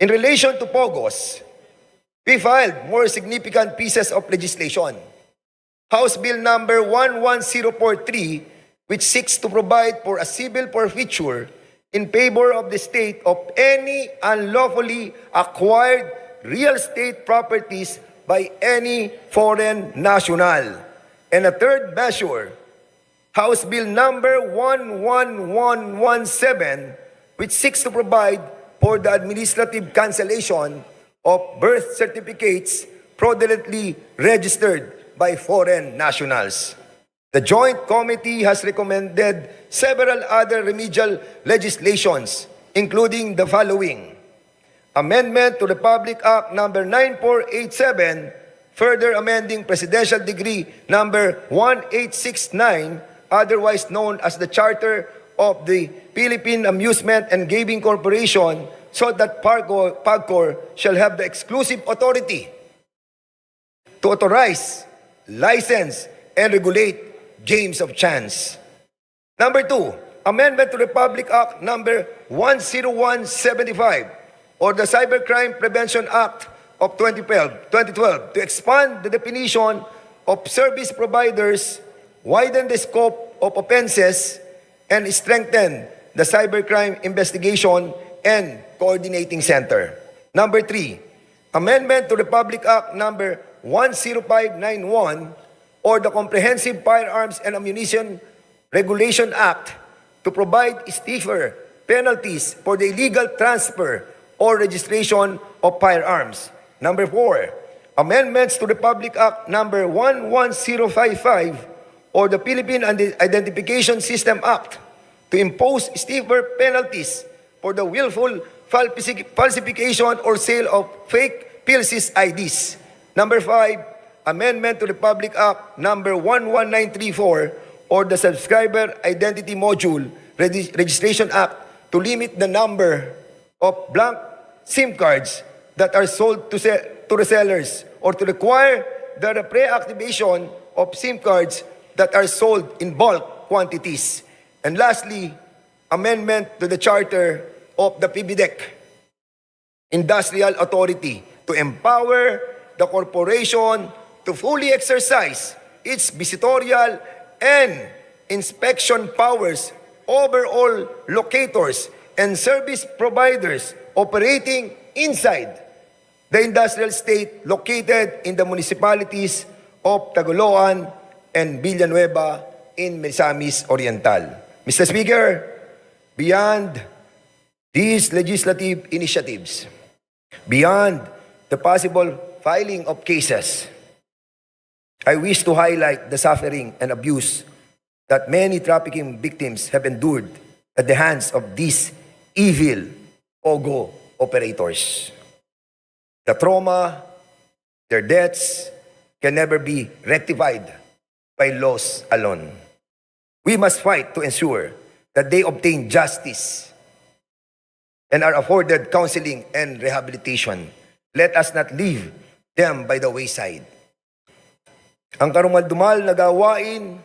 In relation to POGOs, we filed more significant pieces of legislation. House Bill number 11043, which seeks to provide for a civil forfeiture in favor of the state of any unlawfully acquired real estate properties by any foreign national. And a third measure, House Bill number 11117, which seeks to provide for the administrative cancellation of birth certificates fraudulently registered by foreign nationals. The Joint Committee has recommended several other remedial legislations, including the following: Amendment to Republic Act number 9487, further amending Presidential Decree number 1869, otherwise known as the Charter of the Philippine Amusement and Gaming Corporation, so that PAGCOR shall have the exclusive authority to authorize, license, and regulate games of chance. Number 2, Amendment to Republic Act number 10175, or the Cybercrime Prevention Act of 2012, to expand the definition of service providers, widen the scope of offenses, and strengthen the cybercrime investigation and coordinating center. Number 3, Amendment to Republic Act number 10591, or the Comprehensive Firearms and Ammunition Regulation Act, to provide stiffer penalties for the illegal transfer or registration of firearms. Number 4, amendments to Republic Act number 11055 or the Philippine Identification System Act to impose stiffer penalties for the willful falsification or sale of fake PLC's IDs. Number 5, amendment to Republic Act number 11934 or the Subscriber Identity Module Registration Act to limit the number of blank SIM cards that are sold to resellers or to require the pre-activation of SIM cards that are sold in bulk quantities. And lastly, amendment to the charter of the PBDEC, Industrial Authority, to empower the corporation to fully exercise its visitorial and inspection powers over all locators and service providers operating inside the industrial state located in the municipalities of Tagoloan and Villanueva in Misamis Oriental. Mr. Speaker, beyond these legislative initiatives, beyond the possible filing of cases, I wish to highlight the suffering and abuse that many trafficking victims have endured at the hands of these evil POGO operators. The trauma, their deaths, can never be rectified by laws alone. We must fight to ensure that they obtain justice and are afforded counseling and rehabilitation. Let us not leave them by the wayside. Ang karumaldumal na gawain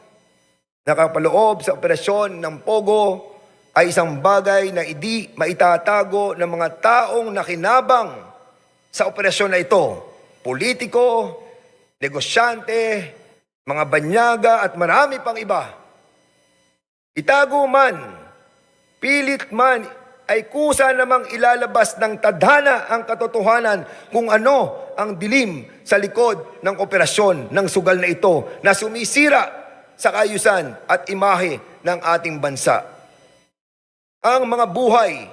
na kapaloob sa operasyon ng POGO ay isang bagay na hindi maitatago ng mga taong nakinabang sa operasyon na ito. Politiko, negosyante, mga banyaga at marami pang iba. Itago man, pilit man, ay kusa namang ilalabas ng tadhana ang katotohanan kung ano ang dilim sa likod ng operasyon ng sugal na ito na sumisira sa kaayusan at imahe ng ating bansa. Ang mga buhay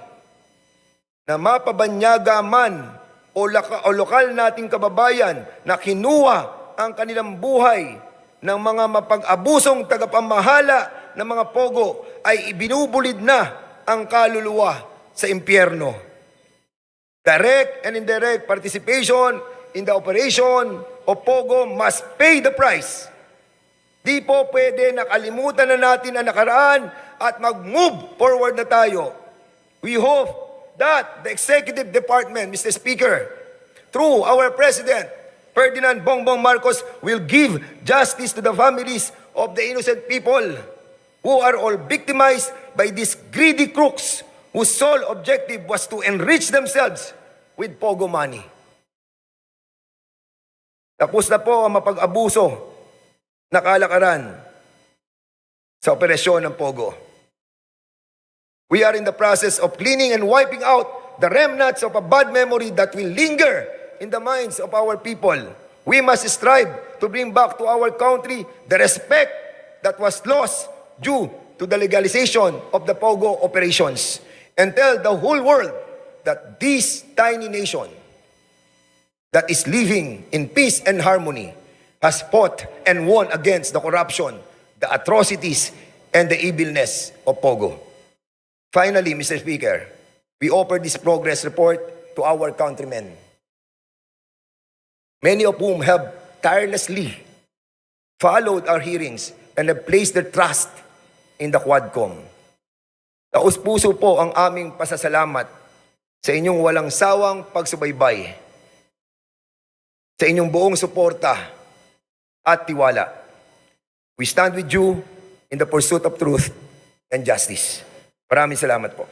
na mapabanyaga man o lokal nating kababayan na kinuha ang kanilang buhay ng mga mapag-abusong tagapamahala ng mga POGO ay ibinubulid na ang kaluluwa sa impyerno. Direct and indirect participation in the operation of POGO must pay the price. Di po pwede nakalimutan na natin ang nakaraan at mag-move forward na tayo. We hope that the Executive Department, Mr. Speaker, through our President, Ferdinand Bongbong Marcos, will give justice to the families of the innocent people who are all victimized by these greedy crooks whose sole objective was to enrich themselves with POGO money. Tapos na po ang mapag-abuso na kalakaran sa operasyon ng POGO. We are in the process of cleaning and wiping out the remnants of a bad memory that will linger in the minds of our people. We must strive to bring back to our country the respect that was lost due to the legalization of the POGO operations and tell the whole world that this tiny nation that is living in peace and harmony has fought and won against the corruption, the atrocities, and the evilness of POGO. Finally, Mr. Speaker, we offer this progress report to our countrymen, many of whom have tirelessly followed our hearings and have placed their trust in the Quadcom. Taus-puso po ang aming pasasalamat sa inyong walang sawang pagsubaybay, sa inyong buong suporta at tiwala. We stand with you in the pursuit of truth and justice. Maraming salamat po.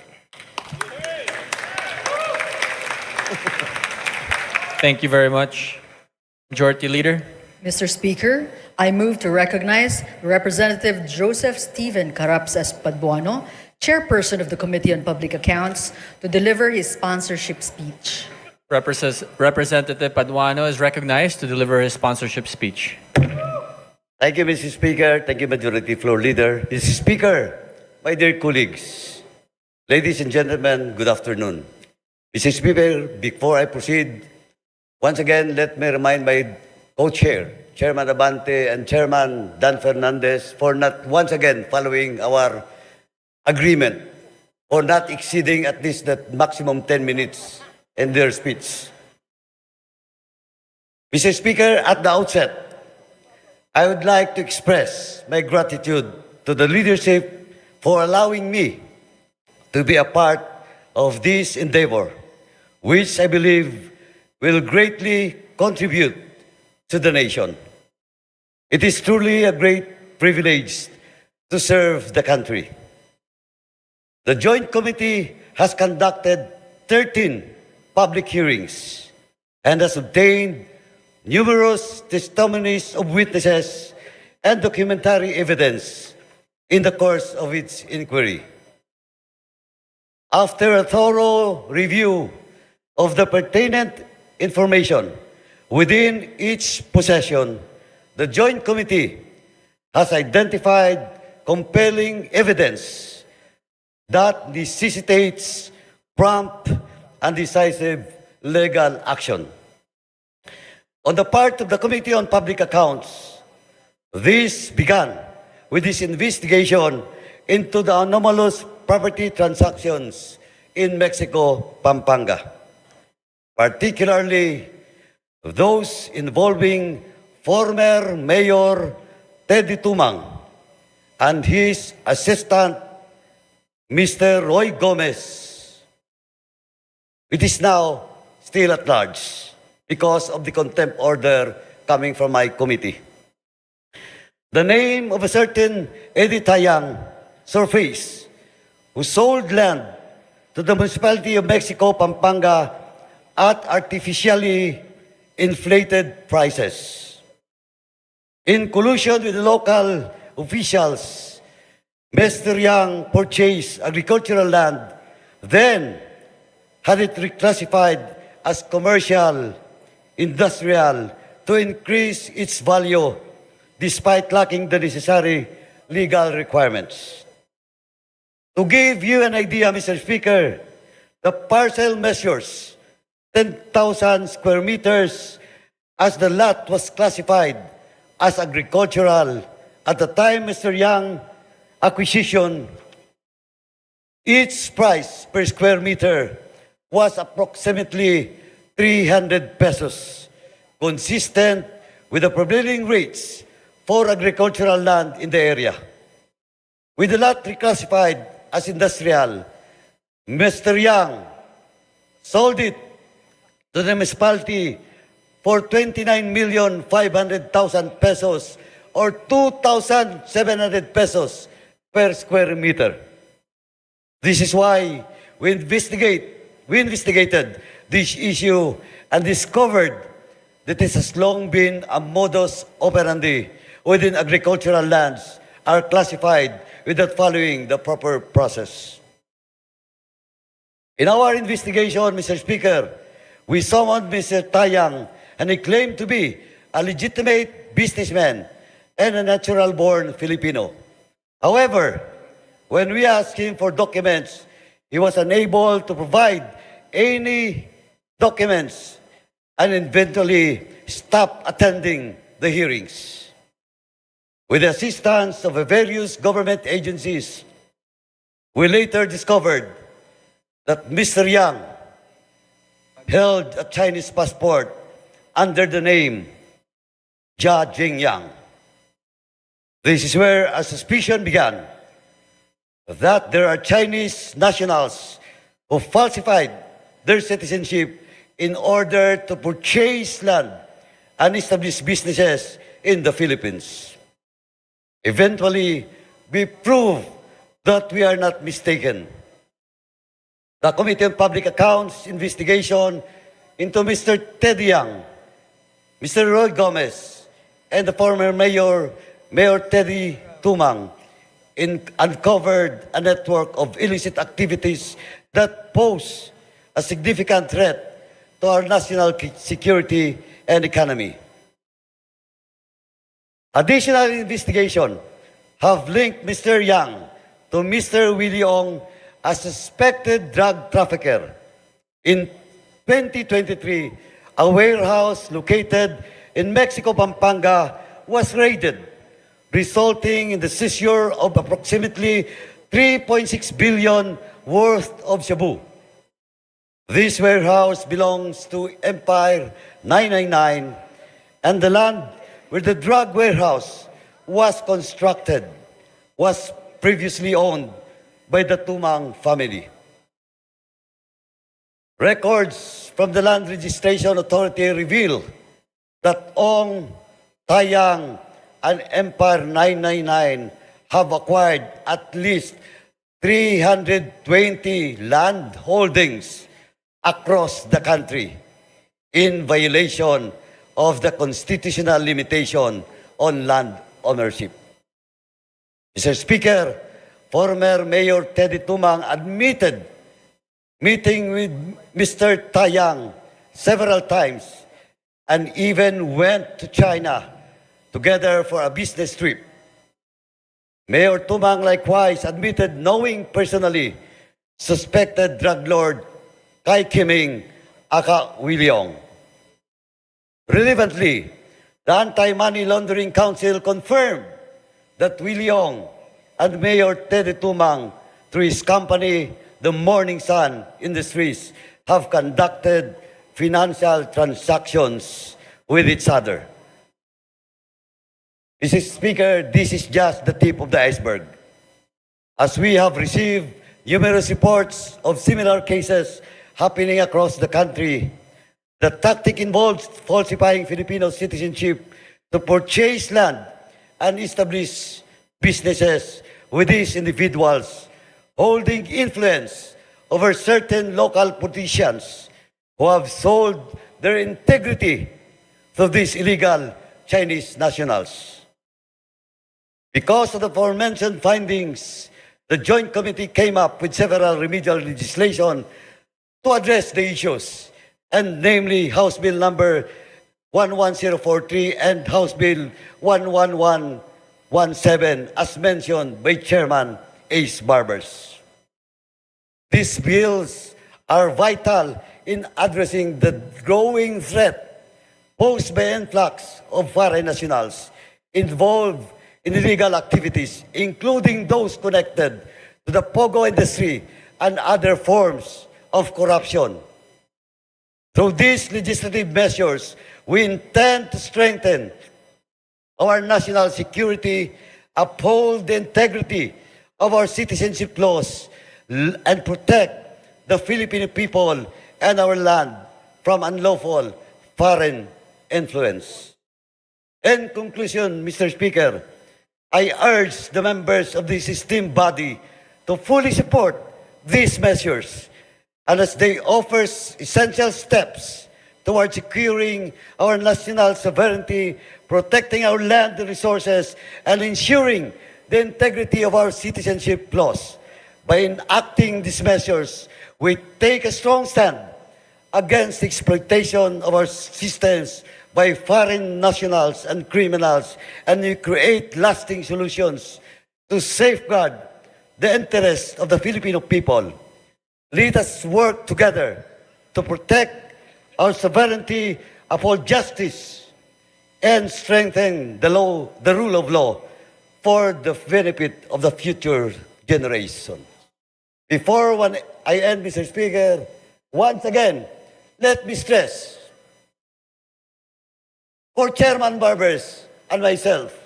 Thank you very much. Majority Leader. Mr. Speaker, I move to recognize Representative Joseph Stephen Carapsas Paduano, Chairperson of the Committee on Public Accounts, to deliver his sponsorship speech. Representative Paduano is recognized to deliver his sponsorship speech. Thank you, Mr. Speaker. Thank you, Majority Floor Leader. Mr. Speaker, my dear colleagues, ladies and gentlemen, good afternoon. Mr. Speaker, before I proceed Once again, let me remind my co-chair, Chairman Abante and Chairman Dan Fernandez, for not once again following our agreement or not exceeding at least the maximum 10 minutes in their speech. Mr. Speaker, at the outset, I would like to express my gratitude to the leadership for allowing me to be a part of this endeavor, which I believe will greatly contribute to the nation. It is truly a great privilege to serve the country. The Joint Committee has conducted 13 public hearings and has obtained numerous testimonies of witnesses and documentary evidence in the course of its inquiry. After a thorough review of the pertinent information within each possession, the Joint Committee has identified compelling evidence that necessitates prompt and decisive legal action. On the part of the Committee on Public Accounts, this began with this investigation into the anomalous property transactions in Mexico, Pampanga, particularly those involving former Mayor Teddy Tumang and his assistant, Mr. Roy Gomez. It is now still at large because of the contempt order coming from my committee. The name of a certain Eddie Tayang surfaced, who sold land to the municipality of Mexico, Pampanga, at artificially inflated prices. In collusion with the local officials, Mr. Yang purchased agricultural land, then had it reclassified as commercial, industrial, to increase its value despite lacking the necessary legal requirements. To give you an idea, Mr. Speaker, the parcel measures 10,000 square meters as the lot was classified as agricultural at the time Mr. Yang acquisition. Its price per square meter was approximately 300 pesos, consistent with the prevailing rates for agricultural land in the area. With the lot reclassified as industrial, Mr. Yang sold it to the municipality for 29,500,000 pesos or 2,700 pesos per square meter. This is why we investigated this issue and discovered that it has long been a modus operandi within agricultural lands are classified without following the proper process. In our investigation, Mr. Speaker, we summoned Mr. Tayang and he claimed to be a legitimate businessman and a natural-born Filipino. However, when we asked him for documents, he was unable to provide any documents and eventually stopped attending the hearings. With the assistance of various government agencies, we later discovered that Mr. Yang held a Chinese passport under the name Jia Jingyang. This is where a suspicion began that there are Chinese nationals who falsified their citizenship in order to purchase land and establish businesses in the Philippines. Eventually, we proved that we are not mistaken. The Committee on Public Accounts investigation into Mr. Teddy Yang, Mr. Roy Gomez, and the former Mayor Teddy Tumang uncovered a network of illicit activities that pose a significant threat to our national security and economy. Additional investigation have linked Mr. Yang to Mr. Willie Ong, a suspected drug trafficker. In 2023, a warehouse located in Mexico, Pampanga, was raided, resulting in the seizure of approximately 3.6 billion worth of shabu. This warehouse belongs to Empire 999, and the land where the drug warehouse was constructed was previously owned by the Tumang family. Records from the Land Registration Authority reveal that Ong, Tayang, and Empire 999 have acquired at least 320 land holdings across the country in violation of the constitutional limitation on land ownership. Mr. Speaker, former Mayor Teddy Tumang admitted meeting with Mr. Tayang several times and even went to China together for a business trip. Mayor Tumang likewise admitted knowing personally suspected drug lord Kai Kiming aka Williong. Relevantly, the Anti-Money Laundering Council confirmed that Williong and Mayor Teddy Tumang, through his company, the Morning Sun Industries, have conducted financial transactions with each other. Mr. Speaker, this is just the tip of the iceberg. As we have received numerous reports of similar cases happening across the country, the tactic involves falsifying Filipino citizenship to purchase land and establish businesses with these individuals, holding influence over certain local politicians who have sold their integrity to these illegal Chinese nationals. Because of the aforementioned findings, the Joint Committee came up with several remedial legislation to address the issues, and namely House Bill number 11043 and House Bill 11117, as mentioned by Chairman Ace Barbers. These bills are vital in addressing the growing threat posed by influx of foreign nationals involved in illegal activities, including those connected to the pogo industry and other forms of corruption. Through these legislative measures, we intend to strengthen our national security, uphold the integrity of our citizenship laws, and protect the Filipino people and our land from unlawful foreign influence. In conclusion, Mr. Speaker, I urge the members of this esteemed body to fully support these measures, and as they offer essential steps towards securing our national sovereignty, protecting our land and resources, and ensuring the integrity of our citizenship laws. By enacting these measures, we take a strong stand against the exploitation of our systems by foreign nationals and criminals, and we create lasting solutions to safeguard the interests of the Filipino people. Let us work together to protect our sovereignty, uphold justice, and strengthen the rule of law for the benefit of the future generations. Before I end, Mr. Speaker, once again, let me stress, for Chairman Barbers and myself,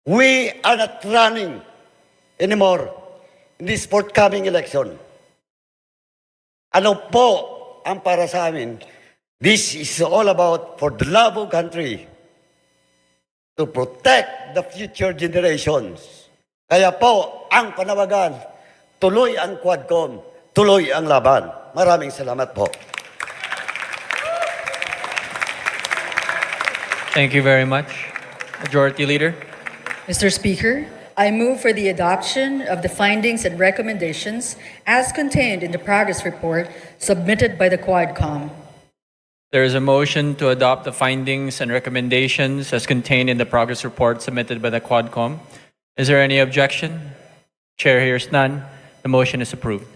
we are not running anymore in this forthcoming election. Ano po ang para sa amin? This is all about for the love of country, to protect the future generations. Kaya po, ang panawagan, tuloy ang Quadcom, tuloy ang laban. Maraming salamat po. Thank you very much. Majority Leader. Mr. Speaker, I move for the adoption of the findings and recommendations as contained in the progress report submitted by the Quadcom. There is a motion to adopt the findings and recommendations as contained in the progress report submitted by the Quadcom. Is there any objection? Chair hears none. The motion is approved.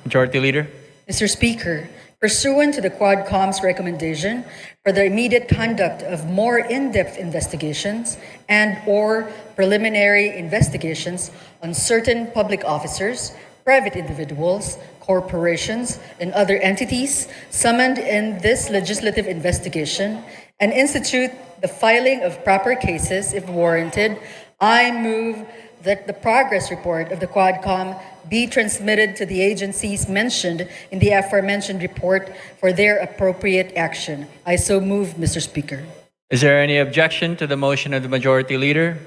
Majority Leader. Mr. Speaker, Pursuant to the Quadcom's recommendation for the immediate conduct of more in-depth investigations and/or preliminary investigations on certain public officers, private individuals, corporations, and other entities summoned in this legislative investigation, and institute the filing of proper cases if warranted, I move that the progress report of the Quadcom be transmitted to the agencies mentioned in the aforementioned report for their appropriate action. I so move, Mr. Speaker. Is there any objection to the motion of the Majority Leader?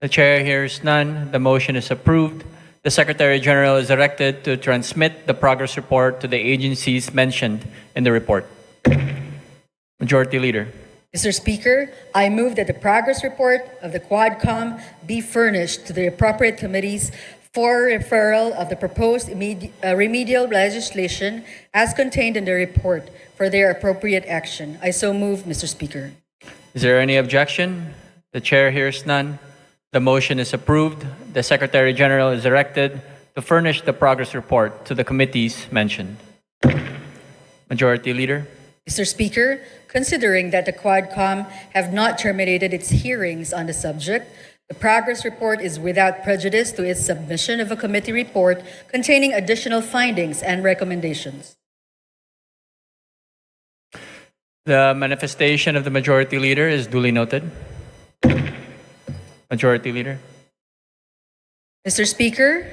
The Chair hears none. The motion is approved. The Secretary General is directed to transmit the progress report to the agencies mentioned in the report. Majority Leader. Mr. Speaker, I move that the progress report of the Quadcom be furnished to the appropriate committees for referral of the proposed remedial legislation as contained in the report for their appropriate action. I so move, Mr. Speaker. Is there any objection? The Chair hears none. The motion is approved. The Secretary General is directed to furnish the progress report to the committees mentioned. Majority Leader. Mr. Speaker, considering that the Quadcom have not terminated its hearings on the subject, the progress report is without prejudice to its submission of a committee report containing additional findings and recommendations. The manifestation of the Majority Leader is duly noted. Majority Leader. Mr. Speaker,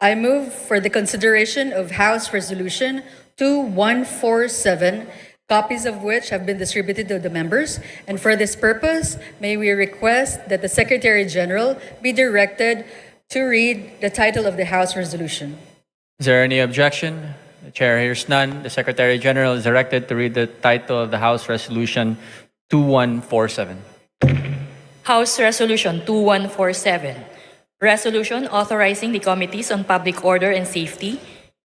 I move for the consideration of House Resolution 2147, copies of which have been distributed to the members, and for this purpose, may we request that the Secretary General be directed to read the title of the House Resolution. Is there any objection? The Chair hears none. The Secretary General is directed to read the title of the House Resolution 2147. House Resolution 2147, Resolution authorizing the Committees on Public Order and Safety,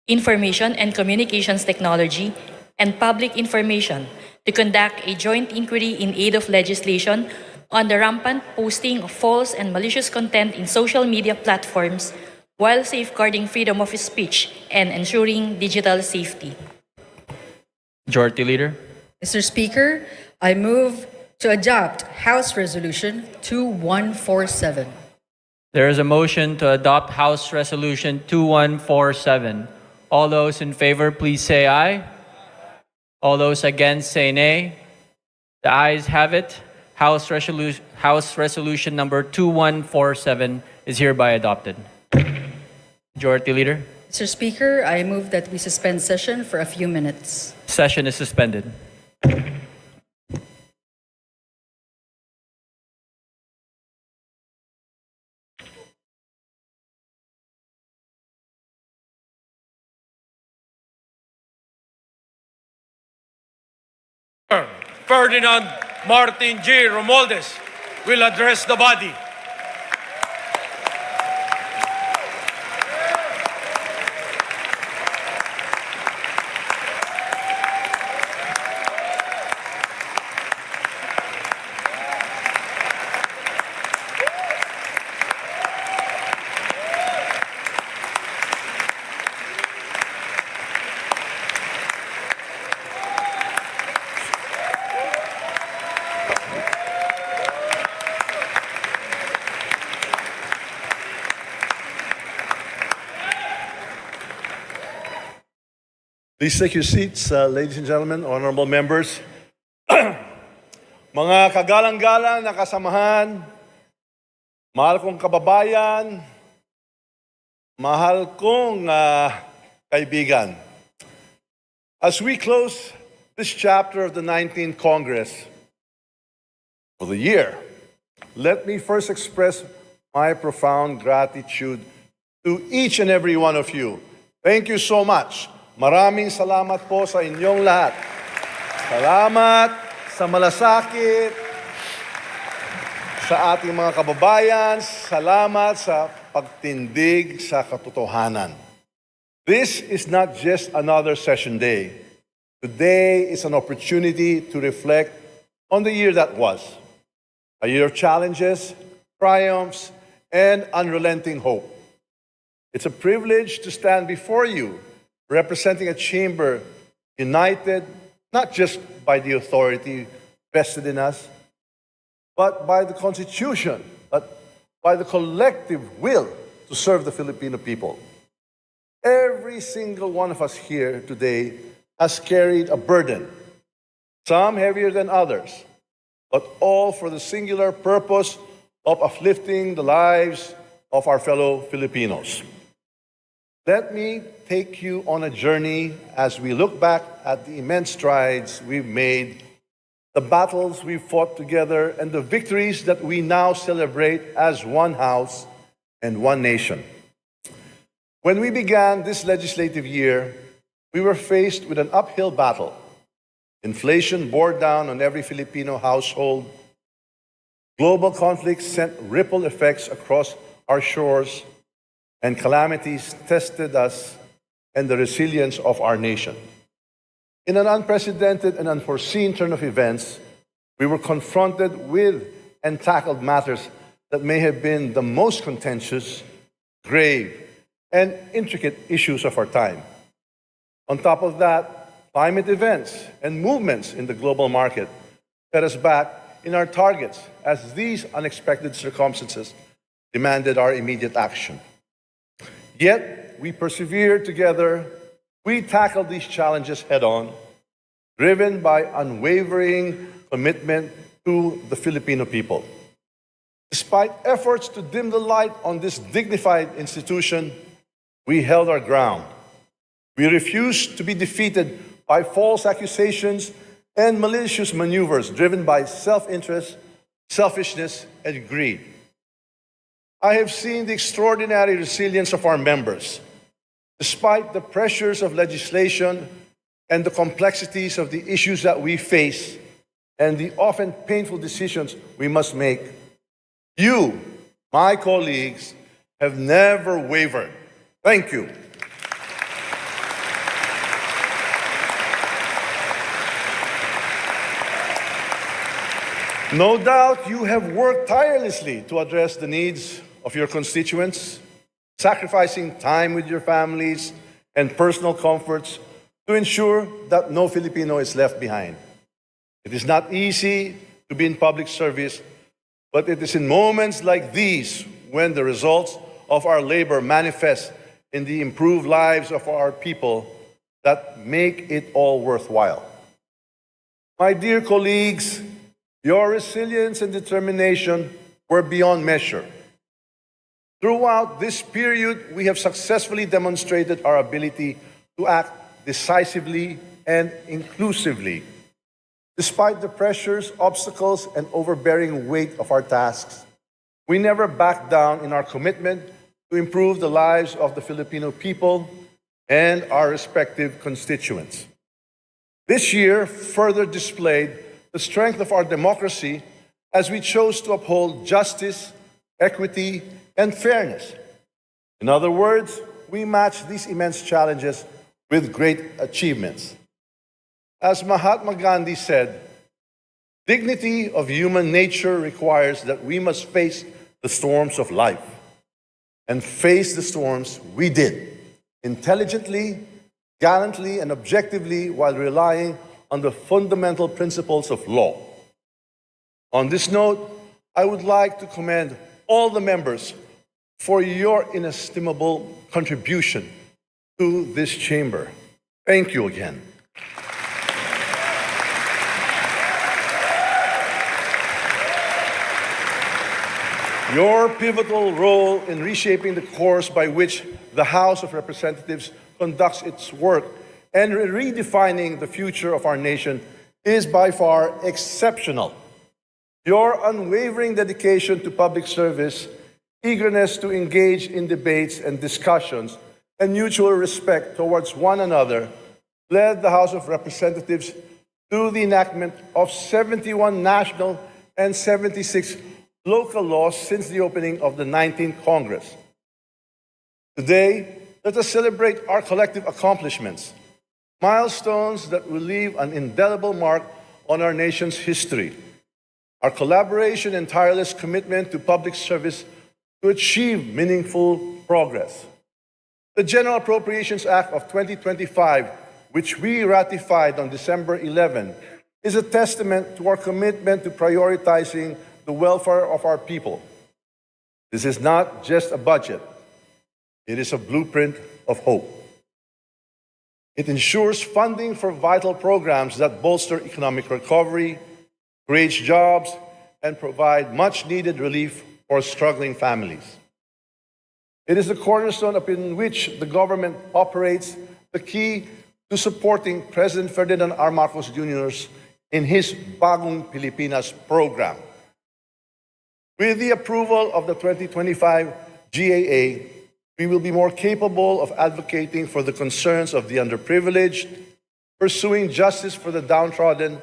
Information and Communications Technology, and Public Information to conduct a joint inquiry in aid of legislation on the rampant posting of false and malicious content in social media platforms while safeguarding freedom of speech and ensuring digital safety. Majority Leader. Mr. Speaker, I move to adopt House Resolution 2147. There is a motion to adopt House Resolution 2147. All those in favor, please say aye. All those against, say nay. The ayes have it. House Resolution number 2147 is hereby adopted. Majority Leader. Mr. Speaker, I move that we suspend session for a few minutes. Session is suspended. Ferdinand Martin G. Romualdez will address the body. Please take your seats, ladies and gentlemen, honorable members. Mga kagalang-galang na kasamahan, mahal kong kababayan, mahal kong kaibigan. As we close this chapter of the 19th Congress for the year, let me first express my profound gratitude to each and every one of you. Thank you so much. Maraming salamat po sa inyong lahat. Salamat sa malasakit, sa ating mga kababayan. Salamat sa pagtindig sa katotohanan. This is not just another session day. Today is an opportunity to reflect on the year that was. A year of challenges, triumphs, and unrelenting hope. It's a privilege to stand before you, representing a chamber united not just by the authority vested in us, but by the Constitution, but by the collective will to serve the Filipino people. Every single one of us here today has carried a burden, some heavier than others, but all for the singular purpose of uplifting the lives of our fellow Filipinos. Let me take you on a journey as we look back at the immense strides we've made, the battles we've fought together, and the victories that we now celebrate as one house and one nation. When we began this legislative year, we were faced with an uphill battle. Inflation bore down on every Filipino household. Global conflicts sent ripple effects across our shores, and calamities tested us and the resilience of our nation. In an unprecedented and unforeseen turn of events, we were confronted with and tackled matters that may have been the most contentious, grave, and intricate issues of our time. On top of that, climate events and movements in the global market set us back in our targets as these unexpected circumstances demanded our immediate action. Yet, we persevered together. We tackled these challenges head on, driven by unwavering commitment to the Filipino people. Despite efforts to dim the light on this dignified institution, we held our ground. We refused to be defeated by false accusations and malicious maneuvers driven by self-interest, selfishness, and greed. I have seen the extraordinary resilience of our members. Despite the pressures of legislation and the complexities of the issues that we face and the often painful decisions we must make, you, my colleagues, have never wavered. Thank you. No doubt you have worked tirelessly to address the needs of your constituents, sacrificing time with your families and personal comforts to ensure that no Filipino is left behind. It is not easy to be in public service, but it is in moments like these when the results of our labor manifest in the improved lives of our people that make it all worthwhile. My dear colleagues, your resilience and determination were beyond measure. Throughout this period, we have successfully demonstrated our ability to act decisively and inclusively. Despite the pressures, obstacles, and overbearing weight of our tasks, we never backed down in our commitment to improve the lives of the Filipino people and our respective constituents. This year further displayed the strength of our democracy as we chose to uphold justice, equity, and fairness. In other words, we matched these immense challenges with great achievements. As Mahatma Gandhi said, dignity of human nature requires that we must face the storms of life. And face the storms we did, intelligently, gallantly, and objectively while relying on the fundamental principles of law. On this note, I would like to commend all the members for your inestimable contribution to this chamber. Thank you again. Your pivotal role in reshaping the course by which the House of Representatives conducts its work and redefining the future of our nation is by far exceptional. Your unwavering dedication to public service, eagerness to engage in debates and discussions, and mutual respect towards one another led the House of Representatives to the enactment of 71 national and 76 local laws since the opening of the 19th Congress. Today, let us celebrate our collective accomplishments, milestones that will leave an indelible mark on our nation's history. Our collaboration and tireless commitment to public service to achieve meaningful progress. The General Appropriations Act of 2025 which we ratified on December 11, is a testament to our commitment to prioritizing the welfare of our people. This is not just a budget, it is a blueprint of hope. It ensures funding for vital programs that bolster economic recovery, create jobs, and provide much-needed relief for struggling families. It is the cornerstone upon which the government operates, the key to supporting President Ferdinand R. Marcos Jr. in his Bagong Pilipinas program. With the approval of the 2025 GAA, we will be more capable of advocating for the concerns of the underprivileged, pursuing justice for the downtrodden,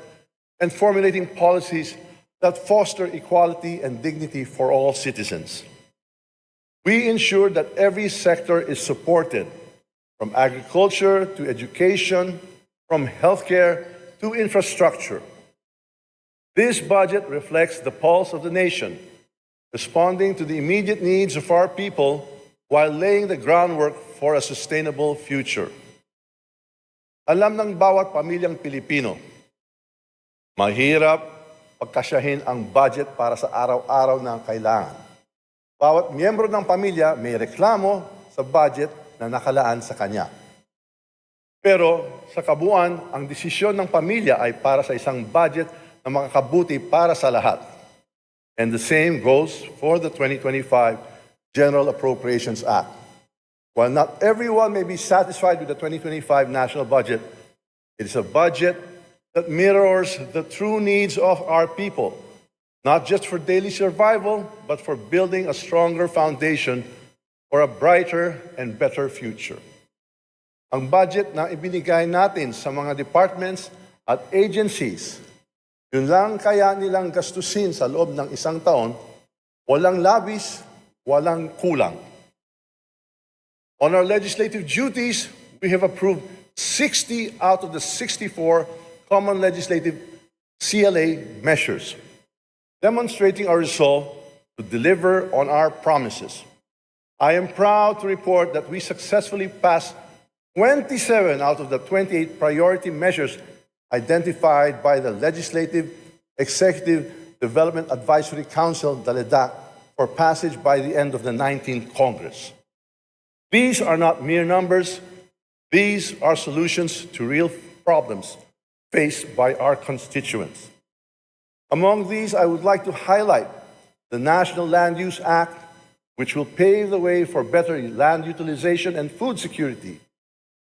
and formulating policies that foster equality and dignity for all citizens. We ensure that every sector is supported, from agriculture to education, from healthcare to infrastructure. This budget reflects the pulse of the nation, responding to the immediate needs of our people while laying the groundwork for a sustainable future. Alam ng bawat pamilyang Pilipino, mahirap pagkasyahin ang budget para sa araw-araw na kailangan. Bawat miyembro ng pamilya may reklamo sa budget na nakalaan sa kanya. Pero sa kabuuan, ang desisyon ng pamilya ay para sa isang budget na makakabuti para sa lahat. And the same goes for the 2025 General Appropriations Act. While not everyone may be satisfied with the 2025 national budget, it is a budget that mirrors the true needs of our people, not just for daily survival, but for building a stronger foundation for a brighter and better future. Ang budget na ibinigay natin sa mga departments at agencies, yun lang kaya nilang gastusin sa loob ng isang taon, walang labis, walang kulang. On our legislative duties, we have approved 60 out of the 64 common legislative CLA measures, demonstrating our resolve to deliver on our promises. I am proud to report that we successfully passed 27 out of the 28 priority measures identified by the Legislative Executive Development Advisory Council, DALEDAC, for passage by the end of the 19th Congress. These are not mere numbers. These are solutions to real problems faced by our constituents. Among these, I would like to highlight the National Land Use Act, which will pave the way for better land utilization and food security,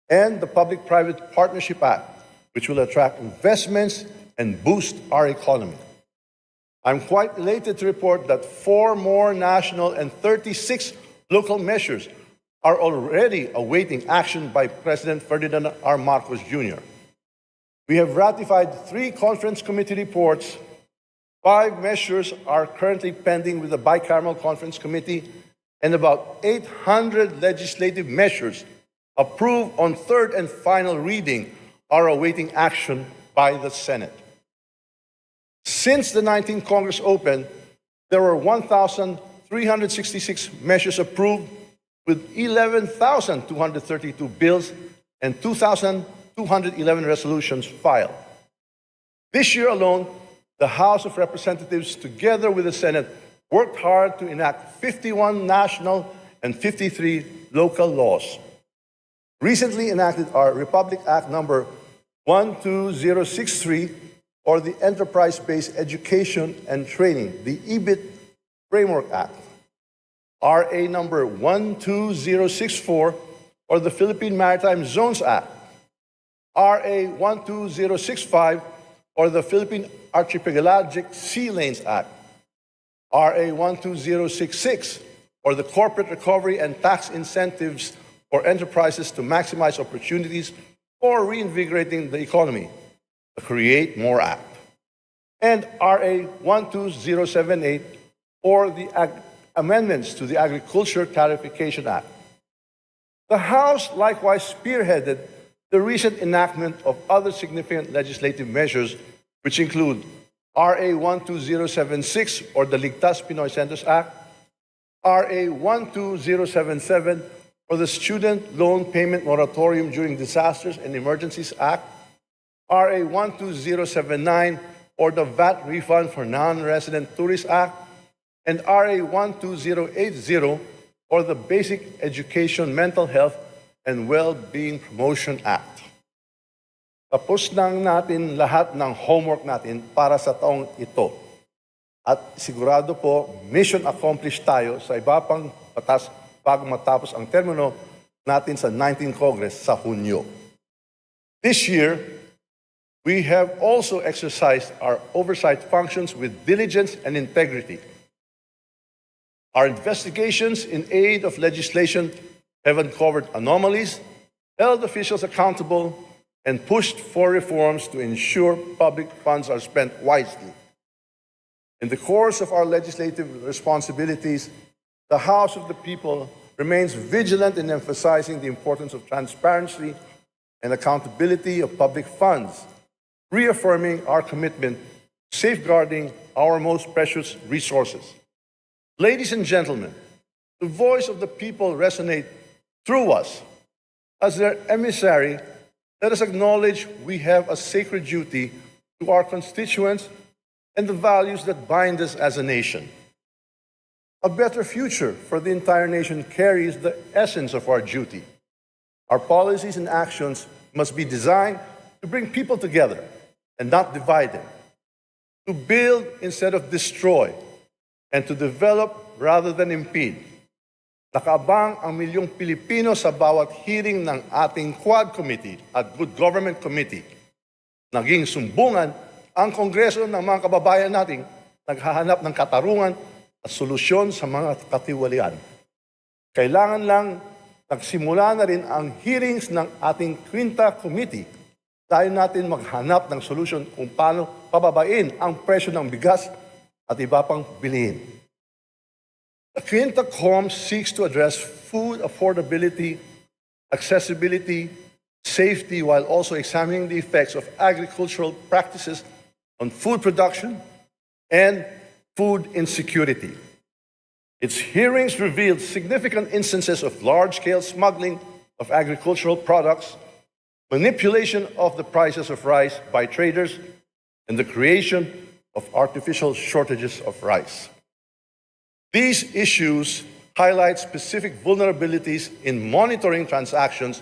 and the Public-Private Partnership Act, which will attract investments and boost our economy. I'm quite elated to report that 4 more national and 36 local measures are already awaiting action by President Ferdinand R. Marcos Jr. We have ratified 3 conference committee reports. 5 measures are currently pending with the bicameral conference committee, and about 800 legislative measures approved on 3rd and final reading are awaiting action by the Senate. Since the 19th Congress opened, there were 1,366 measures approved, with 11,232 bills and 2,211 resolutions filed. This year alone, the House of Representatives, together with the Senate, worked hard to enact 51 national and 53 local laws. Recently enacted are Republic Act number 12063, or the Enterprise-Based Education and Training, the EBIT Framework Act. RA number 12064, or the Philippine Maritime Zones Act. RA 12065, or the Philippine Archipelagic Sea Lanes Act. RA 12066, or the Corporate Recovery and Tax Incentives for Enterprises to Maximize Opportunities for Reinvigorating the Economy, the Create More Act. And RA 12078, or the amendments to the Agriculture Clarification Act. The House likewise spearheaded the recent enactment of other significant legislative measures, which include RA 12076, or the Ligtas Pinoy Centers Act, RA 12077, for the Student Loan Payment Moratorium during Disasters and Emergencies Act, RA 12079, or the VAT Refund for Non-Resident Tourists Act, and RA 12080, or the Basic Education, Mental Health, and Well-Being Promotion Act. Tapos nang natin lahat ng homework natin para sa taong ito. At sigurado po, mission accomplished tayo sa iba pang batas bago matapos ang termino natin sa 19th Congress sa Hunyo. This year, we have also exercised our oversight functions with diligence and integrity. Our investigations in aid of legislation have uncovered anomalies, held officials accountable, and pushed for reforms to ensure public funds are spent wisely. In the course of our legislative responsibilities, the House of the People remains vigilant in emphasizing the importance of transparency and accountability of public funds, reaffirming our commitment to safeguarding our most precious resources. Ladies and gentlemen, the voice of the people resonates through us. As their emissary, let us acknowledge we have a sacred duty to our constituents and the values that bind us as a nation. A better future for the entire nation carries the essence of our duty. Our policies and actions must be designed to bring people together and not divide them, to build instead of destroy, and to develop rather than impede. Nakaabang ang milyong Pilipino sa bawat hearing ng ating Quad Committee at Good Government Committee. Naging sumbungan ang Kongreso ng mga kababayan nating naghahanap ng katarungan at solusyon sa mga katiwalian. Kailangan lang nagsimula na rin ang hearings ng ating Quinta Committee. Tayo natin maghanap ng solusyon kung paano pababain ang presyo ng bigas at iba pang bilihin. The Quinta Com seeks to address food affordability, accessibility, safety, while also examining the effects of agricultural practices on food production and food insecurity. Its hearings revealed significant instances of large-scale smuggling of agricultural products, manipulation of the prices of rice by traders, and the creation of artificial shortages of rice. These issues highlight specific vulnerabilities in monitoring transactions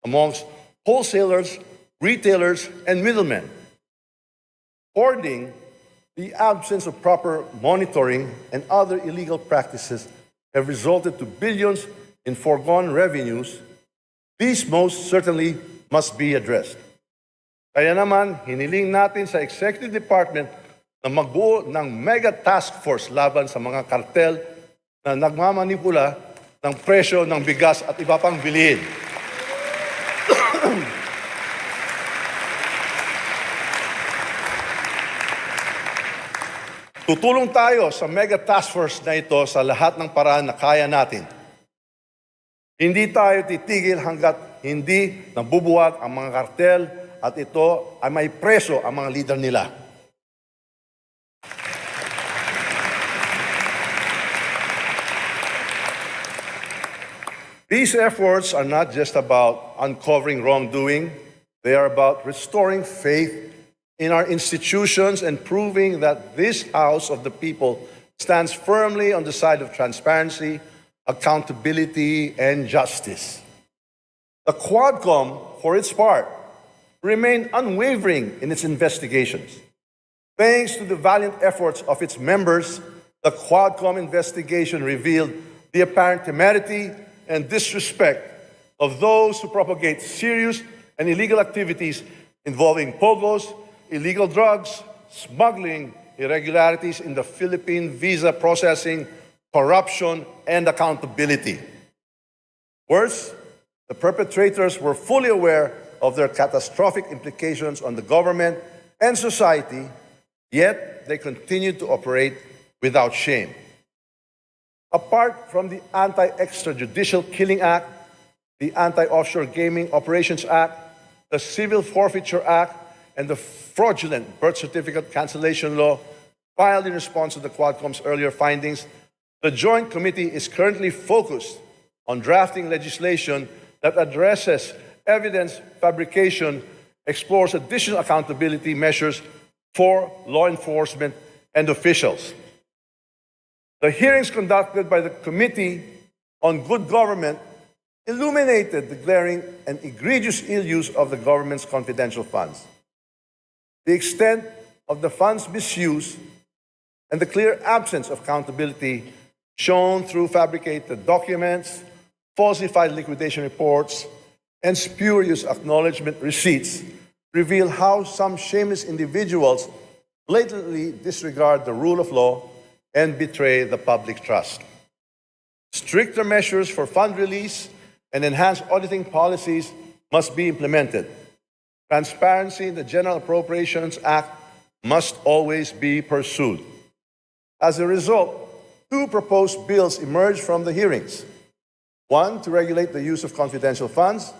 amongst wholesalers, retailers, and middlemen. Hoarding, the absence of proper monitoring, and other illegal practices have resulted to billions in foregone revenues. These most certainly must be addressed. Kaya naman, hiniling natin sa Executive Department na magbuo ng mega task force laban sa mga kartel na nagmamanipula ng presyo ng bigas at iba pang bilihin. Tutulong tayo sa mega task force na ito sa lahat ng paraan na kaya natin. Hindi tayo titigil hanggat hindi nabubuwag ang mga kartel at ito ay may preso ang mga leader nila. These efforts are not just about uncovering wrongdoing, they are about restoring faith in our institutions and proving that this House of the People stands firmly on the side of transparency, accountability, and justice. The Quadcom, for its part, remained unwavering in its investigations. Thanks to the valiant efforts of its members, the Quadcom investigation revealed the apparent temerity and disrespect of those who propagate serious and illegal activities involving pogos, illegal drugs, smuggling, irregularities in the Philippine visa processing, corruption, and accountability. Worse, the perpetrators were fully aware of their catastrophic implications on the government and society, yet they continued to operate without shame. Apart from the Anti-Extrajudicial Killing Act, the Anti-Offshore Gaming Operations Act, the Civil Forfeiture Act, and the fraudulent birth certificate cancellation law filed in response to the Quadcom's earlier findings, the Joint Committee is currently focused on drafting legislation that addresses evidence fabrication, explores additional accountability measures for law enforcement and officials. The hearings conducted by the Committee on Good Government illuminated the glaring and egregious ill use of the government's confidential funds, the extent of the funds' misuse, and the clear absence of accountability shown through fabricated documents, falsified liquidation reports, and spurious acknowledgement receipts reveal how some shameless individuals blatantly disregard the rule of law and betray the public trust. Stricter measures for fund release and enhanced auditing policies must be implemented. Transparency in the General Appropriations Act must always be pursued. As a result, two proposed bills emerged from the hearings. One, to regulate the use of confidential funds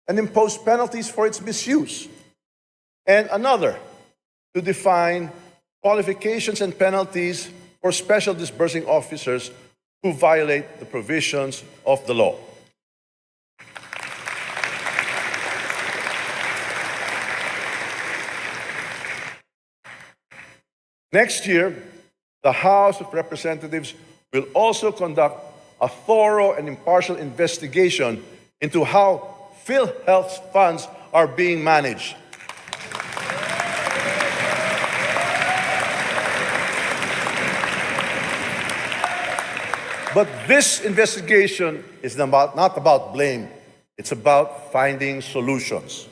and impose penalties for its misuse. And another, to define qualifications and penalties for special disbursing officers who violate the provisions of the law. Next year, the House of Representatives will also conduct a thorough and impartial investigation into how PhilHealth's funds are being managed. But this investigation is not about blame. It's about finding solutions.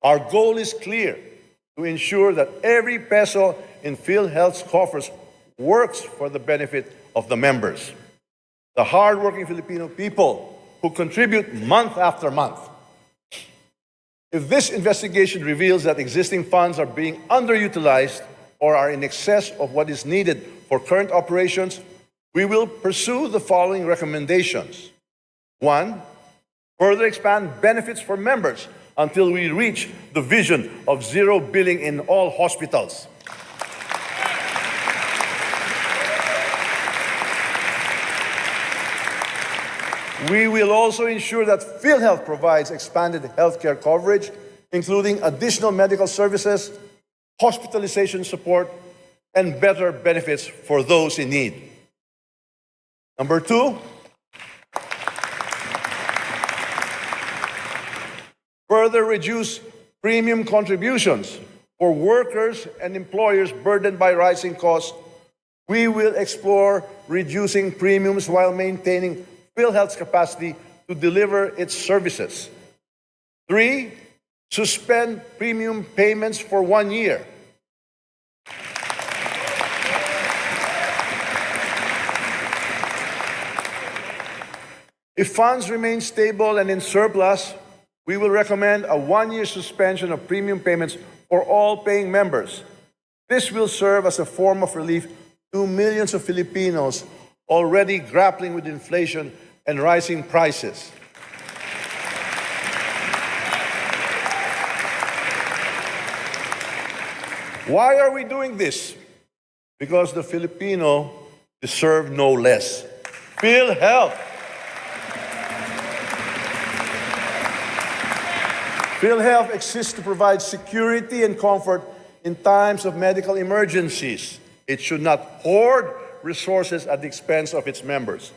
Our goal is clear: to ensure that every peso in PhilHealth's coffers works for the benefit of the members, the hardworking Filipino people who contribute month after month. If this investigation reveals that existing funds are being underutilized or are in excess of what is needed for current operations, we will pursue the following recommendations. One, further expand benefits for members until we reach the vision of zero billing in all hospitals. We will also ensure that PhilHealth provides expanded healthcare coverage, including additional medical services, hospitalization support, and better benefits for those in need. Number two, further reduce premium contributions for workers and employers burdened by rising costs. We will explore reducing premiums while maintaining PhilHealth's capacity to deliver its services. Three, suspend premium payments for 1 year. If funds remain stable and in surplus, we will recommend a 1-year suspension of premium payments for all paying members. This will serve as a form of relief to millions of Filipinos already grappling with inflation and rising prices. Why are we doing this? Because the Filipino deserve no less. PhilHealth. PhilHealth exists to provide security and comfort in times of medical emergencies. It should not hoard resources at the expense of its members.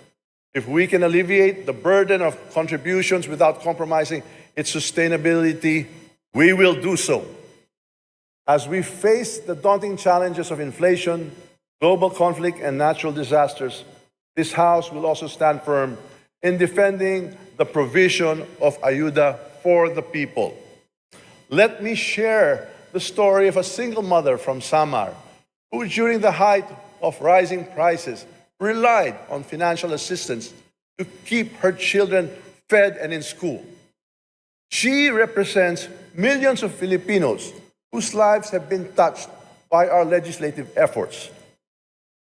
If we can alleviate the burden of contributions without compromising its sustainability, we will do so. As we face the daunting challenges of inflation, global conflict, and natural disasters, this House will also stand firm in defending the provision of ayuda for the people. Let me share the story of a single mother from Samar who, during the height of rising prices, relied on financial assistance to keep her children fed and in school. She represents millions of Filipinos whose lives have been touched by our legislative efforts.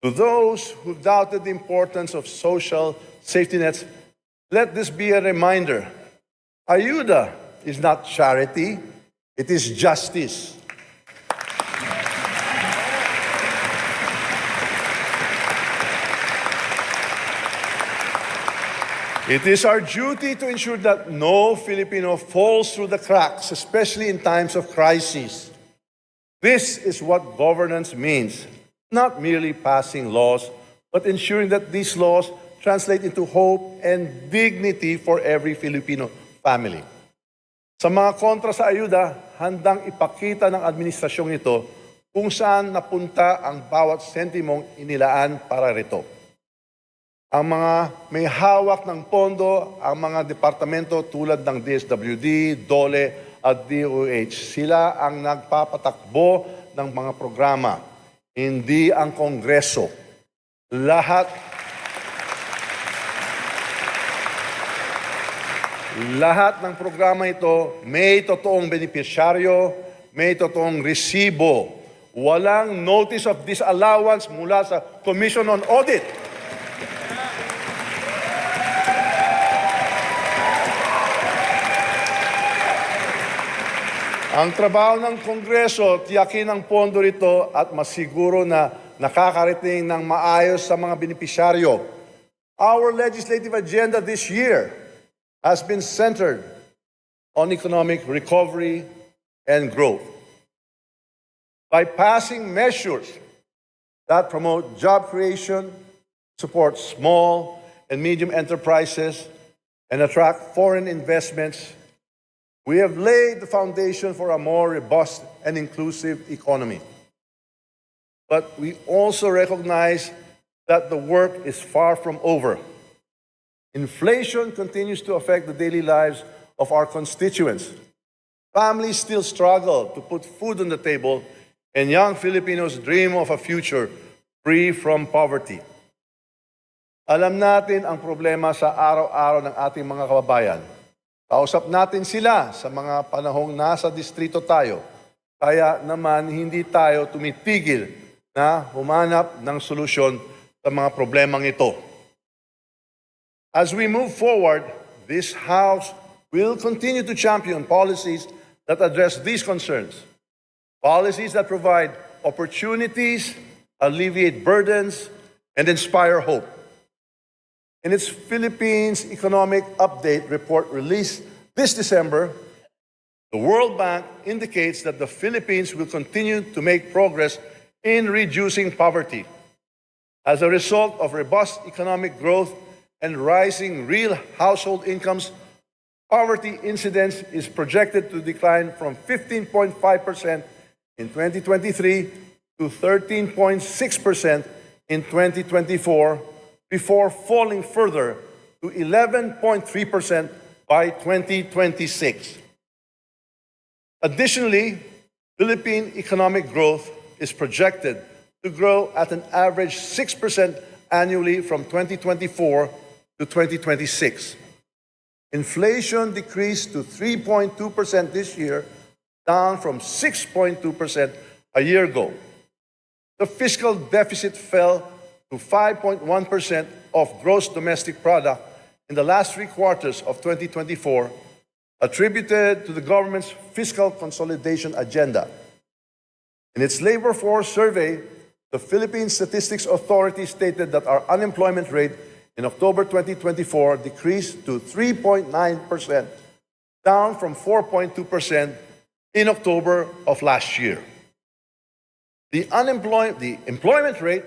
To those who doubted the importance of social safety nets, let this be a reminder. Ayuda is not charity, it is justice. It is our duty to ensure that no Filipino falls through the cracks, especially in times of crisis. This is what governance means, not merely passing laws, but ensuring that these laws translate into hope and dignity for every Filipino family. Sa mga kontra sa ayuda, handang ipakita ng administrasyong ito kung saan napunta ang bawat sentimong inilaan para rito. Ang mga may hawak ng pondo, ang mga departamento tulad ng DSWD, DOLE at DOH, sila ang nagpapatakbo ng mga programa, hindi ang Kongreso. Lahat ng programa ito may totoong benepisyaryo, may totoong resibo. Walang notice of disallowance mula sa Commission on Audit. Ang trabaho ng Kongreso, tiyakin ang pondo rito at masiguro na nakakarating ng maayos sa mga benepisyaryo. Our legislative agenda this year has been centered on economic recovery and growth. By passing measures that promote job creation, support small and medium enterprises, and attract foreign investments, we have laid the foundation for a more robust and inclusive economy. But we also recognize that the work is far from over. Inflation continues to affect the daily lives of our constituents. Families still struggle to put food on the table, and young Filipinos dream of a future free from poverty. Alam natin ang problema sa araw-araw ng ating mga kababayan. Kausap natin sila sa mga panahong nasa distrito tayo. Kaya naman hindi tayo tumitigil na humanap ng solusyon sa mga problemang ito. As we move forward, this House will continue to champion policies that address these concerns. Policies that provide opportunities, alleviate burdens, and inspire hope. In its Philippines Economic Update report released this December, the World Bank indicates that the Philippines will continue to make progress in reducing poverty. As a result of robust economic growth and rising real household incomes, poverty incidence is projected to decline from 15.5% in 2023 to 13.6% in 2024, before falling further to 11.3% by 2026. Additionally, Philippine economic growth is projected to grow at an average 6% annually from 2024 to 2026. Inflation decreased to 3.2% this year, down from 6.2% a year ago. The fiscal deficit fell to 5.1% of gross domestic product in the last 3 quarters of 2024, attributed to the government's fiscal consolidation agenda. In its labor force survey, the Philippine Statistics Authority stated that our unemployment rate in October 2024 decreased to 3.9%, down from 4.2% in October of last year. The employment rate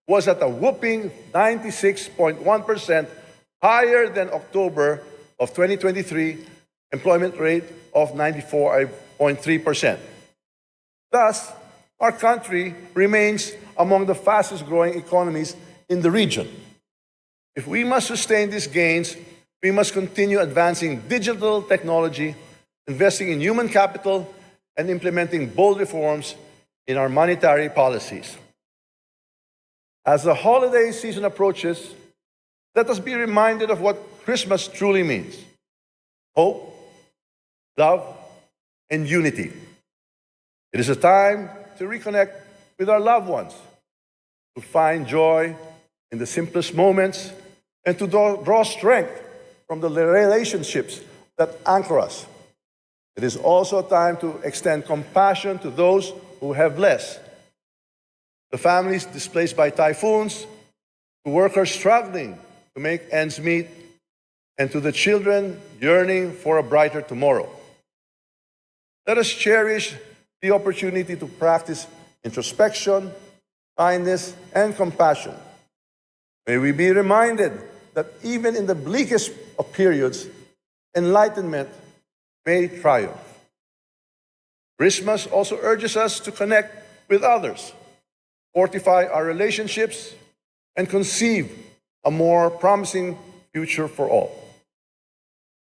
was at a whopping 96.1%, higher than October of 2023 employment rate of 94.3%. Thus, our country remains among the fastest growing economies in the region. If we must sustain these gains, we must continue advancing digital technology, investing in human capital, and implementing bold reforms in our monetary policies. As the holiday season approaches, let us be reminded of what Christmas truly means: hope, love, and unity. It is a time to reconnect with our loved ones, to find joy in the simplest moments, and to draw strength from the relationships that anchor us. It is also a time to extend compassion to those who have less. The families displaced by typhoons, to workers struggling to make ends meet, and to the children yearning for a brighter tomorrow. Let us cherish the opportunity to practice introspection, kindness, and compassion. May we be reminded that even in the bleakest of periods, enlightenment may triumph. Christmas also urges us to connect with others, fortify our relationships, and conceive a more promising future for all.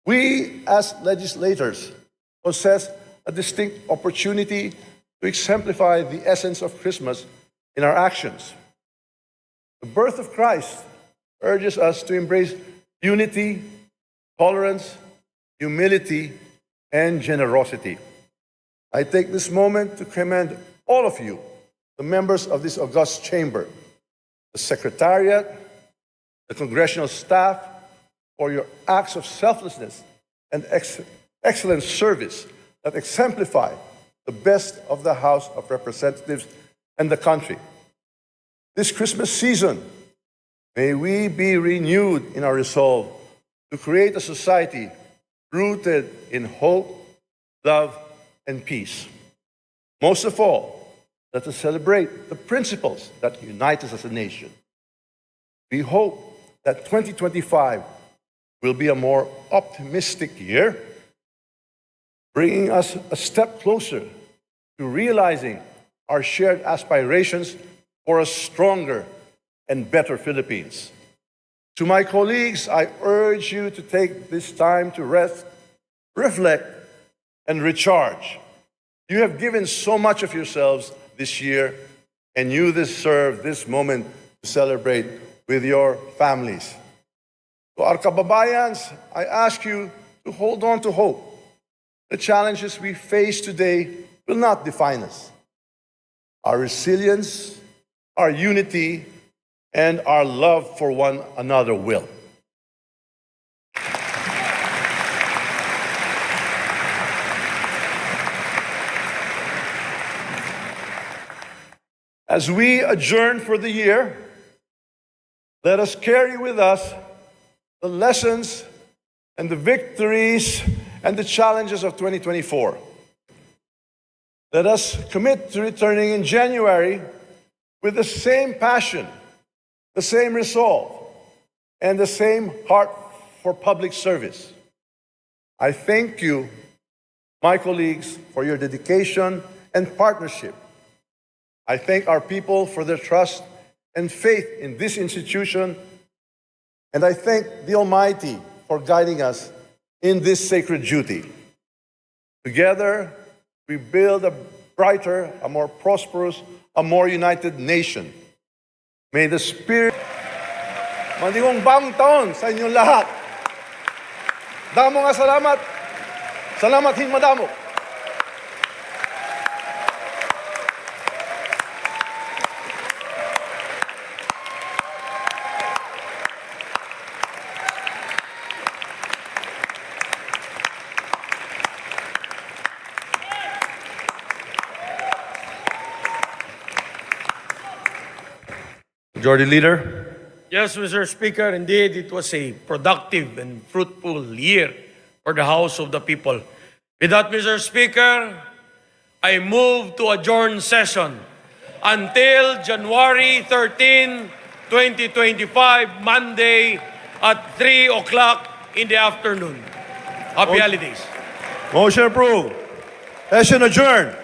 We, as legislators, possess a distinct opportunity to exemplify the essence of Christmas in our actions. The birth of Christ urges us to embrace unity, tolerance, humility, and generosity. I take this moment to commend all of you, the members of this august chamber, the Secretariat, the congressional staff, for your acts of selflessness and excellent service that exemplify the best of the House of Representatives and the country. This Christmas season, may we be renewed in our resolve to create a society rooted in hope, love, and peace. Most of all, let us celebrate the principles that unite us as a nation. We hope that 2025 will be a more optimistic year, bringing us a step closer to realizing our shared aspirations for a stronger and better Philippines. To my colleagues, I urge you to take this time to rest, reflect, and recharge. You have given so much of yourselves this year, and you deserve this moment to celebrate with your families. To our kababayans, I ask you to hold on to hope. The challenges we face today will not define us. Our resilience, our unity, and our love for one another will. As we adjourn for the year, let us carry with us the lessons and the victories and the challenges of 2024. Let us commit to returning in January with the same passion, the same resolve, and the same heart for public service. I thank you, my colleagues, for your dedication and partnership. I thank our people for their trust and faith in this institution, and I thank the Almighty for guiding us in this sacred duty. Together, we build a brighter, a more prosperous, a more united nation. May the Spirit... Maningong bagong taon sa inyong lahat. Damo nga salamat. Salamat hin madamo. Majority Leader. Yes, Mr. Speaker, indeed, it was a productive and fruitful year for the House of the People. With that, Mr. Speaker, I move to adjourn session until January 13, 2025, Monday at 3 o'clock in the afternoon. Happy holidays. Motion approved. Session adjourned.